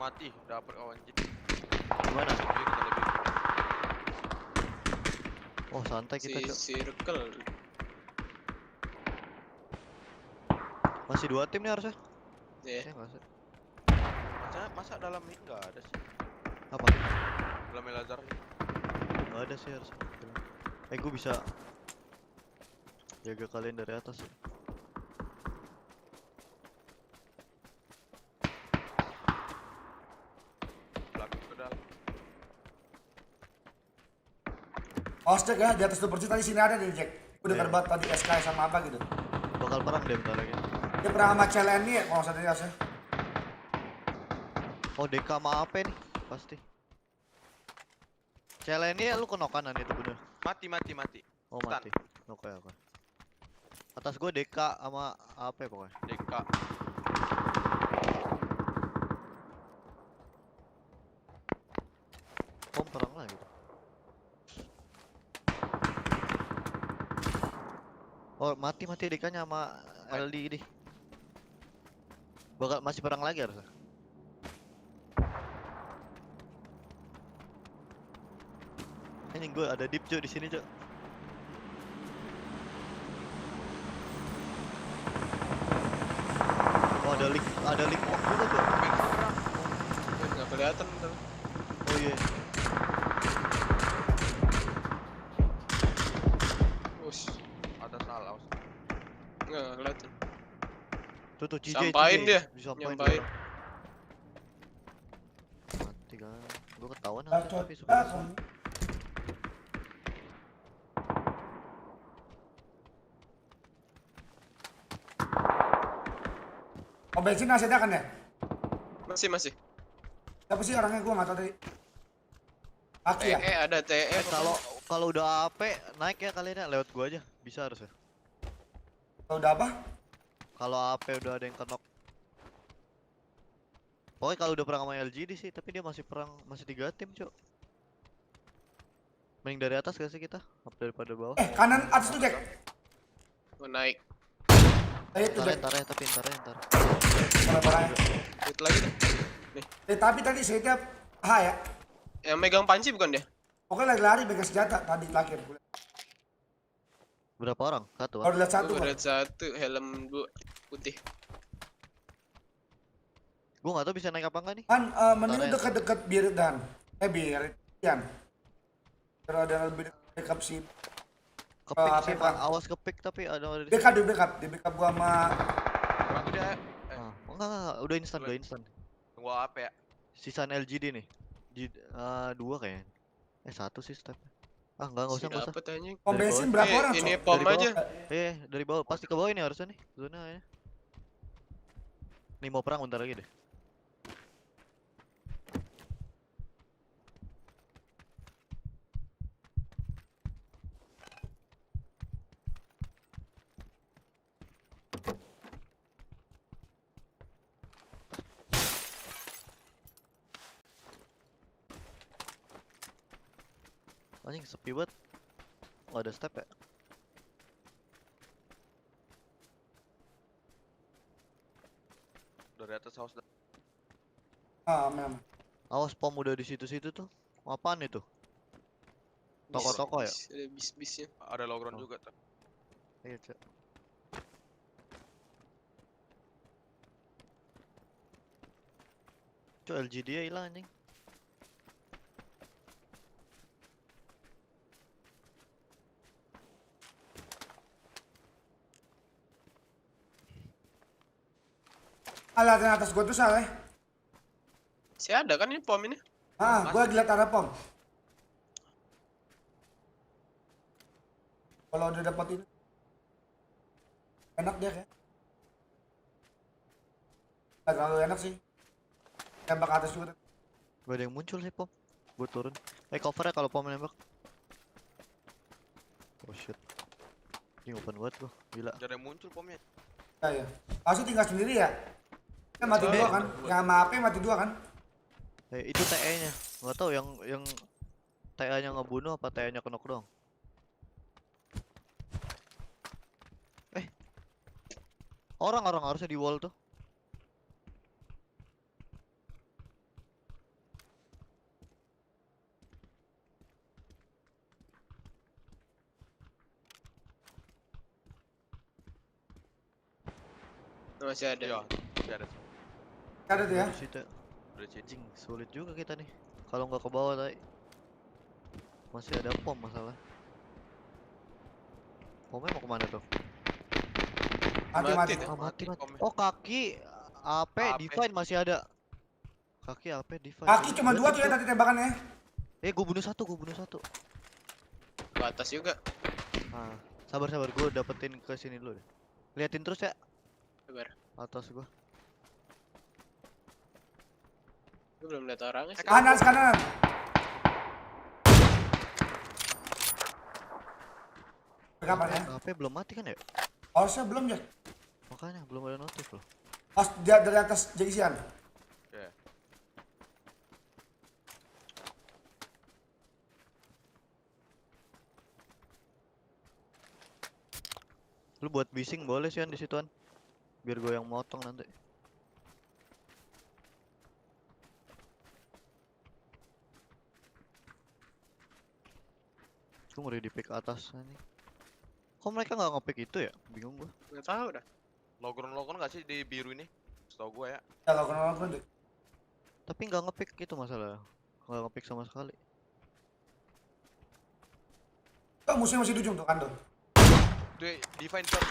Mati, dapat kawan anjing. Gimana? Lebih, kita lebih. Oh, santai kita, Cok. Circle. Masih 2 tim nih harusnya. Iya. Nggak sih. Masa dalam ini nggak ada sih? Apa? Dalam Elazar ini. Nggak ada sih harusnya. Gue bisa jaga kalian dari atas. Belakang ke dalam. Awas cek ya, di atas 2 persis tadi sini ada nih cek. Udah Iya. terbat tadi SK sama apa gitu. Bakal perang deh bentar lagi. Dia pernah sama CLN nih ya, kalau nggak salah dia harusnya. Oh, DK sama AP nih, pasti. Celeni lu kenokanan itu bener. Mati. Oh, Stun. mati. Oke. Atas gue DK sama AP pokoknya. DK. Pom perang lah gitu. Oh, mati DK-nya sama LD ini. Bakal masih perang lagi harusnya. Ini gue ada deep Cok di sini, Cok. Oh, ada link off juga, Cok. Nggak kelihatan bentar. Oh iya. Us, Ada salah. nggak kelihatan. Tuh CJ. Sampain dia, Disampain nyampain. dia. Mati kan. Gue ketahuan Bacot. tapi suka. Oh bensin masih ada kan ya? Masih. Siapa sih orangnya gua nggak tahu tadi. Aki ya? TE ada TE. Kalau udah AP naik ya kalian ya lewat gua aja. Bisa harusnya. Kalau udah apa? Kalau AP udah ada yang kenok. Pokoknya kalau udah perang sama LGD sih, tapi dia masih perang, masih 3 tim, Cok. Mending dari atas gak sih kita? Apa daripada bawah? Kanan atas tuh Jack. Mau naik. Ayo tuh Jack. Ntar. Barang-barangnya. Hit lagi deh. Tapi tadi saya H ya. Yang megang panci bukan dia? Pokoknya lari-lari pegang senjata tadi terakhir. Berapa orang? Satu. Baru lihat satu. Gua Bang. lihat satu, helm 2 putih. Gua nggak tahu bisa naik apa enggak nih. Kan mending Ntar ya, dekat-dekat Birit dan Birit Yan. Kalau ada lebih dekat si Kepik sih, apa? awas kepik tapi ada di backup di backup gua sama Berapa dia? enggak, udah instan. Tunggu apa ya? Sisaan LGD nih. Dua kayaknya. Satu sih step. Enggak usah. Dapet anjing. pom Dari bensin bawah. berapa orang? Ini Cok? pom Dari bawah. aja. Dari bawah pasti ke bawah ini harusnya nih. Zona ya. Nih mau perang bentar lagi deh. Anjing sepi banget. Nggak ada step ya? Dari atas house. Memang. Awas pom udah di situ-situ tuh. Apaan itu? Toko-toko ya? Ada bis-bisnya. Ada logron juga tuh. Iya, Cak. Cuk, LGD ya hilang anjing. Lihat yang atas gua tuh salah. Si ada kan ini pom ini? Gua lagi lihat ada pom. Kalau udah dapat ini enak dia kayak. Nggak terlalu enak sih. Tembak ke atas juga. Gak ada yang muncul sih pom. Gue turun. Cover ya kalau pom nembak. Oh shit. Ini open banget gua. Gila. Gak ada yang muncul pomnya. Ya. Pasti tinggal sendiri ya. Kan mati dua kan? Yang sama AP mati dua kan? Itu TE-nya. Nggak tahu yang TE-nya ngebunuh apa TE-nya knock doang. Orang harusnya di wall tuh. Masih ada. Iya, masih ada. Ada tuh ya? Di situ. Udah sini. Anjing, sulit juga kita nih. Kalau nggak ke bawah tadi. Masih ada pom masalah. Pomnya mau kemana tuh? Mati. Mati. pomnya. Oh kaki AP AP. define masih ada. Kaki AP define. Kaki cuma dua tuh ya tadi tembakannya. Gue bunuh satu. Ke atas juga. Sabar gue dapetin ke sini dulu deh. Liatin terus ya Sabar. atas gua. Gue belum lihat orangnya sih. Kanan. Kapan ya? AP belum mati kan ya? Harusnya belum ya. Makanya belum ada notif loh. Pas dia dari atas jengsian. Oke. Lu buat bising boleh sih di situan. Biar gue yang motong nanti. Gue ngeri di pick atas nih. Kok mereka nggak nge-pick itu ya? Bingung gua. Nggak tahu dah. Logron nggak sih di biru ini? Setahu gua ya. Ya kalau kenal deh. Tapi nggak nge-pick itu masalah. Nggak nge-pick sama sekali. Tuh musuhnya masih di ujung tuh kan tuh. Itu define top.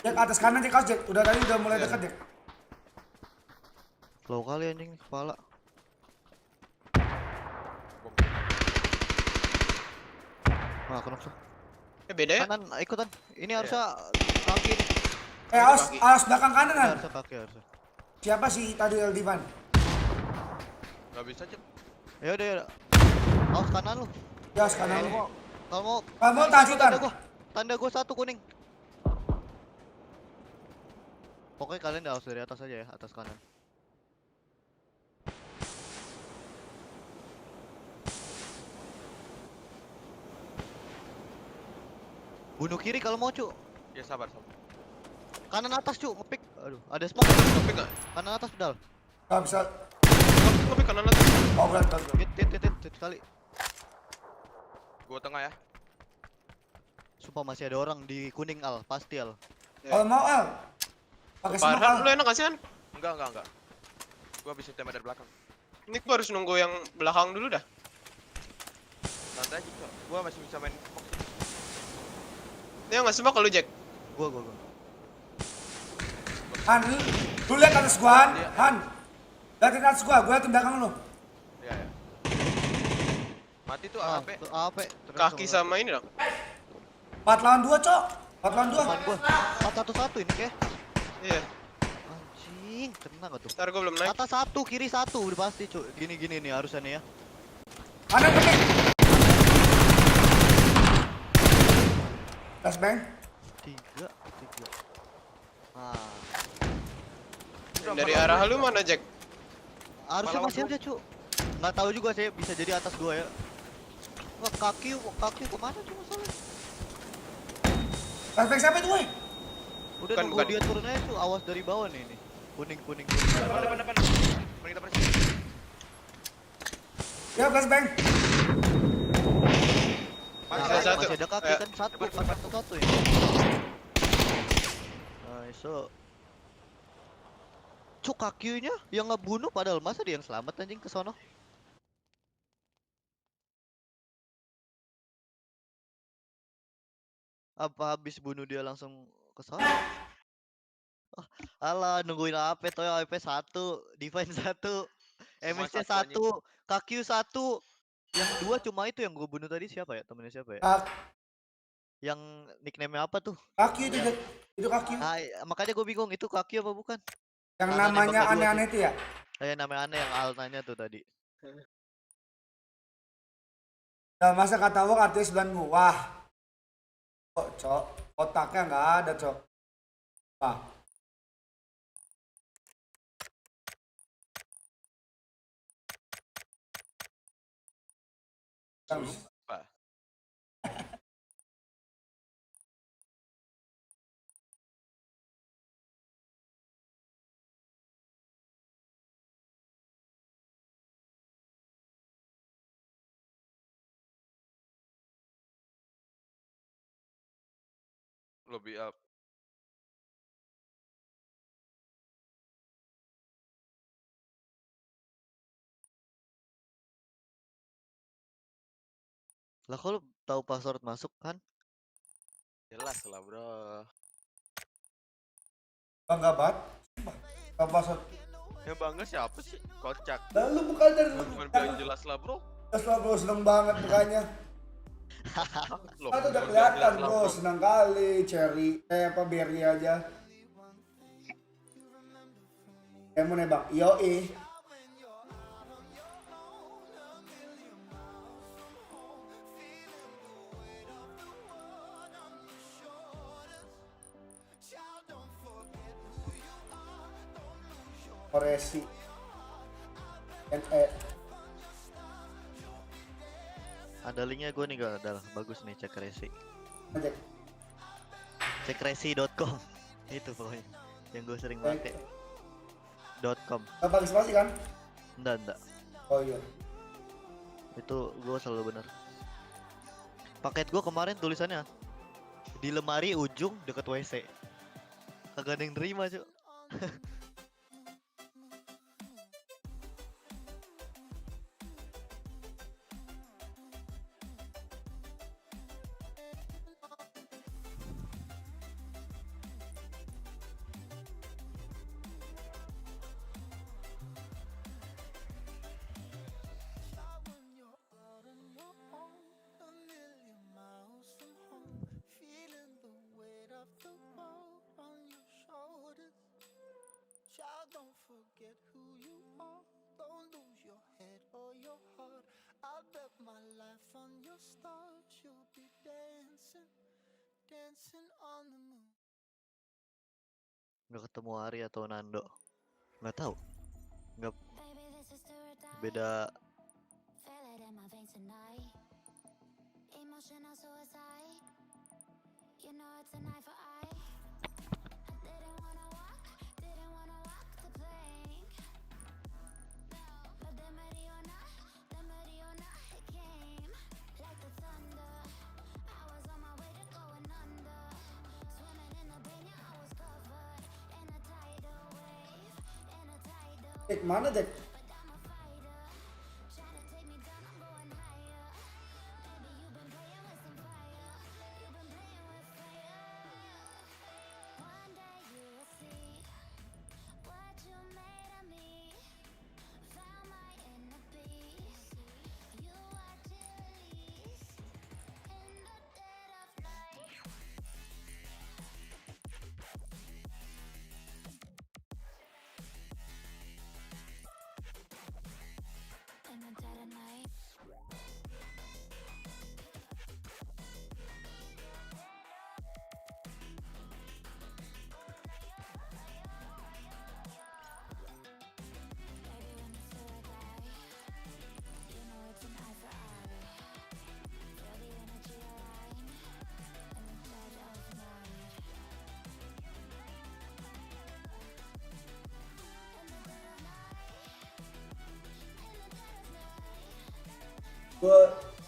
Jack atas kanan Jack, Jack. Udah tadi udah mulai Iya. dekat Jack. Low kali anjing nih kepala. Bom. Kena tuh. Beda ya? Kanan ikutan. Ini harusnya kaki nih. Awas belakang kanan Ini kan. harusnya kaki harusnya. Siapa sih tadi Eldivan? Gak bisa cep. Ya udah. Awas kanan lu. Ya kanan. Kalau mau tahan. Tanda gua satu kuning. Pokoknya kalian harus dari atas aja ya, atas kanan. Bunuh kiri kalau mau, cu. Ya sabar. Kanan atas, cu, ngepick. Aduh, ada smoke. Ngepick nggak? Kanan atas pedal. Gak bisa. Ngepick kanan atas. Oh berat. Hit sekali. Gua tengah ya. Sumpah masih ada orang di kuning Al, pasti Al. Kalau mau Al, pakai smoke Farhan, Al. lu enak gak sih, Han? Enggak. Gua bisa tembak dari belakang. Ini gua harus nunggu yang belakang dulu dah. Santai aja, Cok. Gua masih bisa main box. Ini yang nggak sembah kalau Jack. Gua. Han, lu lihat atas gua Han. Han, liatin atas gua liatin belakang lu. Iya. Mati tuh Ah, AP. tuh AP. Terus Kaki sama ini dong. 4 lawan 2 Cok. 4 lawan 2. teman gua. 4-1-1 ini kayak. Iya. Anjing, kena gak tuh? Ntar gua belum naik. Atas 1, kiri 1 udah pasti, cuy. Gini nih harusnya nih ya. Ada pakai. Flashbang. 3. Nah, Dari arah lu mana, Jack? harusnya Malah masih waktu- ada, cuy. Nggak tahu juga sih, bisa jadi atas 2 ya. Wah, kaki kemana tuh masalahnya? Flashbang siapa itu woi? Udah Bukan, nunggu bukan. dia turun aja tuh, awas dari bawah nih ini. Kuning. Depan. Mari kita pergi. Ya flashbang. Nah, Masih satu. masih ada kaki Eh, kan satu ya. Nice. Cuk, kakinya yang ngebunuh padahal masa dia yang selamat anjing ke sono. Apa habis bunuh dia langsung ke sono? Oh, alah nungguin AP toh, AP 1, defense 1, Semua MSC satu, 1, kaki 1. Yang 2 cuma itu yang gue bunuh tadi siapa ya? Temennya siapa ya? Yang nickname-nya apa tuh? Kaki itu Jack. Itu kaki. Ah, makanya gue bingung itu kaki apa bukan? Yang Karena namanya nembaknya dua aneh-aneh tuh. itu ya. Namanya aneh yang Al nanya tuh tadi. Dan masa kata lu artis 9 wah. Kok Cok, otaknya nggak ada Cok. Wah. Lupa. Lobby up. Lah kalau tahu password masuk kan? Jelas lah, Bro. Bangga banget. Apa maksud? Yang bangga siapa sih? Kocak. Lalu bukan dari Gua cuma bilang jelas lah, Bro. Jelas lah bro, seneng banget mukanya. Loh, Kan udah gua bilang kelihatan jelas lah, bro, senang kali. Cherry, apa berry aja. Mau nebak, yoi. Koresi. Ada linknya gue nih gak ada. Bagus nih cek resi. Cek. Cekresi.com. Itu pokoknya yang gue sering pakai. .com. Gak pakai spasi kan? Enggak. Oh iya. Itu gue selalu bener. Paket gue kemarin tulisannya di lemari ujung deket WC. Kagak ada yang nerima cuy. Don't forget who you are. Don't lose your head or your heart. I bet my life on your stars. You'll be dancing on the moon. Nggak ketemu Ari atau Nando. Nggak tahu. Nggak. Beda. Emotional suicide. You know it's an eye for eye. Didn't wanna walk the plank. But the Mariona, it came like the thunder. I was on my way to going Jack mana Jack?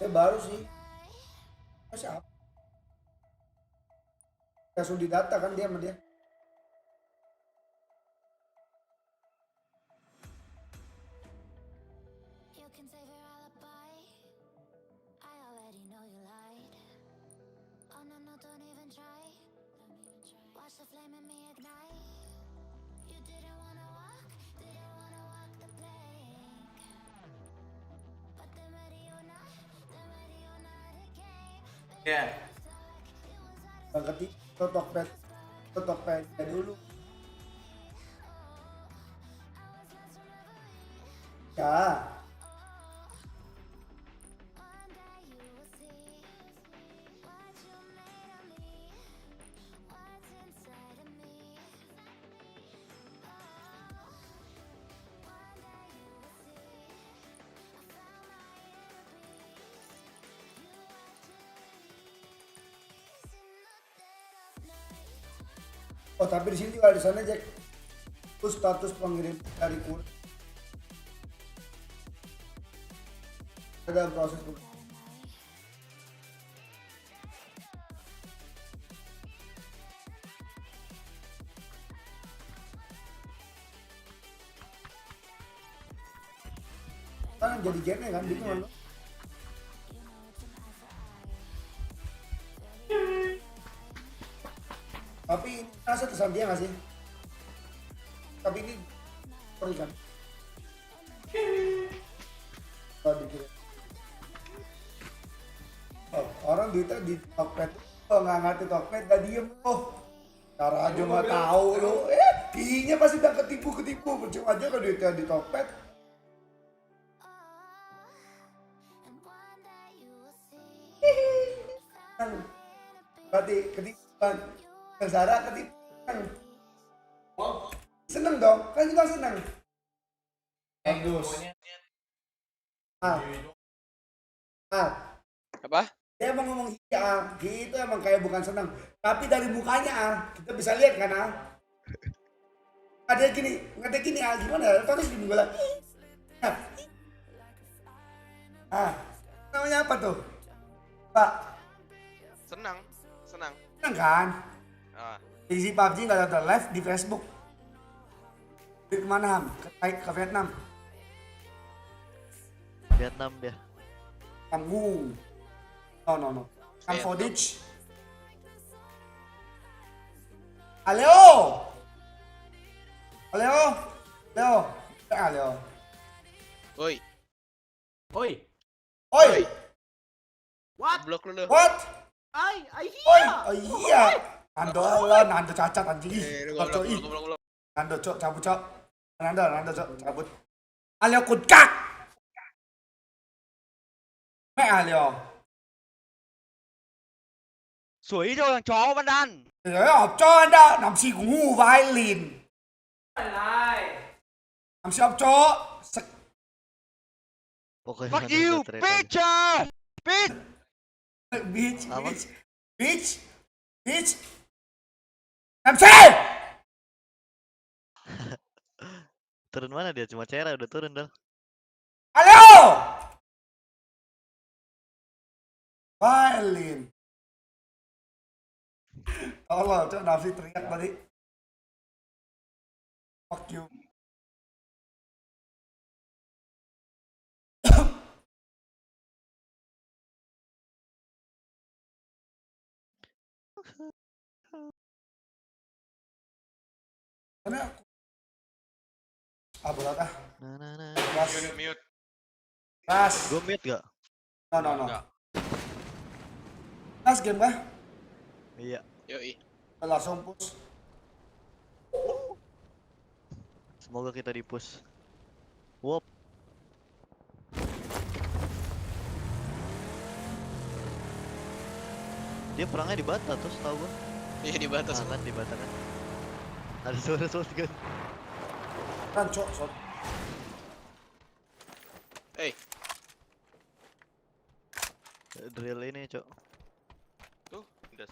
Saya baru sih. Masih apa? Langsung didata kan dia sama dia. You can save your alibi. I already know you lied. Oh no, no, don't even try. Watch the flame in me ignite. You didn't wanna walk the plank. But then ready or not again. Ya. Yang ketiga Tokped dulu. Ya. Oh tapi di sini juga di sana Jack. Itu status pengirim dari kulit. Ada proses kan jadi game kan bingung kan lo. Tapi ini rasa tersampai nggak sih? Tapi ini sorry kan? Oh, dikira. Oh, orang duitnya di Tokped, oh nggak ngerti Tokped, gak diem loh. Cara aja nggak tahu lo, kayaknya pasti udah ketipu. Percuma aja kalau duitnya di Tokped. Berarti ketipuan, Sarah ketipuan. Seneng dong, kan juga seneng. Bagus. Apa? Dia emang ngomong iya, gitu emang kayak bukan seneng. Tapi dari mukanya kita bisa lihat kan ada gini, gimana ya? Terus gini gue lagi. Namanya apa tuh? Pak. Senang. Seneng kan? Ah. Isi PUBG nggak ada live di Facebook. Di kemana Ham? Ke Vietnam. Vietnam dia. Tanggung. No. Kan footage. Halo. Oi. Oi. What? Blok lu. What? I Oi. hear. Oh iya. Nando cacat anjing. Goblok. Nando cok cabut cok. Nando cok cabut. Alio kutkak. Mẹ Alio. Sủi cho thằng chó Văn Đan. Đấy học cho anh đã làm gì cũng ngu vai lìn. Làm gì học cho. Pokoknya Fuck Van you, Đan bitch! Bitch. Làm gì? Turun mana dia? Cuma Cera udah turun dah. Alo. Violin. Allah, cok Nafi teriak tadi. Fuck you. Karena berat ah. Nah, nah, nah. Gas. Mute. Gas. Gue mid gak? No. Enggak. Gas game kah? Iya. Yoi. Langsung push. Semoga kita di push. Wop. Dia perangnya di Bata tuh, setahu gua. Iya di batas. Kan di Bata kan. Ada suara shotgun. Kan cok, shot. Eh, Drill ini, Cok. Tuh, udah.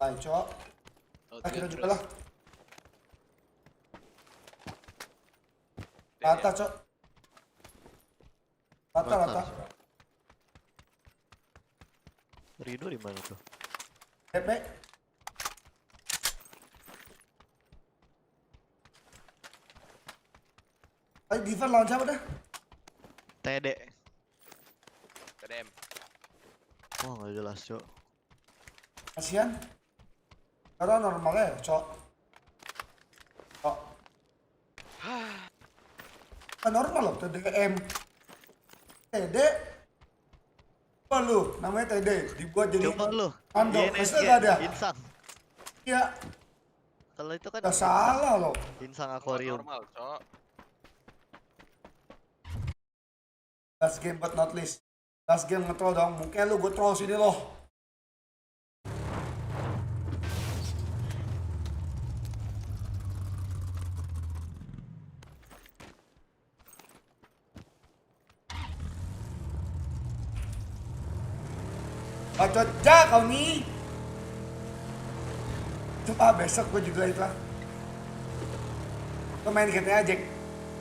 Ayo cok. Kita juga lah. Rata cok. Rata. Rido di mana tuh? DP. Ayo Giver lawan siapa dah? TD. TDM. Wah, nggak jelas, Cok. Kasian. Karena normalnya cok. Cok. Kan normal loh TDM. TD. Apa lu? Namanya TD. Dibuat jadi Coba lu. Ando. INSG, Pasti gak ada. Insang. Iya. Kalau itu kan Gak salah loh. Insang Buat akuarium. normal, Cok. Last game but not least. Last game nge-troll dong. Mungkin lu gue troll sini loh. Bacot ja kau nih. Coba besok gue juga itu lah. Gue main GTA Jack.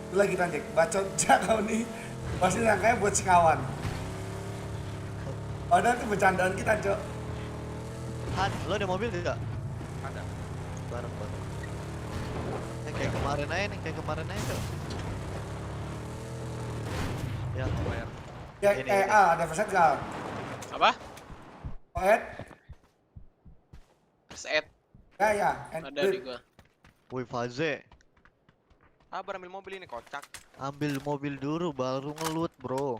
Itu lagi kan Jack. Bacot ja kau nih. Pasti sangkanya buat sekawan. Padahal itu bercandaan kita cok. Han, lo ada mobil tidak? Ada. Bareng. Kayak kemarin aja nih, Cok. Ya, Bayar. Ya, Ini. ada pesan gak? apa? Ed? Set Ya. ada di gua. woi Faze, Sabar ambil mobil ini kocak. ambil mobil dulu baru ngelut, bro.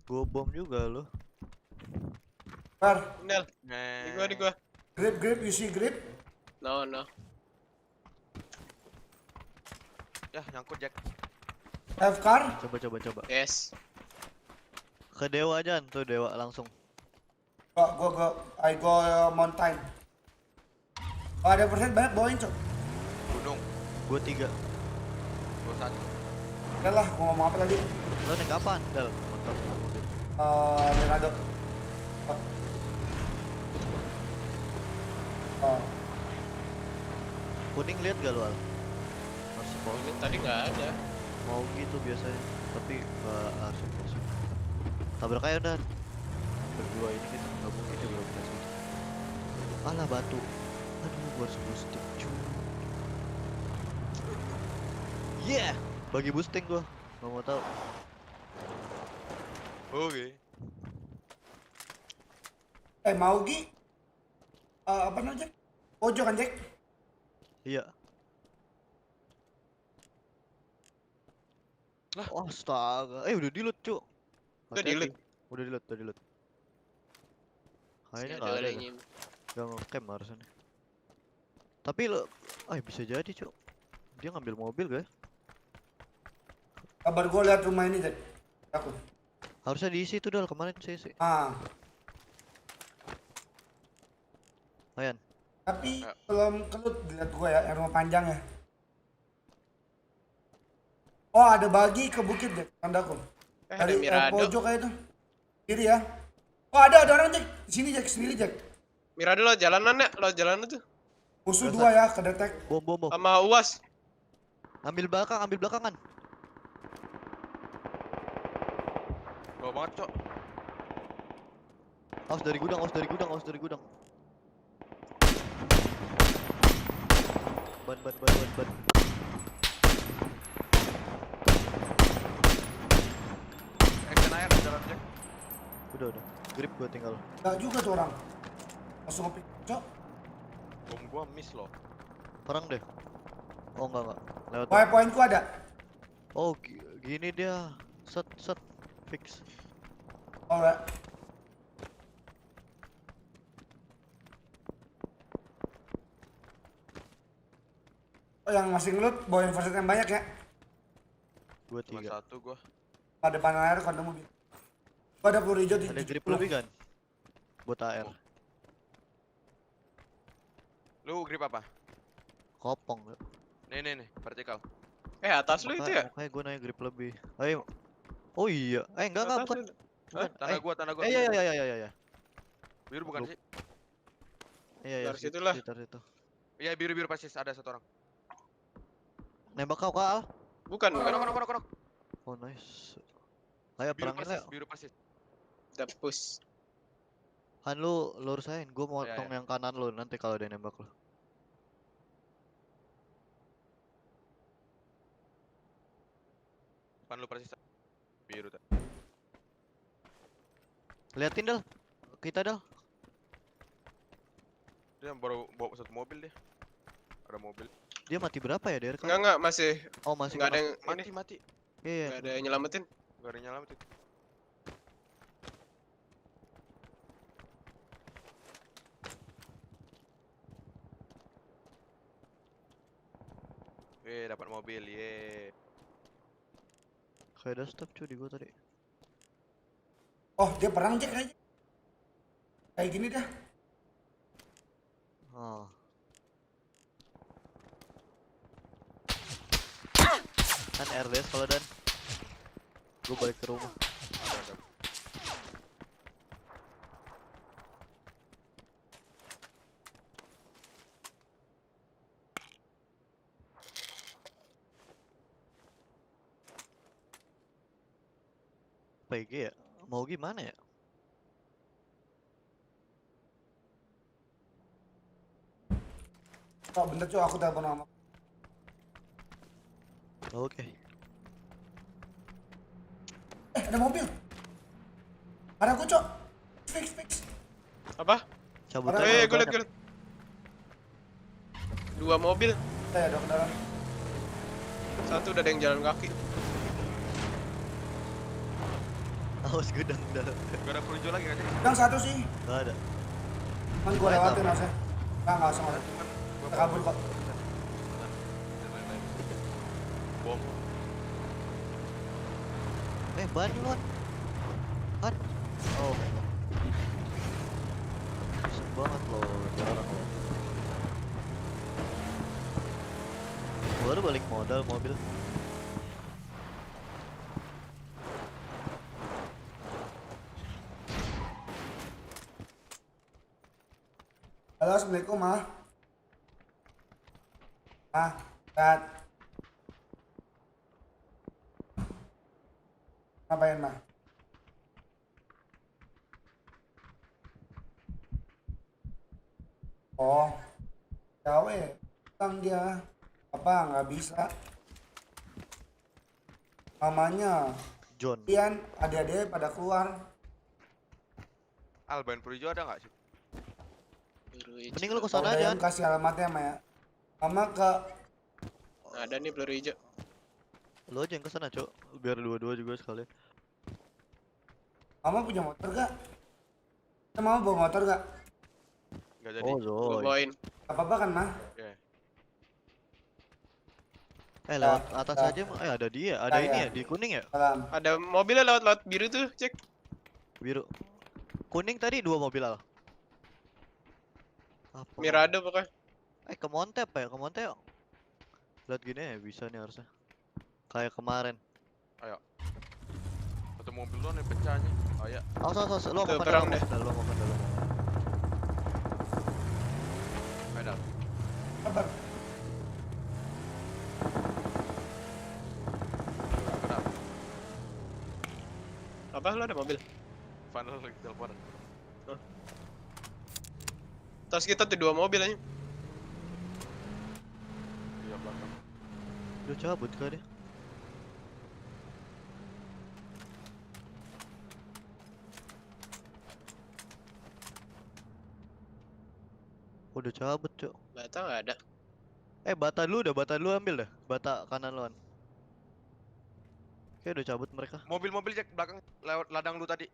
Gua bom juga lo. Bar, Nel, di gua. grip, you see grip? No. Ya, nyangkut Jack. Have car? Coba. Yes. Ke Dewa aja tuh, Dewa langsung. I go mountain. Oh, ada persen banyak bawain cok. Gunung. Gua 3. 21. Udah lah, gua ngomong apa tadi? Lo naik kapan? Dal, mantap. Leonardo. Kuning lihat gak lo, Al? Harus Oh, ini tadi nggak ada. mau gitu biasanya, tapi nggak harus masuk. Tabrak aja udah. Berdua ini kita nggak mungkin dia belum kasih. Alah batu. Aduh, gua harus boosting cuy. Yeah, bagi boosting gua. Nggak mau tahu. Oke. Mau Gi? Apa namanya Jack? Pojok kan Jack? Iya. Lah. Oh, astaga. Udah di-loot, Cuk. Udah Hati-hati. di-loot? Udah di-loot. Kayaknya Masih nggak ada. yang Gak nge-cam harusnya. Tapi lo, bisa jadi, Cuk. Dia ngambil mobil guys. Kabar gue lihat rumah ini Jack. Aku. Harusnya diisi tuh Dal, kemarin saya isi. Ayan. Tapi belum kelut dilihat gue ya, yang rumah panjang ya. Oh, ada bagi ke bukit Jack, tandaku. ada Dari Mirado. pojok kayak itu. Kiri ya. Oh, ada orang Jack. Di sini Jack, sendiri Jack. Mirado lo jalanan tuh. Musuh Biasa. 2 ya, kedetek. Bom. Sama UAS. Ambil belakangan. Bawa banget, Cok. Awas dari gudang. Ban. Udah. Grip gua tinggal. Enggak juga tuh orang. Langsung ngepick, cok. Bom gua miss loh. Perang deh. Oh enggak. Lewat. Poin-poinku ada. Oh, gini dia. Set fix. Alright. Oh, yang masih ngelut bawa investasi yang banyak ya. Gua Cuma 3. satu gua. Pada depan air ada mobil. Gua ada peluru hijau di Ada grip 70. lebih kan? Buat AR. Lu grip apa? Kopong. Nih, vertikal. Atas lu itu ya? Makanya gua nanya grip lebih. Ayo. Oh iya. Enggak Atas bukan. lu. Bukan. Tanah gua. Iya. Biru bukan sih? Iya. Dari situlah. Sekitar situ. Iya, biru pasti ada satu orang. Nembak kau Al. Bukan. Konok. Oh nice. Ayo Biru perangin persis, ayo. biru persis. Udah push. Han lu lurusain, gua mau Iya, tong yang kanan lu nanti kalau dia nembak lu. Depan lu persis. Biru tuh. Liatin Dal. Kita Dal. Dia baru bawa satu mobil dia. Ada mobil. Dia mati berapa ya DRK? Enggak, masih Oh masih enggak ada yang Mati. Iya. enggak ada yang nyelamatin. Gak ada yang nyelamatin. Dapat mobil, ye. Kayak ada stop cuy di gua tadi. Oh, dia perang Jack kayaknya. Kayak gini dah. Oh. Kan RDS kalau dan gua balik ke rumah. PG ya? Mau gimana ya? Oh, bener cuy, aku telepon sama. Oke. Ada mobil. Ada aku, cok. Fix. Apa? Cabut Orang- aja. Gue liat. 2 mobil, Saya dong dalam. satu udah ada yang jalan kaki. Awas gudang dah. Gak ada peluru hijau lagi kan? Yang satu sih. Gak ada. Kan gua lewatin harusnya. Enggak usah ngeliat. Kita kabur kok. Bom. Ban lu Han. Oh. Bisa banget loh orang lo. Baru balik modal mobil. Halo, assalamualaikum mah. Dad. Ngapain mah? Oh, gawe. Tang dia. Apa nggak bisa? Mamanya, John. Ian, adik-adik pada keluar. Al, ban peluru hijau ada nggak sih? Mending lu kesana aja. Ian kasih alamatnya Maya. Mama ke Ada nih peluru hijau. Lu aja yang kesana cok. Biar dua-dua juga sekali. Mama punya motor gak? Mama bawa motor gak? Gak jadi. Oh Gue Zoy. bawain. Apa-apa kan mah? Oke. Lewat atas aja mah. Ada dia. Ada Ya, ini ya. ya di kuning ya. Salam. Ada mobilnya lewat biru tuh, cek. Biru. Kuning tadi 2 mobil al. Apa? Mirado pokoknya. Ke Montep ya, ke Montep yuk. Lihat gini ya bisa nih harusnya. Kayak kemarin. Satu mobil doang nih pecahnya. Oh ya. Awas, lu Tuh, mau perang deh. lu mau dalam. Ada. Kabar. Benar. Apa lu ada mobil? Final lagi telepon. Tas kita tuh 2 mobil aja. Iya belakang. Udah cabut kah dia? Udah cabut, Cuk. Bata nggak ada. Bata dulu ambil dah. Bata kanan lawan. Kayak udah cabut mereka. Mobil-mobil Jack belakang lewat ladang lu tadi.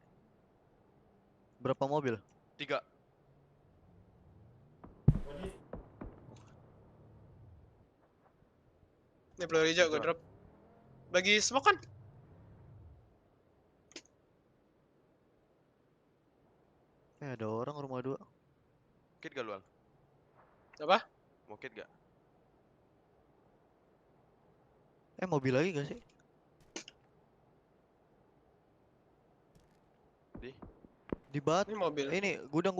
Berapa mobil? 3. Ini peluru hijau gue Coba. drop. Bagi smoke kan? Ada orang rumah 2. Kit gak lu, Al? Apa? Mau kit gak? Mobil lagi gak sih? Di bat. Ini mobil. Ini gudang.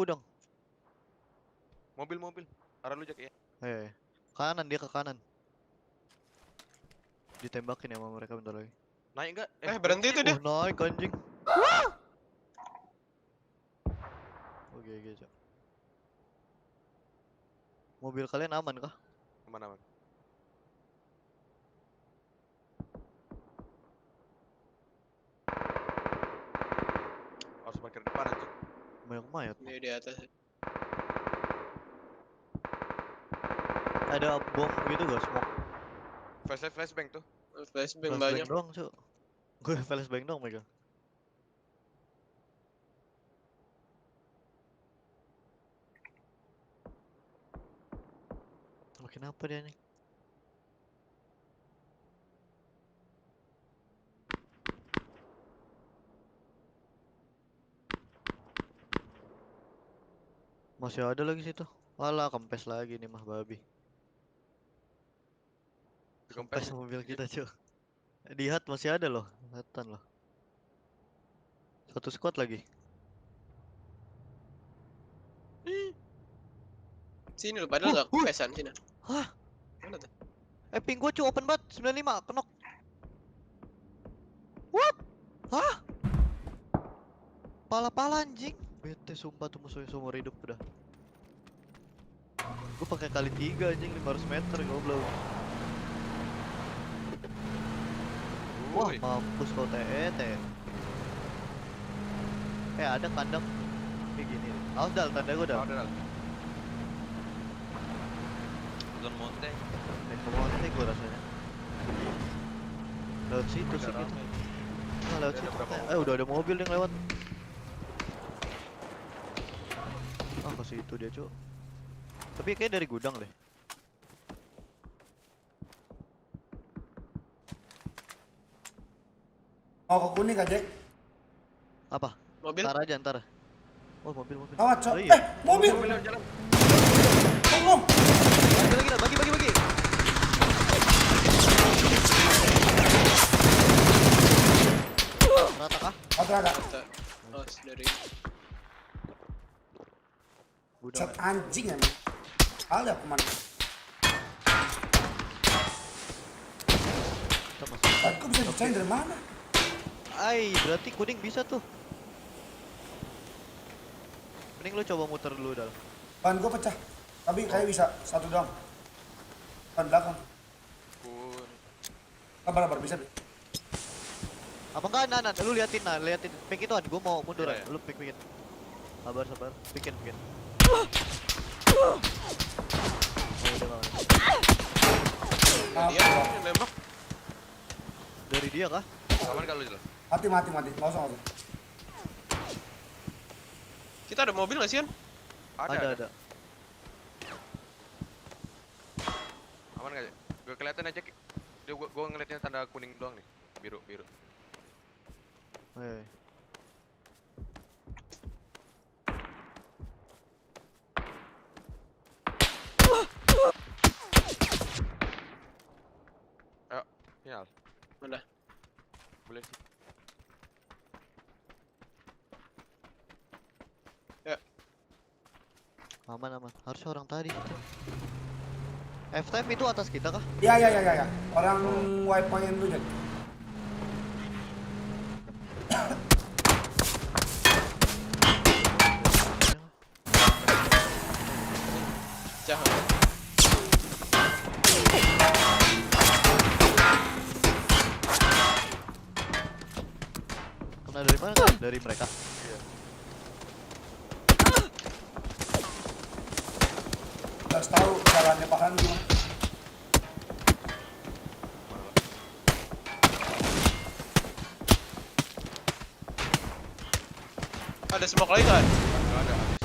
Mobil. Arah lu Jack ya. Kanan, dia ke kanan. Ditembakin ya sama mereka bentar lagi. Naik enggak? Berhenti tuh dia. Naik anjing. Oke, Cok. Mobil kalian aman kah? Aman. Harus parkir depan anjing. Banyak mayat. Ini di atas. Ada bom gitu gak, smoke? Flashbang tuh. Flashbang Flashbang banyak. doang, Cok. Gue flashbang doang megang. Makin apa dia nih? Masih ada lagi situ. Alah, kempes lagi nih mah babi. Kempes mobil kita, Cok. Di hat masih ada loh, hatan loh. Satu squad lagi. Sini lu padahal nggak kepesan sini. Hah? Mana tuh? Ping gua open banget 95 kenok. What? Hah? Pala-pala anjing. Bete sumpah tuh musuhnya seumur hidup udah. Gua pakai kali 3 anjing 500 meter goblok. Wah, mampus kau TET. Ada kandang kayak gini. Awas dal, tanda gua dal. Zon Monte. Main ke Monte gua rasanya. Lewat situ sih gitu. Nah, lewat situ. Udah ada mobil yang lewat. Ke situ dia, Cuk. Tapi kayak dari gudang deh. Mau ke kuning aja. Apa? Mobil? Ntar aja, ntar. Oh, mobil. Awas, Cok. Oh, iya. Mobil. Jalan. Tolong. Lagi lah, bagi. Rata kah? Rata. Oh, dari Gudang. Set anjing emang. Ada kemana? Kita masuk. Aku bisa dicain dari mana? Berarti kuning bisa tuh. Mending lu coba muter dulu dal. Ban gua pecah. Tapi kayak bisa satu doang. Ban belakang. Kabar bisa deh. Apa enggak? Nah, lu liatin pick itu gua mau mundur Iya, ya. iya. Lu pick. Sabar. Pikin. Oh, udah banget. dia yang nembak. Dari dia kah? Aman kalau jelas. Mati. Nggak usah. Kita ada mobil nggak sih, An? Ada. Aman gak? Gue kelihatan aja. Gue ngeliatnya tanda kuning doang nih. Biru. Ayo, final. Mana? Boleh sih. Aman. Harusnya orang tadi. F-time itu atas kita kah? Ya. Orang wipe point lu jadi. Jangan. Kena dari mana kan? Dari mereka. Iya. harus tahu caranya paham gimana. Ada smoke lagi kan? Nggak ada habis.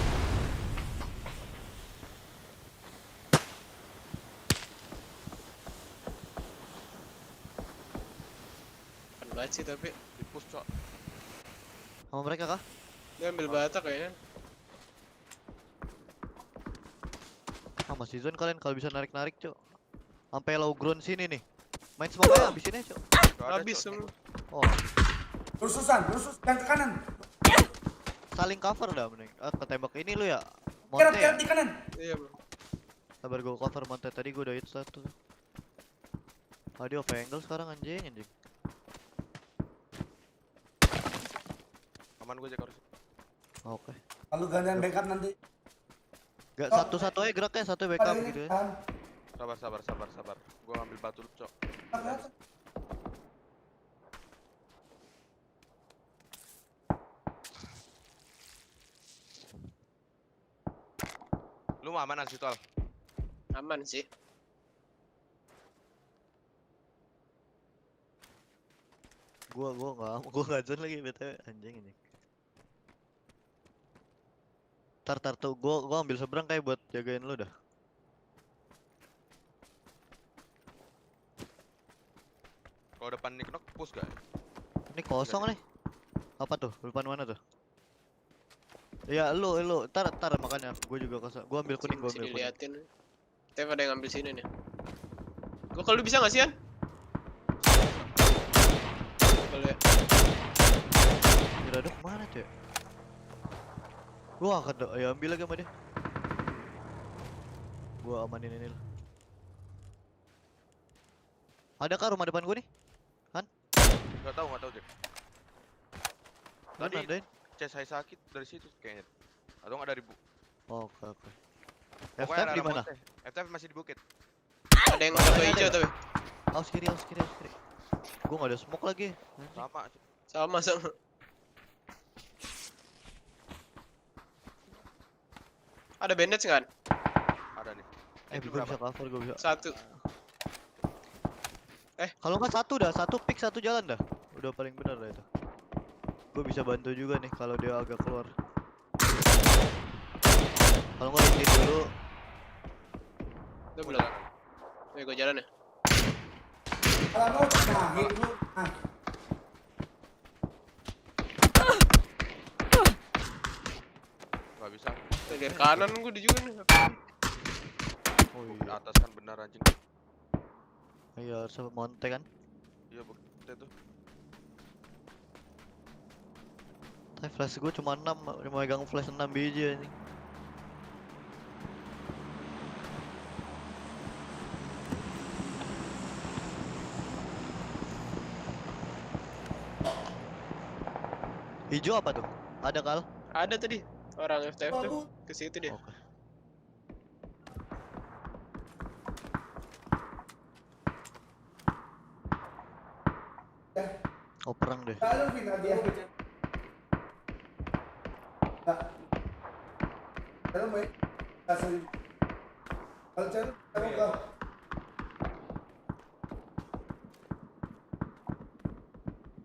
Kan banget sih tapi Di push cok. Sama mereka kah? dia ambil bata kayaknya. Masih zone kalian kalau bisa narik-narik, Cok. Sampai low ground sini nih. Main smoke aja habisin aja, Cok. Nggak ada, Habis Cok. semua. Oh, Rusus yang ke kanan. saling cover dah mending. Ketembak ini lu ya. Kirat Monte ya? di kanan. Iya bro. Sabar gua cover Monte tadi gua udah hit satu. Dia off angle sekarang anjing. Aman gue Jack harus. Oke. Lalu gantian backup nanti. Gak Oh, satu-satu aja geraknya, satu Ada backup ini gitu ya. kan. Sabar. Gue ngambil batu dulu cok. Lu mau aman situ Al? Aman sih. Gua enggak zone lagi BTW anjing ini. Tar tuh gua ambil seberang kayak buat jagain lu dah. Kalau depan nih knock push gak? Ini kosong nih. Apa tuh? Depan mana tuh? Ya lu tar makanya gua juga kosong. Gua ambil kuning, gua Sini ambil kuning. diliatin. Tapi ada yang ngambil sini nih. Gua kalau bisa nggak sih An? Kalau ya. Kira dok mana cuy? Gua akan ya ambil lagi sama dia. Gua amanin ini lah. Ada kah rumah depan gua nih? Gak tahu Jack. Lu Tadi nandain? chest saya sakit dari situ kayaknya. Atau nggak dari bu? Oke. Pokoknya FF ada di mana? Monte. FF masih di bukit. Ada yang ada hijau tapi. Awas kiri. Gua nggak ada smoke lagi. Sama. Sama. Ada bandage kan? Ada nih. Itu Gua berapa? bisa cover, gua bisa. Satu. Kalau nggak satu pick satu jalan dah. Udah paling benar dah itu. Gue bisa bantu juga nih kalau dia agak keluar. Kalau nggak rinci dulu. Udah belum. Gue jalan ya. Kalau nah, hit lu. Nah, Gak bisa. Dari kanan gue di juga nih. Oh Di iya. atas kan benar anjing. Iya harus monte kan. Iya bukit tuh. Tapi flash gue cuma 6, megang flash 6 biji anjing. Hijau apa tuh? Ada kal? Ada tadi orang FTF tuh ke situ dia. Oke. Oh perang deh. lalu pindah dia. Nah. Kalau main kasih. Kalau cari kamu kau.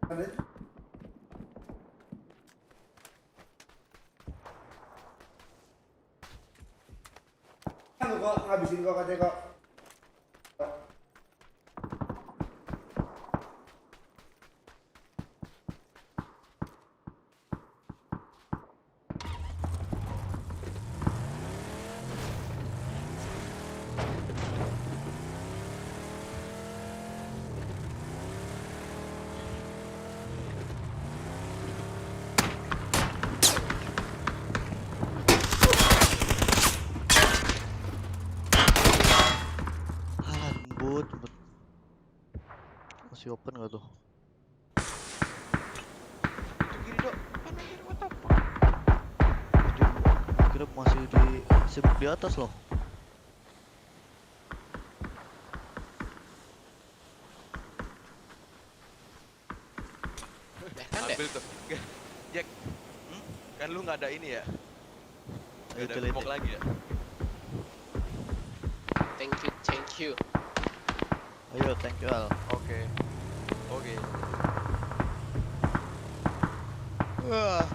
Ada. Kan kok ngabisin kok katanya kok. Lembut. Masih open gak tuh? Itu kiri dok. Anjir what the fuck? Kira masih di sibuk di atas loh. Ambil tuh. Jack. Kan lu nggak ada ini ya? Nggak ada Itu smoke lagi ya? Thank you. Ayo, thank you Al. Oke. Oke. Wah.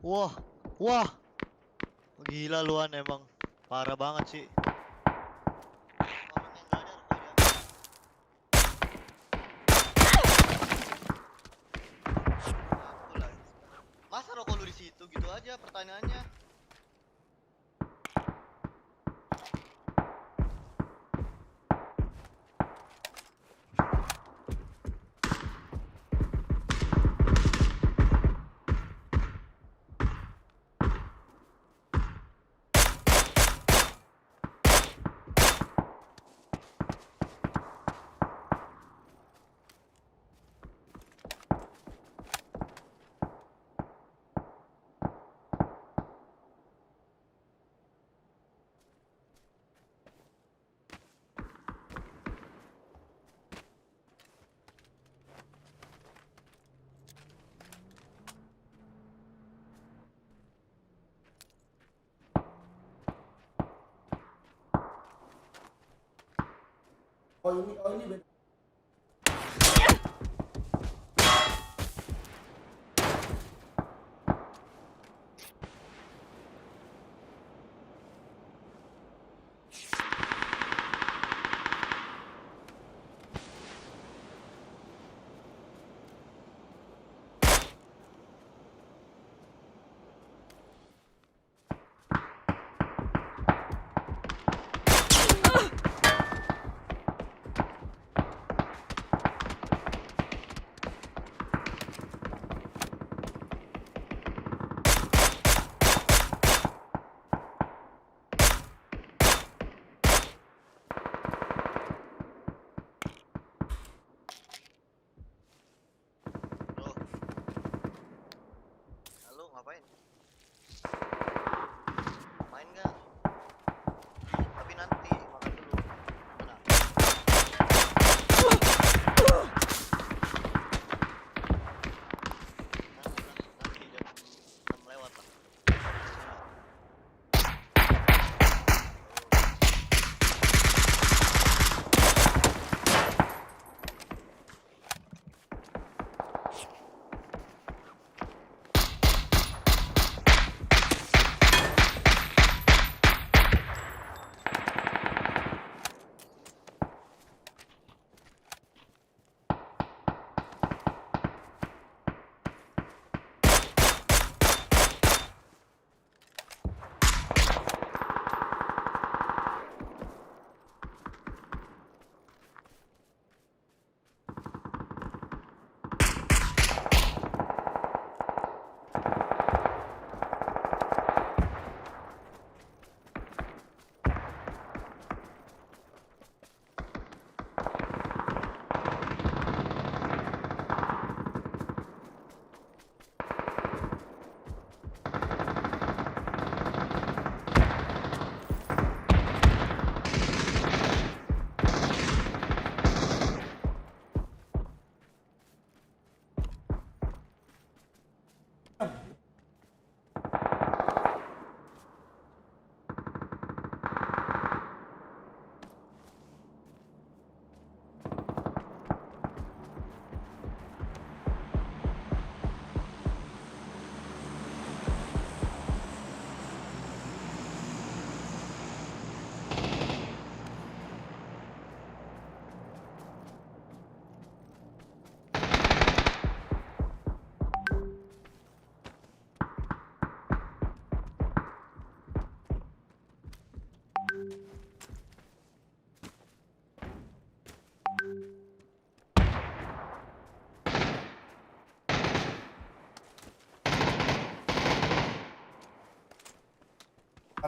Wah, wah, gila luan emang parah banget sih. Orang yang gak ada rokoknya. Aku lagi. Masa rokok lu di situ gitu aja pertanyaannya? Oh ini beda.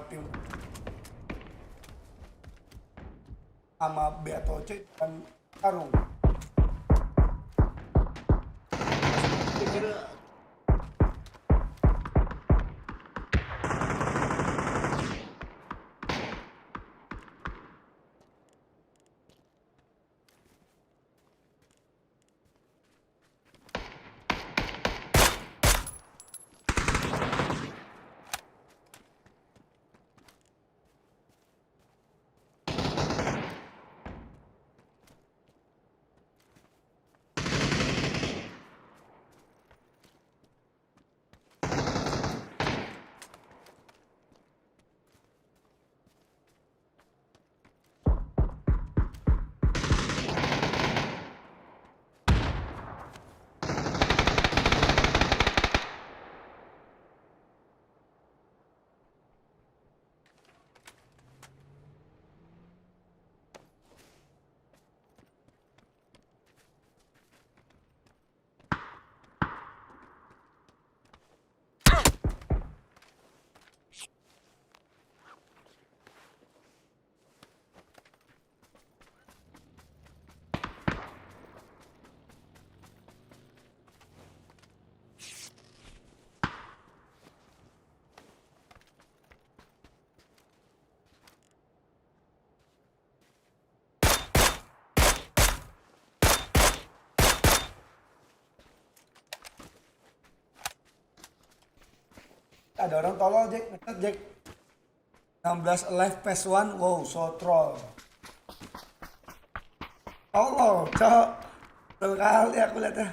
tim sama B atau C dan tarung. Ada orang tolol Jack, ngetet Jack. 16 alive phase 1, wow so troll. Tolol, cok. Troll kali aku lihatnya.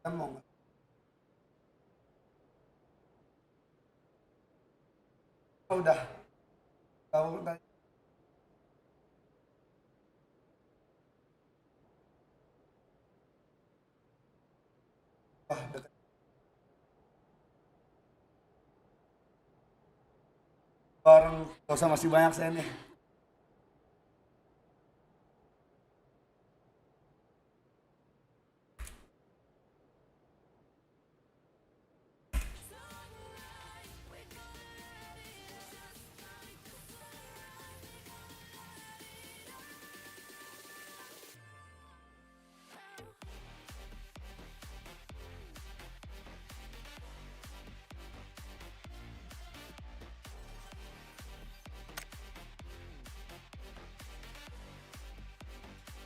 Emang. Udah tahu tadi. Wah, dekat. Bareng dosa masih banyak saya nih.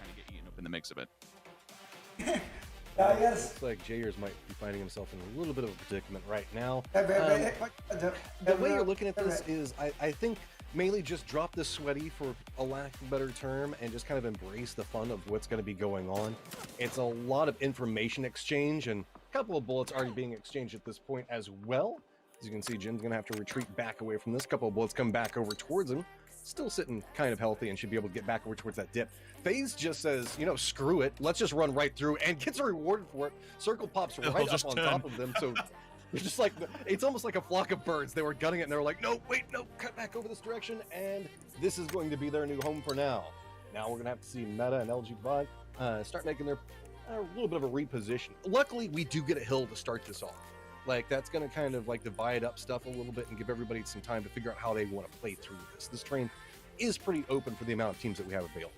Kind of get eaten up in the mix of it. Looks like Jayers might be finding himself in a little bit of a predicament right now. The way you're looking at this is, I think, mainly just drop the sweaty, for a lack of a better term, and just kind of embrace the fun of what's going to be going on. It's a lot of information exchange, and a couple of bullets already being exchanged at this point as well. As you can see, Jin's going to have to retreat back away from this. Couple of bullets come back over towards him. Still sitting kind of healthy and should be able to get back over towards that dip. FaZe just says, you know, screw it. Let's just run right through, and gets rewarded for it. Circle pops right up on top of them. So it's just like, it's almost like a flock of birds. They were gunning it and they were like, no, wait, no, cut back over this direction. And this is going to be their new home for now. Now we're going to have to see Meta and LG Divide start making their a little bit of a reposition. Luckily, we do get a hill to start this off. Like, that's going to kind of like divide up stuff a little bit and give everybody some time to figure out how they want to play through this. This train is pretty open for the amount of teams that we have available.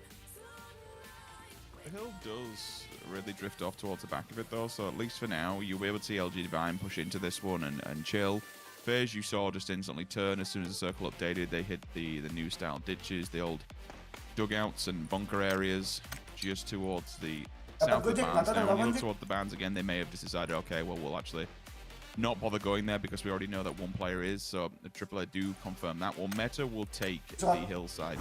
The hill does really drift off towards the back of it, though, so at least for now, you'll be able to see LG Divine push into this one and chill. FaZe, you saw just instantly turn as soon as the circle updated. They hit the new style ditches, the old dugouts and bunker areas just towards the south of the bands. Now, when you look toward the bands again, they may have just decided, okay, well, we'll actually not bother going there because we already know that one player is, so the AAA do confirm that. Well, Meta will take the hillside.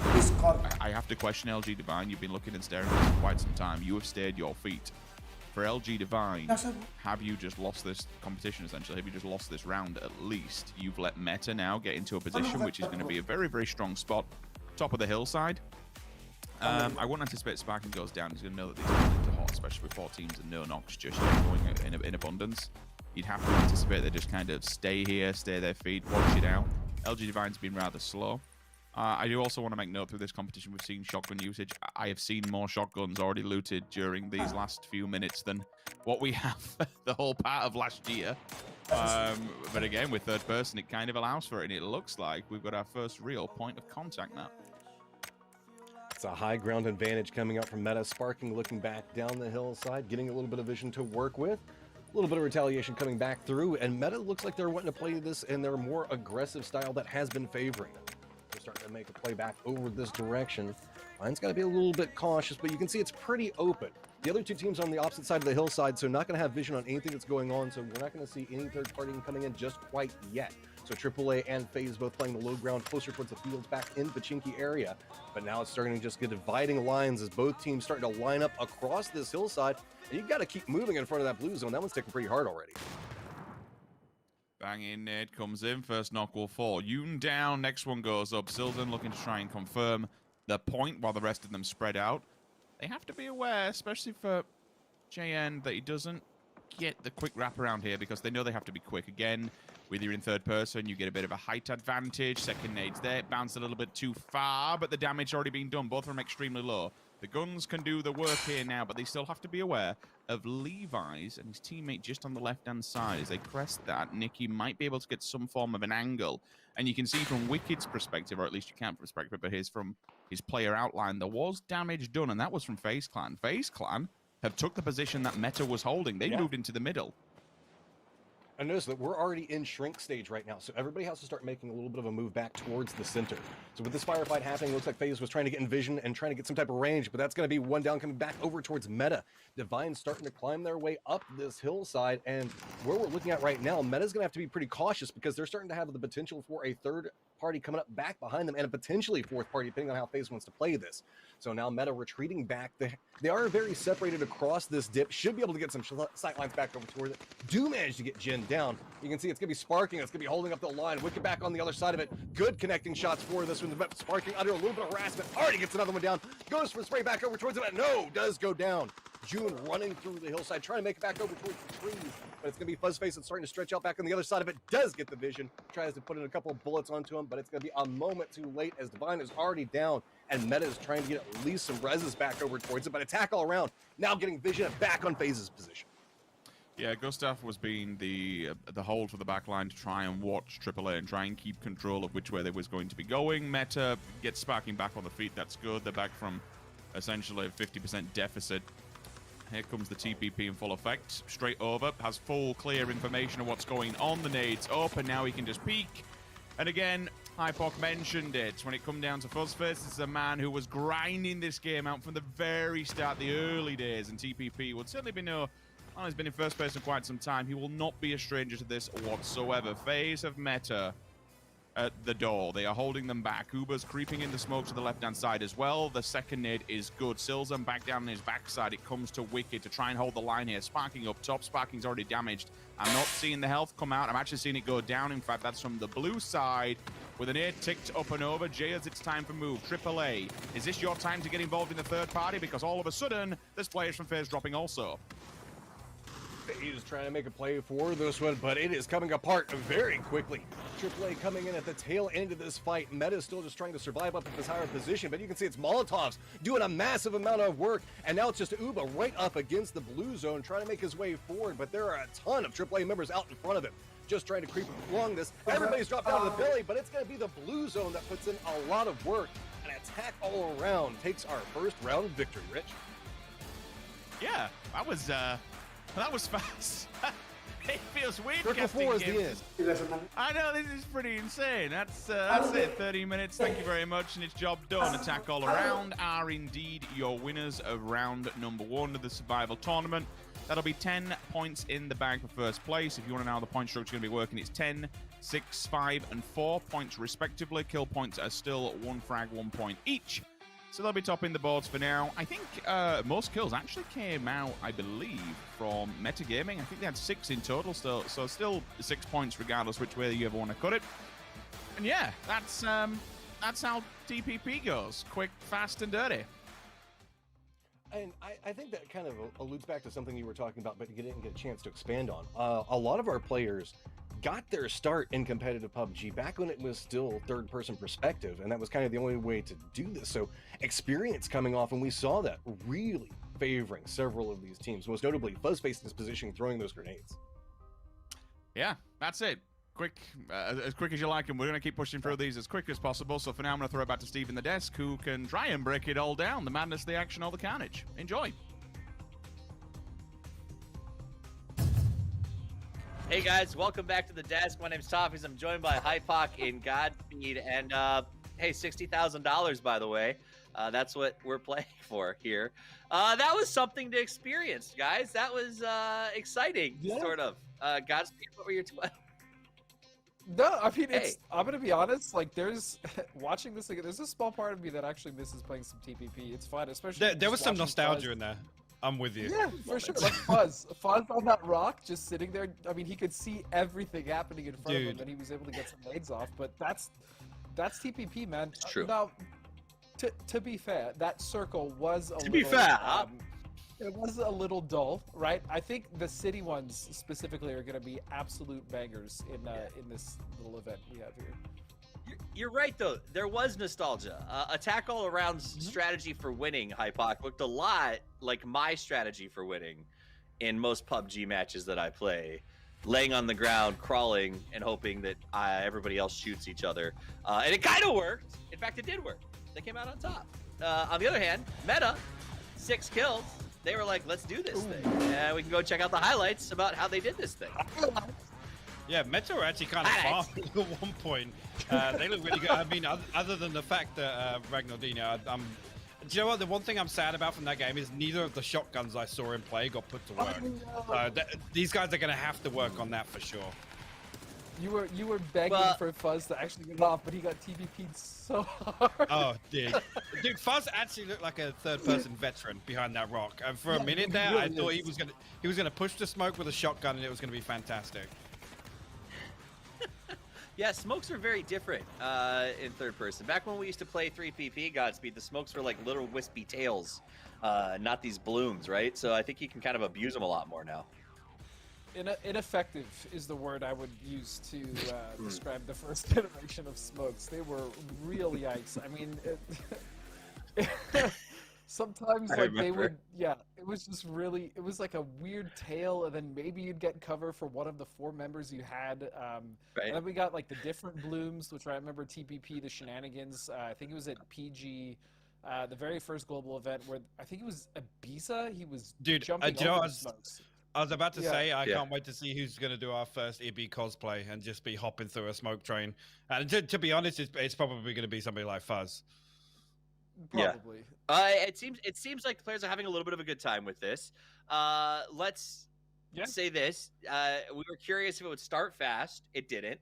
I have to question LG Divine. You've been looking and staring at this for quite some time. You have stayed your feet. For LG Divine, have you just lost this competition, essentially? Have you just lost this round at least? You've let Meta now get into a position which is going to be a very, very strong spot, top of the hillside. I wouldn't anticipate Sparking goes down. He's going to know that these are into hot, especially with 4 teams and no knocks just yet going in abundance. You'd have to anticipate they just kind of stay here, stay their feet, watch it out. LG Divine's been rather slow. I do also want to make note through this competition, we've seen shotgun usage. I have seen more shotguns already looted during these last few minutes than what we have the whole part of last year. But again, with third person, it kind of allows for it, and it looks like we've got our first real point of contact now. It's a high ground advantage coming up from Meta. Sparking looking back down the hillside, getting a little bit of vision to work with. A little bit of retaliation coming back through, and Meta looks like they're wanting to play this in their more aggressive style that has been favoring them. They're starting to make a play back over this direction. Mine's got to be a little bit cautious, but you can see it's pretty open. The other 2 teams are on the opposite side of the hillside, so not going to have vision on anything that's going on, so we're not going to see any third party coming in just quite yet. So AAA and FaZe both playing the low ground closer towards the fields back in the Chinky area. But now it's starting to just get dividing lines as both teams starting to line up across this hillside. And you've got to keep moving in front of that blue zone. That one's taking pretty hard already. Bang in, nade comes in. First knock will fall. Yoon down, next one goes up. Silzen looking to try and confirm the point while the rest of them spread out. They have to be aware, especially for JN, that he doesn't get the quick wrap around here because they know they have to be quick. Again, whether you're in third person, you get a bit of a height advantage. Second nade's there, it bounced a little bit too far, but the damage already been done. Both of them extremely low. The guns can do the work here now, but they still have to be aware of Levi's and his teammate just on the left-hand side. As they crest that, Nicky might be able to get some form of an angle. And you can see from Wicked's perspective, or at least you can from perspective, but here's from his player outline, there was damage done, and that was from FaZe Clan. FaZe Clan have took the position that Meta was holding. They moved into the middle. I noticed that we're already in shrink stage right now, so everybody has to start making a little bit of a move back towards the center. So with this firefight happening, it looks like FaZe was trying to get in vision and trying to get some type of range, but that's going to be one down coming back over towards Meta. Divine's starting to climb their way up this hillside, and where we're looking at right now, Meta's going to have to be pretty cautious because they're starting to have the potential for a third party coming up back behind them, and a potentially fourth party, depending on how FaZe wants to play this. So now Meta retreating back. They are very separated across this dip. Should be able to get some sight lines back over towards it. Do manage to get Jin down. You can see it's going to be sparking. It's going to be holding up the line. Wicked back on the other side of it. Good connecting shots for this one. Sparking under a little bit of harassment. Already gets another one down. Goes for the spray back over towards it. No, does go down. June running through the hillside, trying to make it back over towards the trees. But it's going to be Fuzzface that's starting to stretch out back on the other side of it. Does get the vision. Tries to put in a couple of bullets onto him, but it's going to be a moment too late as Divine is already down. And Meta is trying to get at least some reses back over towards it, but attack all around. Now getting vision back on FaZe's position. Yeah, Gustav was being the hold for the back line to try and watch AAA and try and keep control of which way they was going to be going. Meta gets sparking back on the feet. That's good. They're back from essentially a 50% deficit. Here comes the TPP in full effect. Straight over. Has full, clear information of what's going on. The nade's up, and now he can just peek. And again, Hypok mentioned it. When it come down to Fuzzface, this is a man who was grinding this game out from the very start, the early days, and TPP would certainly be well, he's been in first place for quite some time. He will not be a stranger to this whatsoever. FaZe have Meta at the door. They are holding them back. Uber's creeping in the smoke to the left-hand side as well. The second nade is good. Silzem back down on his backside. It comes to Wicked to try and hold the line here. Sparking up top. Sparking's already damaged. I'm not seeing the health come out. I'm actually seeing it go down. In fact, that's from the blue side. With an nade ticked up and over. Jayas, it's time for move. AAA, is this your time to get involved in the third party? Because all of a sudden, there's players from FaZe dropping also. FaZe trying to make a play for this one, but it is coming apart very quickly. AAA coming in at the tail end of this fight. Meta still just trying to survive up at this higher position, but you can see it's Molotovs doing a massive amount of work, and now it's just Uba right up against the blue zone trying to make his way forward, but there are a ton of AAA members out in front of him just trying to creep along this. Everybody's dropped out of the belly, but it's going to be the blue zone that puts in a lot of work. An attack all around takes our first round victory, Rich. Yeah, that was fast. It feels weird. Triple 4 is the end. I know, this is pretty insane. That's it. 30 minutes. Thank you very much, and it's job done. Attack all around are indeed your winners of round number 1 of the survival tournament. That'll be 10 points in the bag for first place. If you want to know how the point structure is going to be working, it's 10, 6, 5, and 4 points respectively. Kill points are still 1 frag, 1 point each. So they'll be topping the boards for now. I think most kills actually came out, I believe, from Metagaming. I think they had 6 in total still, so still 6 points regardless which way you ever want to cut it. And yeah, that's how TPP goes. Quick, fast, and dirty. And I think that kind of alludes back to something you were talking about, but you didn't get a chance to expand on. A lot of our players got their start in competitive PUBG back when it was still third-person perspective, and that was kind of the only way to do this. So experience coming off, and we saw that really favoring several of these teams, most notably Fuzzface in his position throwing those grenades. Yeah, that's it. Quick, as quick as you like, and we're going to keep pushing through these as quick as possible. So for now, I'm going to throw it back to Steve in the desk, who can try and break it all down. The madness, the action, all the carnage. Enjoy. Hey guys, welcome back to the desk. My name's Toffees. I'm joined by Hypok in Godspeed, and hey, $60,000 by the way. That's what we're playing for here. That was something to experience, guys. That was exciting, sort of. Godspeed, what were your No, I mean, it's, I'm gonna be honest, like, there's, watching this again, there's a small part of me that actually misses playing some TPP. It's fun, especially there was some nostalgia in there. I'm with you. Yeah, for sure. Like Fuzz on that rock, just sitting there. I mean, he could see everything happening in front of him, and he was able to get some nades off. But that's TPP, man. It's true. Now, to be fair, that circle was it was a little dull, right? I think the city ones specifically are going to be absolute bangers in this little event we have here. You're right, though. There was nostalgia. Attack all around's strategy for winning, Hypok, looked a lot like my strategy for winning in most PUBG matches that I play. Laying on the ground, crawling, and hoping that everybody else shoots each other. And it kind of worked. In fact, it did work. They came out on top. On the other hand, Meta, 6 kills. They were like, let's do this thing. And we can go check out the highlights about how they did this thing. Yeah, Meta were actually kind of farming at one point. They look really good. I mean, other than the fact that Ragnardina, do you know what? The one thing I'm sad about from that game is neither of the shotguns I saw in play got put to work. These guys are going to have to work on that for sure. You were begging for Fuzz to actually get off, but he got TVP'd so hard. Oh, dude. Fuzz actually looked like a third-person veteran behind that rock. And for a minute there, really I thought is. he was gonna push the smoke with a shotgun, and it was gonna be fantastic. Yeah, smokes are very different in third person. Back when we used to play 3PP Godspeed, the smokes were like little wispy tails, not these blooms, right? So I think you can kind of abuse them a lot more now. Ineffective is the word I would use to describe the first iteration of smokes. They were real yikes. I mean, sometimes like they would, it was just really, it was like a weird tail, and then maybe you'd get cover for one of the 4 members you had. And then we got like the different blooms, which I remember TPP, the shenanigans. I think it was at PG. The very first global event where I think it was Ibiza. He was jumping over the smokes. I was about to say, I can't wait to see who's going to do our first EB cosplay and just be hopping through a smoke train. And to be honest, it's probably going to be somebody like Fuzz. Probably. It seems like the players are having a little bit of a good time with this. Let's say this. We were curious if it would start fast. It didn't.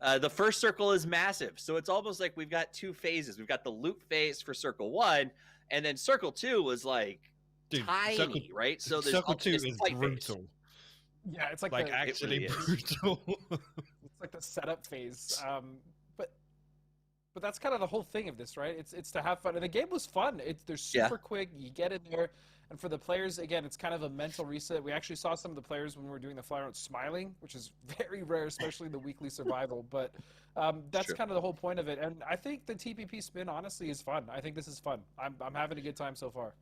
The first circle is massive, so it's almost like we've got 2 phases. We've got the loop phase for circle 1, and then circle 2 was like tiny, right? So there's circle 2 is brutal. Phase. Yeah, it's like actually brutal. It's like the setup phase. But that's kind of the whole thing of this, right? It's to have fun, and the game was fun. They're super quick. You get in there, and for the players, again, it's kind of a mental reset. We actually saw some of the players when we were doing the fly round smiling, which is very rare, especially in the weekly survival. But that's kind of the whole point of it. And I think the TPP spin, honestly, is fun. I think this is fun. I'm having a good time so far.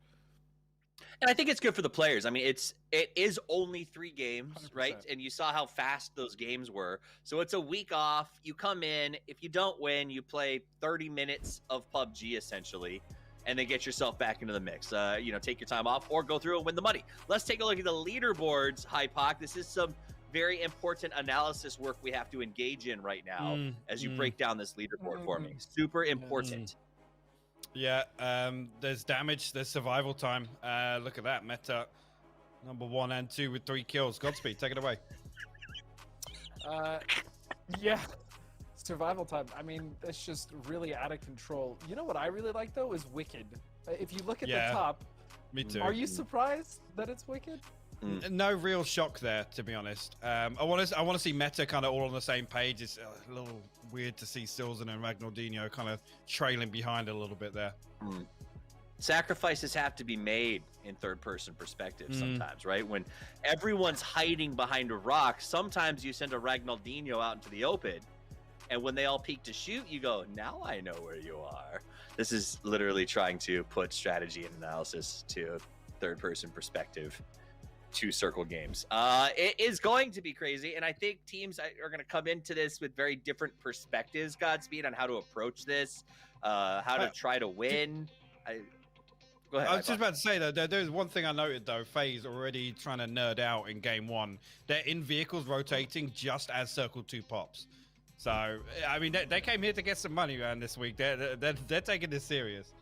And I think it's good for the players. I mean, it is only 3 games, 100%. Right? And you saw how fast those games were. So it's a week off. You come in. If you don't win, you play 30 minutes of PUBG essentially, and then get yourself back into the mix. Take your time off or go through and win the money. Let's take a look at the leaderboards, Hypoc. This is some very important analysis work we have to engage in right now as you break down this leaderboard for me. Super important. Yeah, there's damage, there's survival time. Look at that, Meta. Number 1 and 2 with 3 kills. Godspeed, take it away. Yeah, survival time. I mean, it's just really out of control. You know what I really like, though, is Wicked. If you look at the top, me too. Are you surprised that it's Wicked? No real shock there, to be honest. I want to see Meta kind of all on the same page. It's a little weird to see Silzen and Ragnaldinho kind of trailing behind a little bit there. Sacrifices have to be made in third-person perspective sometimes, right? When everyone's hiding behind a rock, sometimes you send a Ragnaldinho out into the open, and when they all peek to shoot, you go, now I know where you are. This is literally trying to put strategy and analysis to third-person perspective. 2 circle games. It is going to be crazy, and I think teams are going to come into this with very different perspectives, Godspeed, on how to approach this, how to try to win. Go ahead. I was just about to say, though, there's one thing I noted, though. FaZe already trying to nerd out in game 1. They're in vehicles rotating just as circle 2 pops. So, I mean, they came here to get some money, man, this week. They're taking this serious.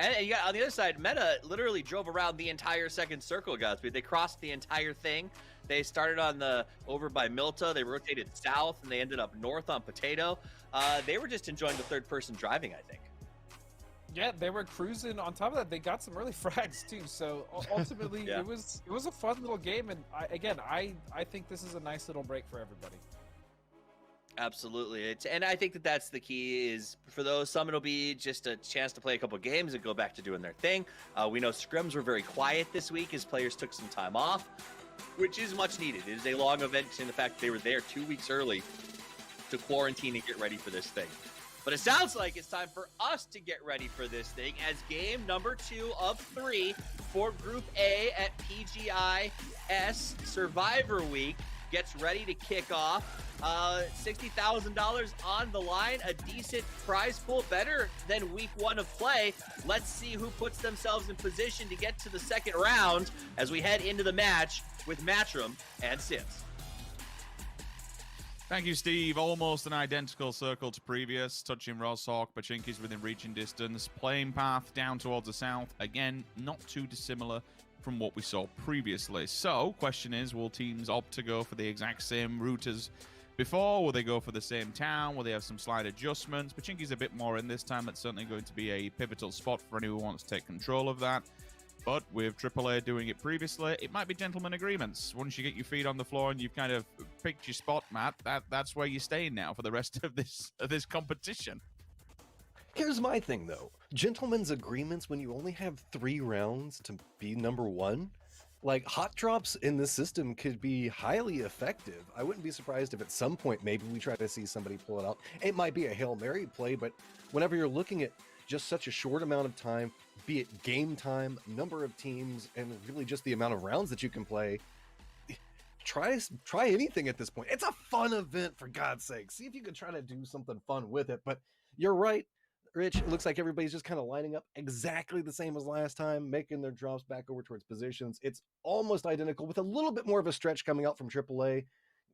And you got on the other side, Meta literally drove around the entire second circle, Godspeed. They crossed the entire thing. They started over by Milta. They rotated south, and they ended up north on Potato. They were just enjoying the third-person driving, I think. Yeah, they were cruising. On top of that, they got some early frags too. So ultimately, it was a fun little game. And I think this is a nice little break for everybody. Absolutely. And I think that's the key is for those, some it'll be just a chance to play a couple games and go back to doing their thing. We know scrims were very quiet this week as players took some time off, which is much needed. It is a long event in the fact they were there 2 weeks early to quarantine and get ready for this thing. But it sounds like it's time for us to get ready for this thing as game number 2 of 3 for Group A at PGIS Survivor Week gets ready to kick off. $60,000 on the line, a decent prize pool, better than week 1 of play. Let's see who puts themselves in position to get to the second round as we head into the match with Matchroom and Sims. Thank you, Steve. Almost an identical circle to previous. Touching Roshawk, Pachinki's within reaching distance. Playing path down towards the south. Again, not too dissimilar from what we saw previously. So, question is, will teams opt to go for the exact same route as before? Will they go for the same town? Will they have some slight adjustments? Pachinki's a bit more in this time. That's certainly going to be a pivotal spot for anyone who wants to take control of that. But with AAA doing it previously, it might be gentleman agreements. Once you get your feet on the floor and you've kind of picked your spot, Matt, that's where you're staying now for the rest of this competition. Here's my thing, though. Gentlemen's agreements when you only have 3 rounds to be number 1? Like, hot drops in this system could be highly effective. I wouldn't be surprised if at some point maybe we try to see somebody pull it out. It might be a Hail Mary play, but whenever you're looking at just such a short amount of time, be it game time, number of teams, and really just the amount of rounds that you can play, try anything at this point. It's a fun event, for God's sake. See if you can try to do something fun with it. But you're right, Rich. It looks like everybody's just kind of lining up exactly the same as last time, making their drops back over towards positions. It's almost identical with a little bit more of a stretch coming out from AAA,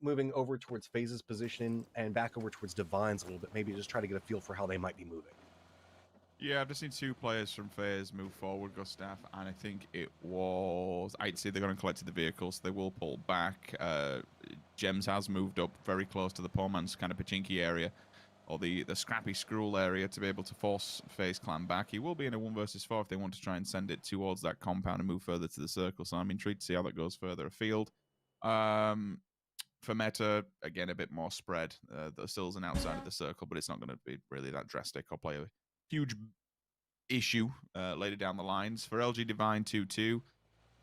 moving over towards Phase's position and back over towards Divine's a little bit, maybe just try to get a feel for how they might be moving. Yeah, I've just seen 2 players from FaZe move forward, Gustav, and I think it was... I'd say they're going to collect the vehicles. They will pull back. Gems has moved up very close to the poor man's kind of Pachinki area, or the Scrappy Skrull area, to be able to force FaZe Clan back. He will be in a 1 versus 4 if they want to try and send it towards that compound and move further to the circle, so I'm intrigued to see how that goes further afield. For Meta, again, a bit more spread. The Sills and outside of the circle, but it's not going to be really that drastic or play a huge issue later down the lines. For LG Divine 2-2,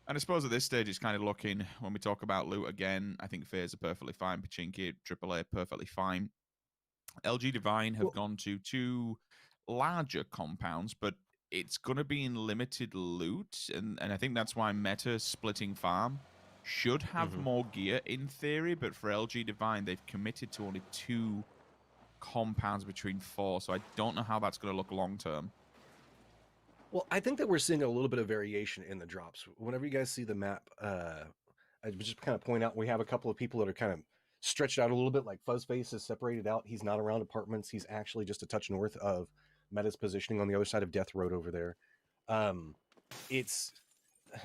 and I suppose at this stage it's kind of looking, when we talk about loot again, I think FaZe are perfectly fine, Pachinki, AAA perfectly fine. LG Divine have gone to 2 larger compounds, but it's going to be in limited loot, and I think that's why Meta splitting farm should have more gear in theory, but for LG Divine, they've committed to only 2 compounds between 4, so I don't know how that's going to look long term. Well, I think that we're seeing a little bit of variation in the drops. Whenever you guys see the map, I just kind of point out we have a couple of people that are kind of stretched out a little bit, like Fuzzface is separated out. He's not around apartments. He's actually just a touch north of Meta's positioning on the other side of Death Road over there.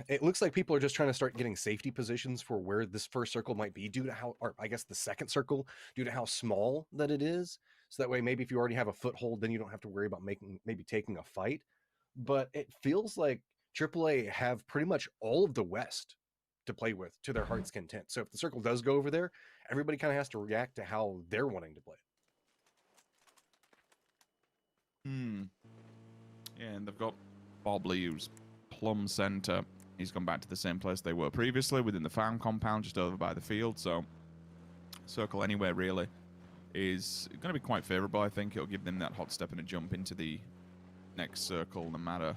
It looks like people are just trying to start getting safety positions for where this first circle might be due to how, or I guess the second circle, due to how small that it is. So that way, maybe if you already have a foothold, then you don't have to worry about maybe taking a fight. But it feels like AAA have pretty much all of the West to play with to their heart's content. So if the circle does go over there, everybody kind of has to react to how they're wanting to play. Yeah, and they've got Bob Lee, who's plumb center. He's gone back to the same place they were previously, within the farm compound, just over by the field. So circle anywhere really is going to be quite favorable. I think it'll give them that hot step and a jump into the next circle, no matter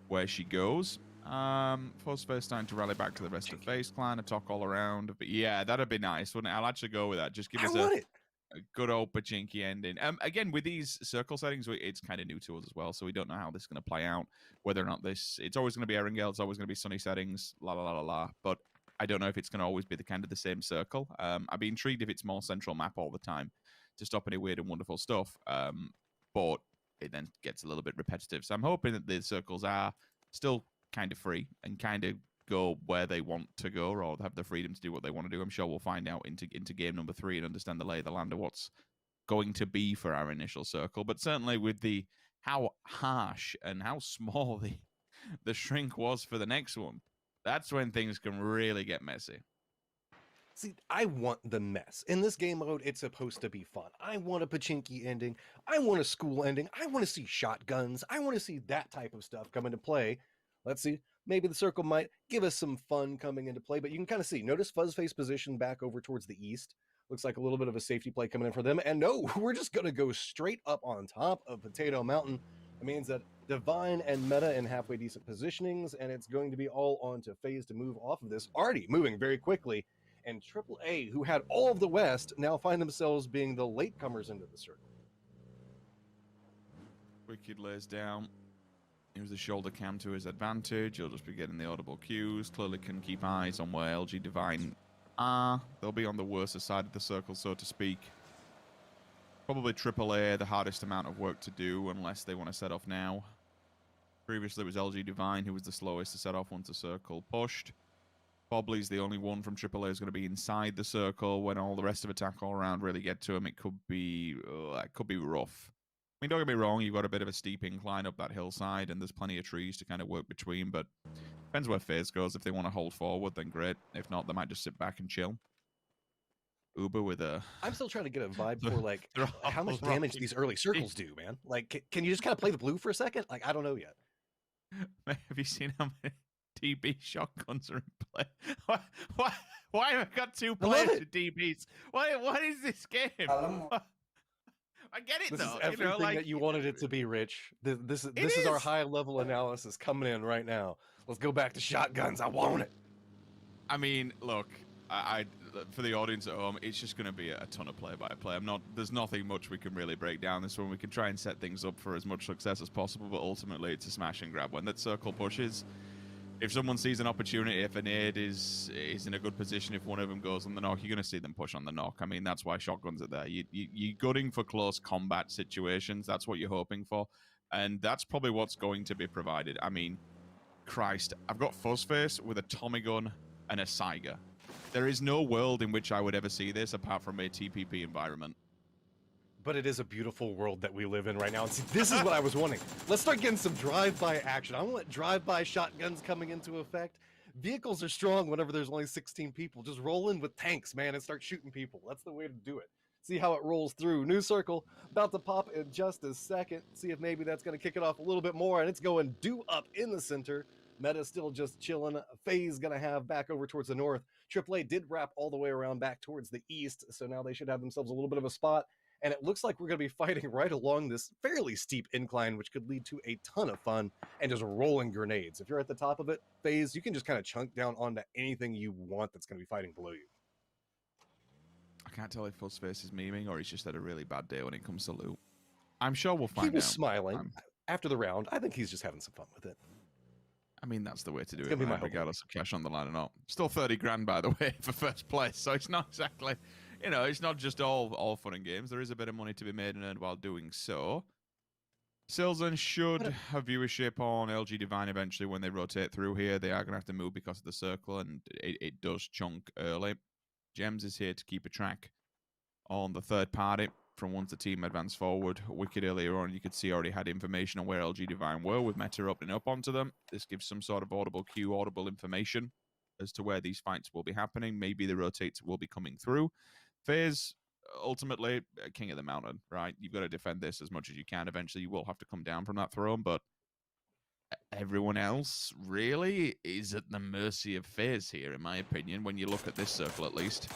where she goes. Fuzzface starting to rally back to the rest of FaZe Clan, a talk all around. But yeah, that'd be nice, wouldn't it? I'll actually go with that. Just give us a good old Pachinki ending. Again, with these circle settings, it's kind of new to us as well, so we don't know how this is going to play out. Whether or not it's always going to be Erangel, it's always going to be sunny settings, la la la la la. But I don't know if it's going to always be the kind of the same circle. I'd be intrigued if it's more central map all the time to stop any weird and wonderful stuff. But it then gets a little bit repetitive. So I'm hoping that the circles are still kind of free and kind of go where they want to go, or have the freedom to do what they want to do. I'm sure we'll find out into game number 3 and understand the lay of the land of what's going to be for our initial circle. But certainly with how harsh and how small the shrink was for the next one, that's when things can really get messy. See, I want the mess. In this game mode, it's supposed to be fun. I want a Pachinki ending. I want a school ending. I want to see shotguns. I want to see that type of stuff come into play. Let's see. Maybe the circle might give us some fun coming into play, but you can kind of see. Notice Fuzzface position back over towards the east. Looks like a little bit of a safety play coming in for them. And no, we're just going to go straight up on top of Potato Mountain. It means that Divine and Meta in halfway decent positionings, and it's going to be all on to FaZe to move off of this. Already moving very quickly. And AAA, who had all of the West, now find themselves being the latecomers into the circle. Wicked lays down. Use the shoulder cam to his advantage. He'll just be getting the audible cues. Clearly can keep eyes on where LG Divine are. They'll be on the worst side of the circle, so to speak. Probably AAA, the hardest amount of work to do, unless they want to set off now. Previously, it was LG Divine who was the slowest to set off once the circle pushed. Bobley's the only one from AAA is going to be inside the circle when all the rest of attack all around really get to him. It could be rough. I mean, don't get me wrong, you've got a bit of a steep incline up that hillside, and there's plenty of trees to kind of work between, but depends where FaZe goes. If they want to hold forward, then great. If not, they might just sit back and chill. Uber with a... I'm still trying to get a vibe for, like, how much damage these early circles do, man. Like, can you just kind of play the blue for a second? Like, I don't know yet. Have you seen how many DB shotguns are in play? Why have I got 2 players with DBs? What is this game? I get it, This though. is everything that you wanted it to be, Rich. This is our high-level analysis coming in right now. Let's go back to shotguns. I want it. I mean, look, I for the audience at home, it's just going to be a ton of play-by-play. There's nothing much we can really break down this one. We can try and set things up for as much success as possible, but ultimately it's a smash and grab. When that circle pushes, if someone sees an opportunity, if a nade is in a good position, if one of them goes on the knock, you're going to see them push on the knock. I mean, that's why shotguns are there. You're gutting for close combat situations. That's what you're hoping for. And that's probably what's going to be provided. I mean, Christ, I've got Fuzzface with a Tommy gun and a Saiga. There is no world in which I would ever see this apart from a TPP environment. But it is a beautiful world that we live in right now. And see, this is what I was wanting. Let's start getting some drive-by action. I want drive-by shotguns coming into effect. Vehicles are strong whenever there's only 16 people. Just roll in with tanks, man, and start shooting people. That's the way to do it. See how it rolls through. New circle about to pop in just a second. See if maybe that's going to kick it off a little bit more. And it's going due up in the center. Meta still just chilling. FaZe going to have back over towards the north. AAA did wrap all the way around back towards the east, so now they should have themselves a little bit of a spot. And it looks like we're going to be fighting right along this fairly steep incline, which could lead to a ton of fun and just rolling grenades. If you're at the top of it, FaZe, you can just kind of chunk down onto anything you want that's going to be fighting below you. I can't tell if Fuzzface is memeing or he's just had a really bad day when it comes to loot. I'm sure we'll find out. He was smiling after the round. I think he's just having some fun with it. I mean, that's the way to do It's it, gonna be right? my Regardless of cash on the line or not. Still 30 grand, by the way, for first place. So it's not exactly, it's not just all fun and games. There is a bit of money to be made and earned while doing so. Silzen should have viewership on LG Divine eventually when they rotate through here. They are going to have to move because of the circle, and it does chunk early. Gems is here to keep a track on the third party from once the team advanced forward. Wicked earlier on, you could see already had information on where LG Divine were with Meta opening up onto them. This gives some sort of audible cue, audible information as to where these fights will be happening. Maybe the rotates will be coming through. FaZe, ultimately, king of the mountain, right? You've got to defend this as much as you can. Eventually, you will have to come down from that throne, but everyone else really is at the mercy of FaZe here, in my opinion, when you look at this circle at least.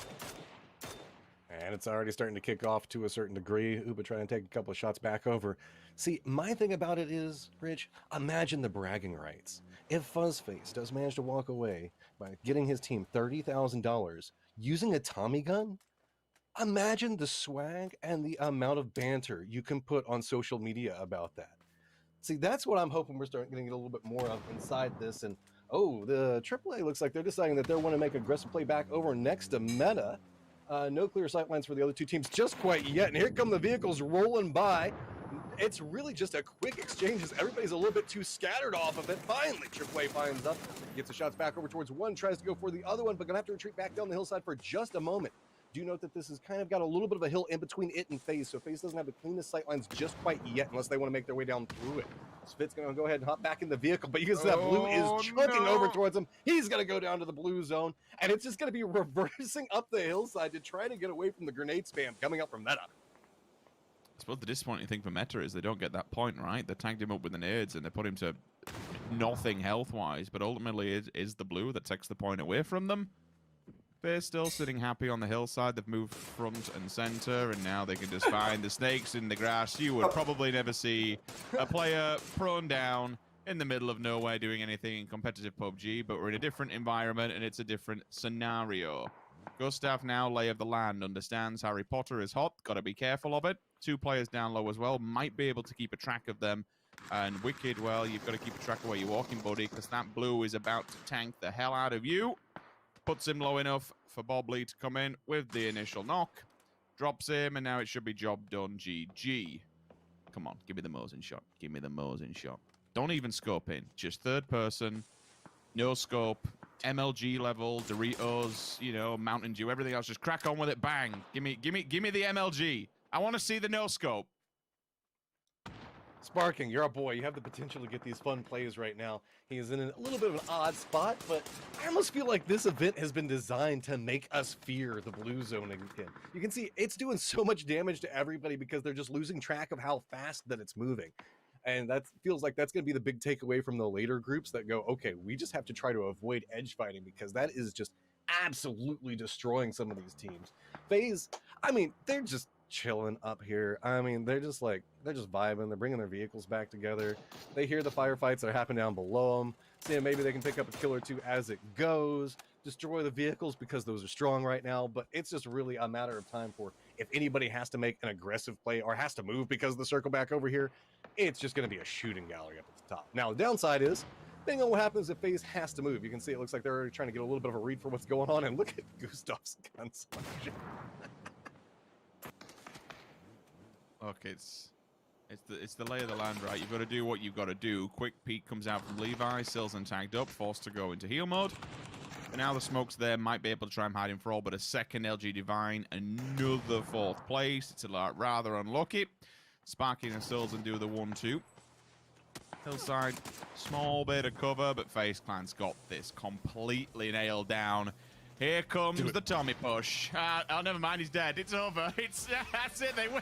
And it's already starting to kick off to a certain degree. Uba trying to take a couple of shots back over. See, my thing about it is, Rich, imagine the bragging rights. If Fuzzface does manage to walk away by getting his team $30,000 using a Tommy gun, imagine the swag and the amount of banter you can put on social media about that. See, that's what I'm hoping we're starting to get a little bit more of inside this. And, oh, the AAA looks like they're deciding that they want to make aggressive play back over next to Meta. No clear sight lines for the other two teams just quite yet. And here come the vehicles rolling by. It's really just a quick exchange as everybody's a little bit too scattered off of it. Finally, AAA finds up, gets the shots back over towards one, tries to go for the other one, but gonna have to retreat back down the hillside for just a moment. Do note that this has kind of got a little bit of a hill in between it and FaZe, so FaZe doesn't have the cleanest sight lines just quite yet unless they want to make their way down through it. Spit's going to go ahead and hop back in the vehicle, but you can see that blue is chunking over towards him. He's going to go down to the blue zone, and it's just going to be reversing up the hillside to try to get away from the grenade spam coming up from Meta. I suppose the disappointing thing for Meta is they don't get that point, right? They tagged him up with the nades and they put him to nothing health-wise, but ultimately it is the blue that takes the point away from them. They're still sitting happy on the hillside. They've moved front and center, and now they can just find the snakes in the grass. You would probably never see a player prone down in the middle of nowhere doing anything in competitive PUBG, but we're in a different environment, and it's a different scenario. Gustav now, lay of the land, understands Harry Potter is hot. Got to be careful of it. 2 players down low as well. Might be able to keep a track of them. And Wicked, well, you've got to keep a track of where you're walking, buddy, because that blue is about to tank the hell out of you. Puts him low enough for Bobley to come in with the initial knock. Drops him, and now it should be job done. GG. Come on, give me the Mosin shot. Give me the Mosin shot. Don't even scope in. Just third person. No scope. MLG level, Doritos, you know, Mountain Dew, everything else. Just crack on with it. Bang. Give me the MLG. I want to see the no scope. Sparking, you're a boy. You have the potential to get these fun plays right now. He is in a little bit of an odd spot, but I almost feel like this event has been designed to make us fear the blue zone again. You can see it's doing so much damage to everybody because they're just losing track of how fast that it's moving. And that feels like that's going to be the big takeaway from the later groups that go, okay, we just have to try to avoid edge fighting because that is just absolutely destroying some of these teams. FaZe, I mean, they're just chilling up here. I mean, they're just vibing. They're bringing their vehicles back together. They hear the firefights that are happening down below them, seeing maybe they can pick up a kill or two as it goes, destroy the vehicles because those are strong right now. But it's just really a matter of time for if anybody has to make an aggressive play or has to move because of the circle back over here, it's just going to be a shooting gallery up at the top. Now, the downside is, depending on what happens if FaZe has to move, you can see it looks like they're already trying to get a little bit of a read for what's going on. And look at Gustav's gun selection. Look, it's the lay of the land, right? You've got to do what you've got to do. Quick peek comes out from Levi. Silzen tagged up, forced to go into heal mode. But now the smoke's there, might be able to try and hide him for all, but a second LG Divine, another 4th place. It's a lot rather unlucky. Sparky and Silzen do the 1-2. Hillside, small bit of cover, but FaZe Clan's got this completely nailed down. Here comes the Tommy push. Oh, never mind, he's dead. It's over. That's it, they win.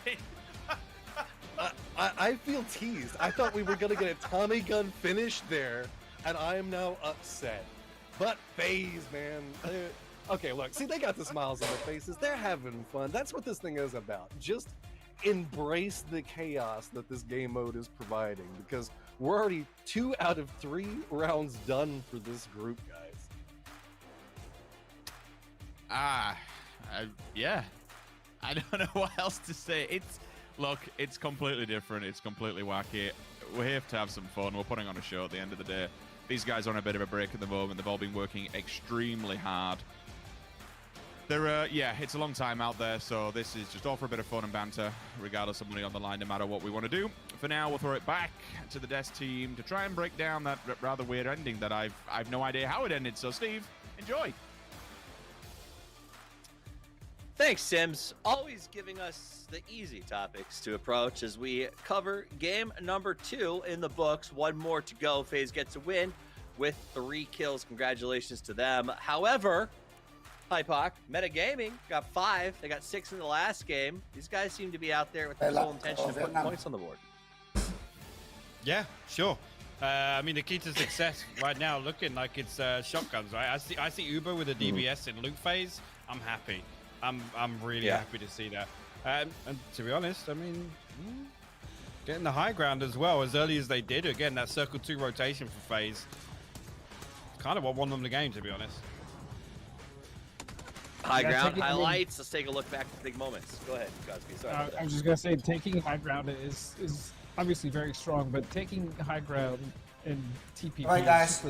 I feel teased. I thought we were going to get a Tommy gun finish there, and I am now upset. But FaZe, man. Okay, look. See, they got the smiles on their faces. They're having fun. That's what this thing is about. Just embrace the chaos that this game mode is providing, because we're already 2 out of 3 rounds done for this group, guys. Yeah. I don't know what else to say. Look, it's completely different. It's completely wacky. We're here to have some fun. We're putting on a show at the end of the day. These guys are on a bit of a break at the moment. They've all been working extremely hard. It's a long time out there, so this is just all for a bit of fun and banter, regardless of money on the line, no matter what we want to do. For now, we'll throw it back to the Death team to try and break down that rather weird ending that I've no idea how it ended. So, Steve, enjoy. Thanks, Sims. Always giving us the easy topics to approach as we cover game number 2 in the books. 1 more to go. FaZe gets a win with 3 kills. Congratulations to them. However, Hypoc, Metagaming got 5. They got 6 in the last game. These guys seem to be out there with the sole intention of putting points on the board. Yeah, sure. I mean, the key to success right now looking like it's shotguns, right? I see Uber with a DBS in loot phase. I'm happy. I'm really happy to see that. And to be honest, I mean, getting the high ground as well as early as they did. Again, that circle 2 rotation for FaZe. Kind of what won them the game, to be honest. High ground highlights. Let's take a look back at the big moments. Go ahead, Cosby. Sorry. I was just gonna say, taking high ground is obviously very strong, but taking high ground in TPP All right, guys.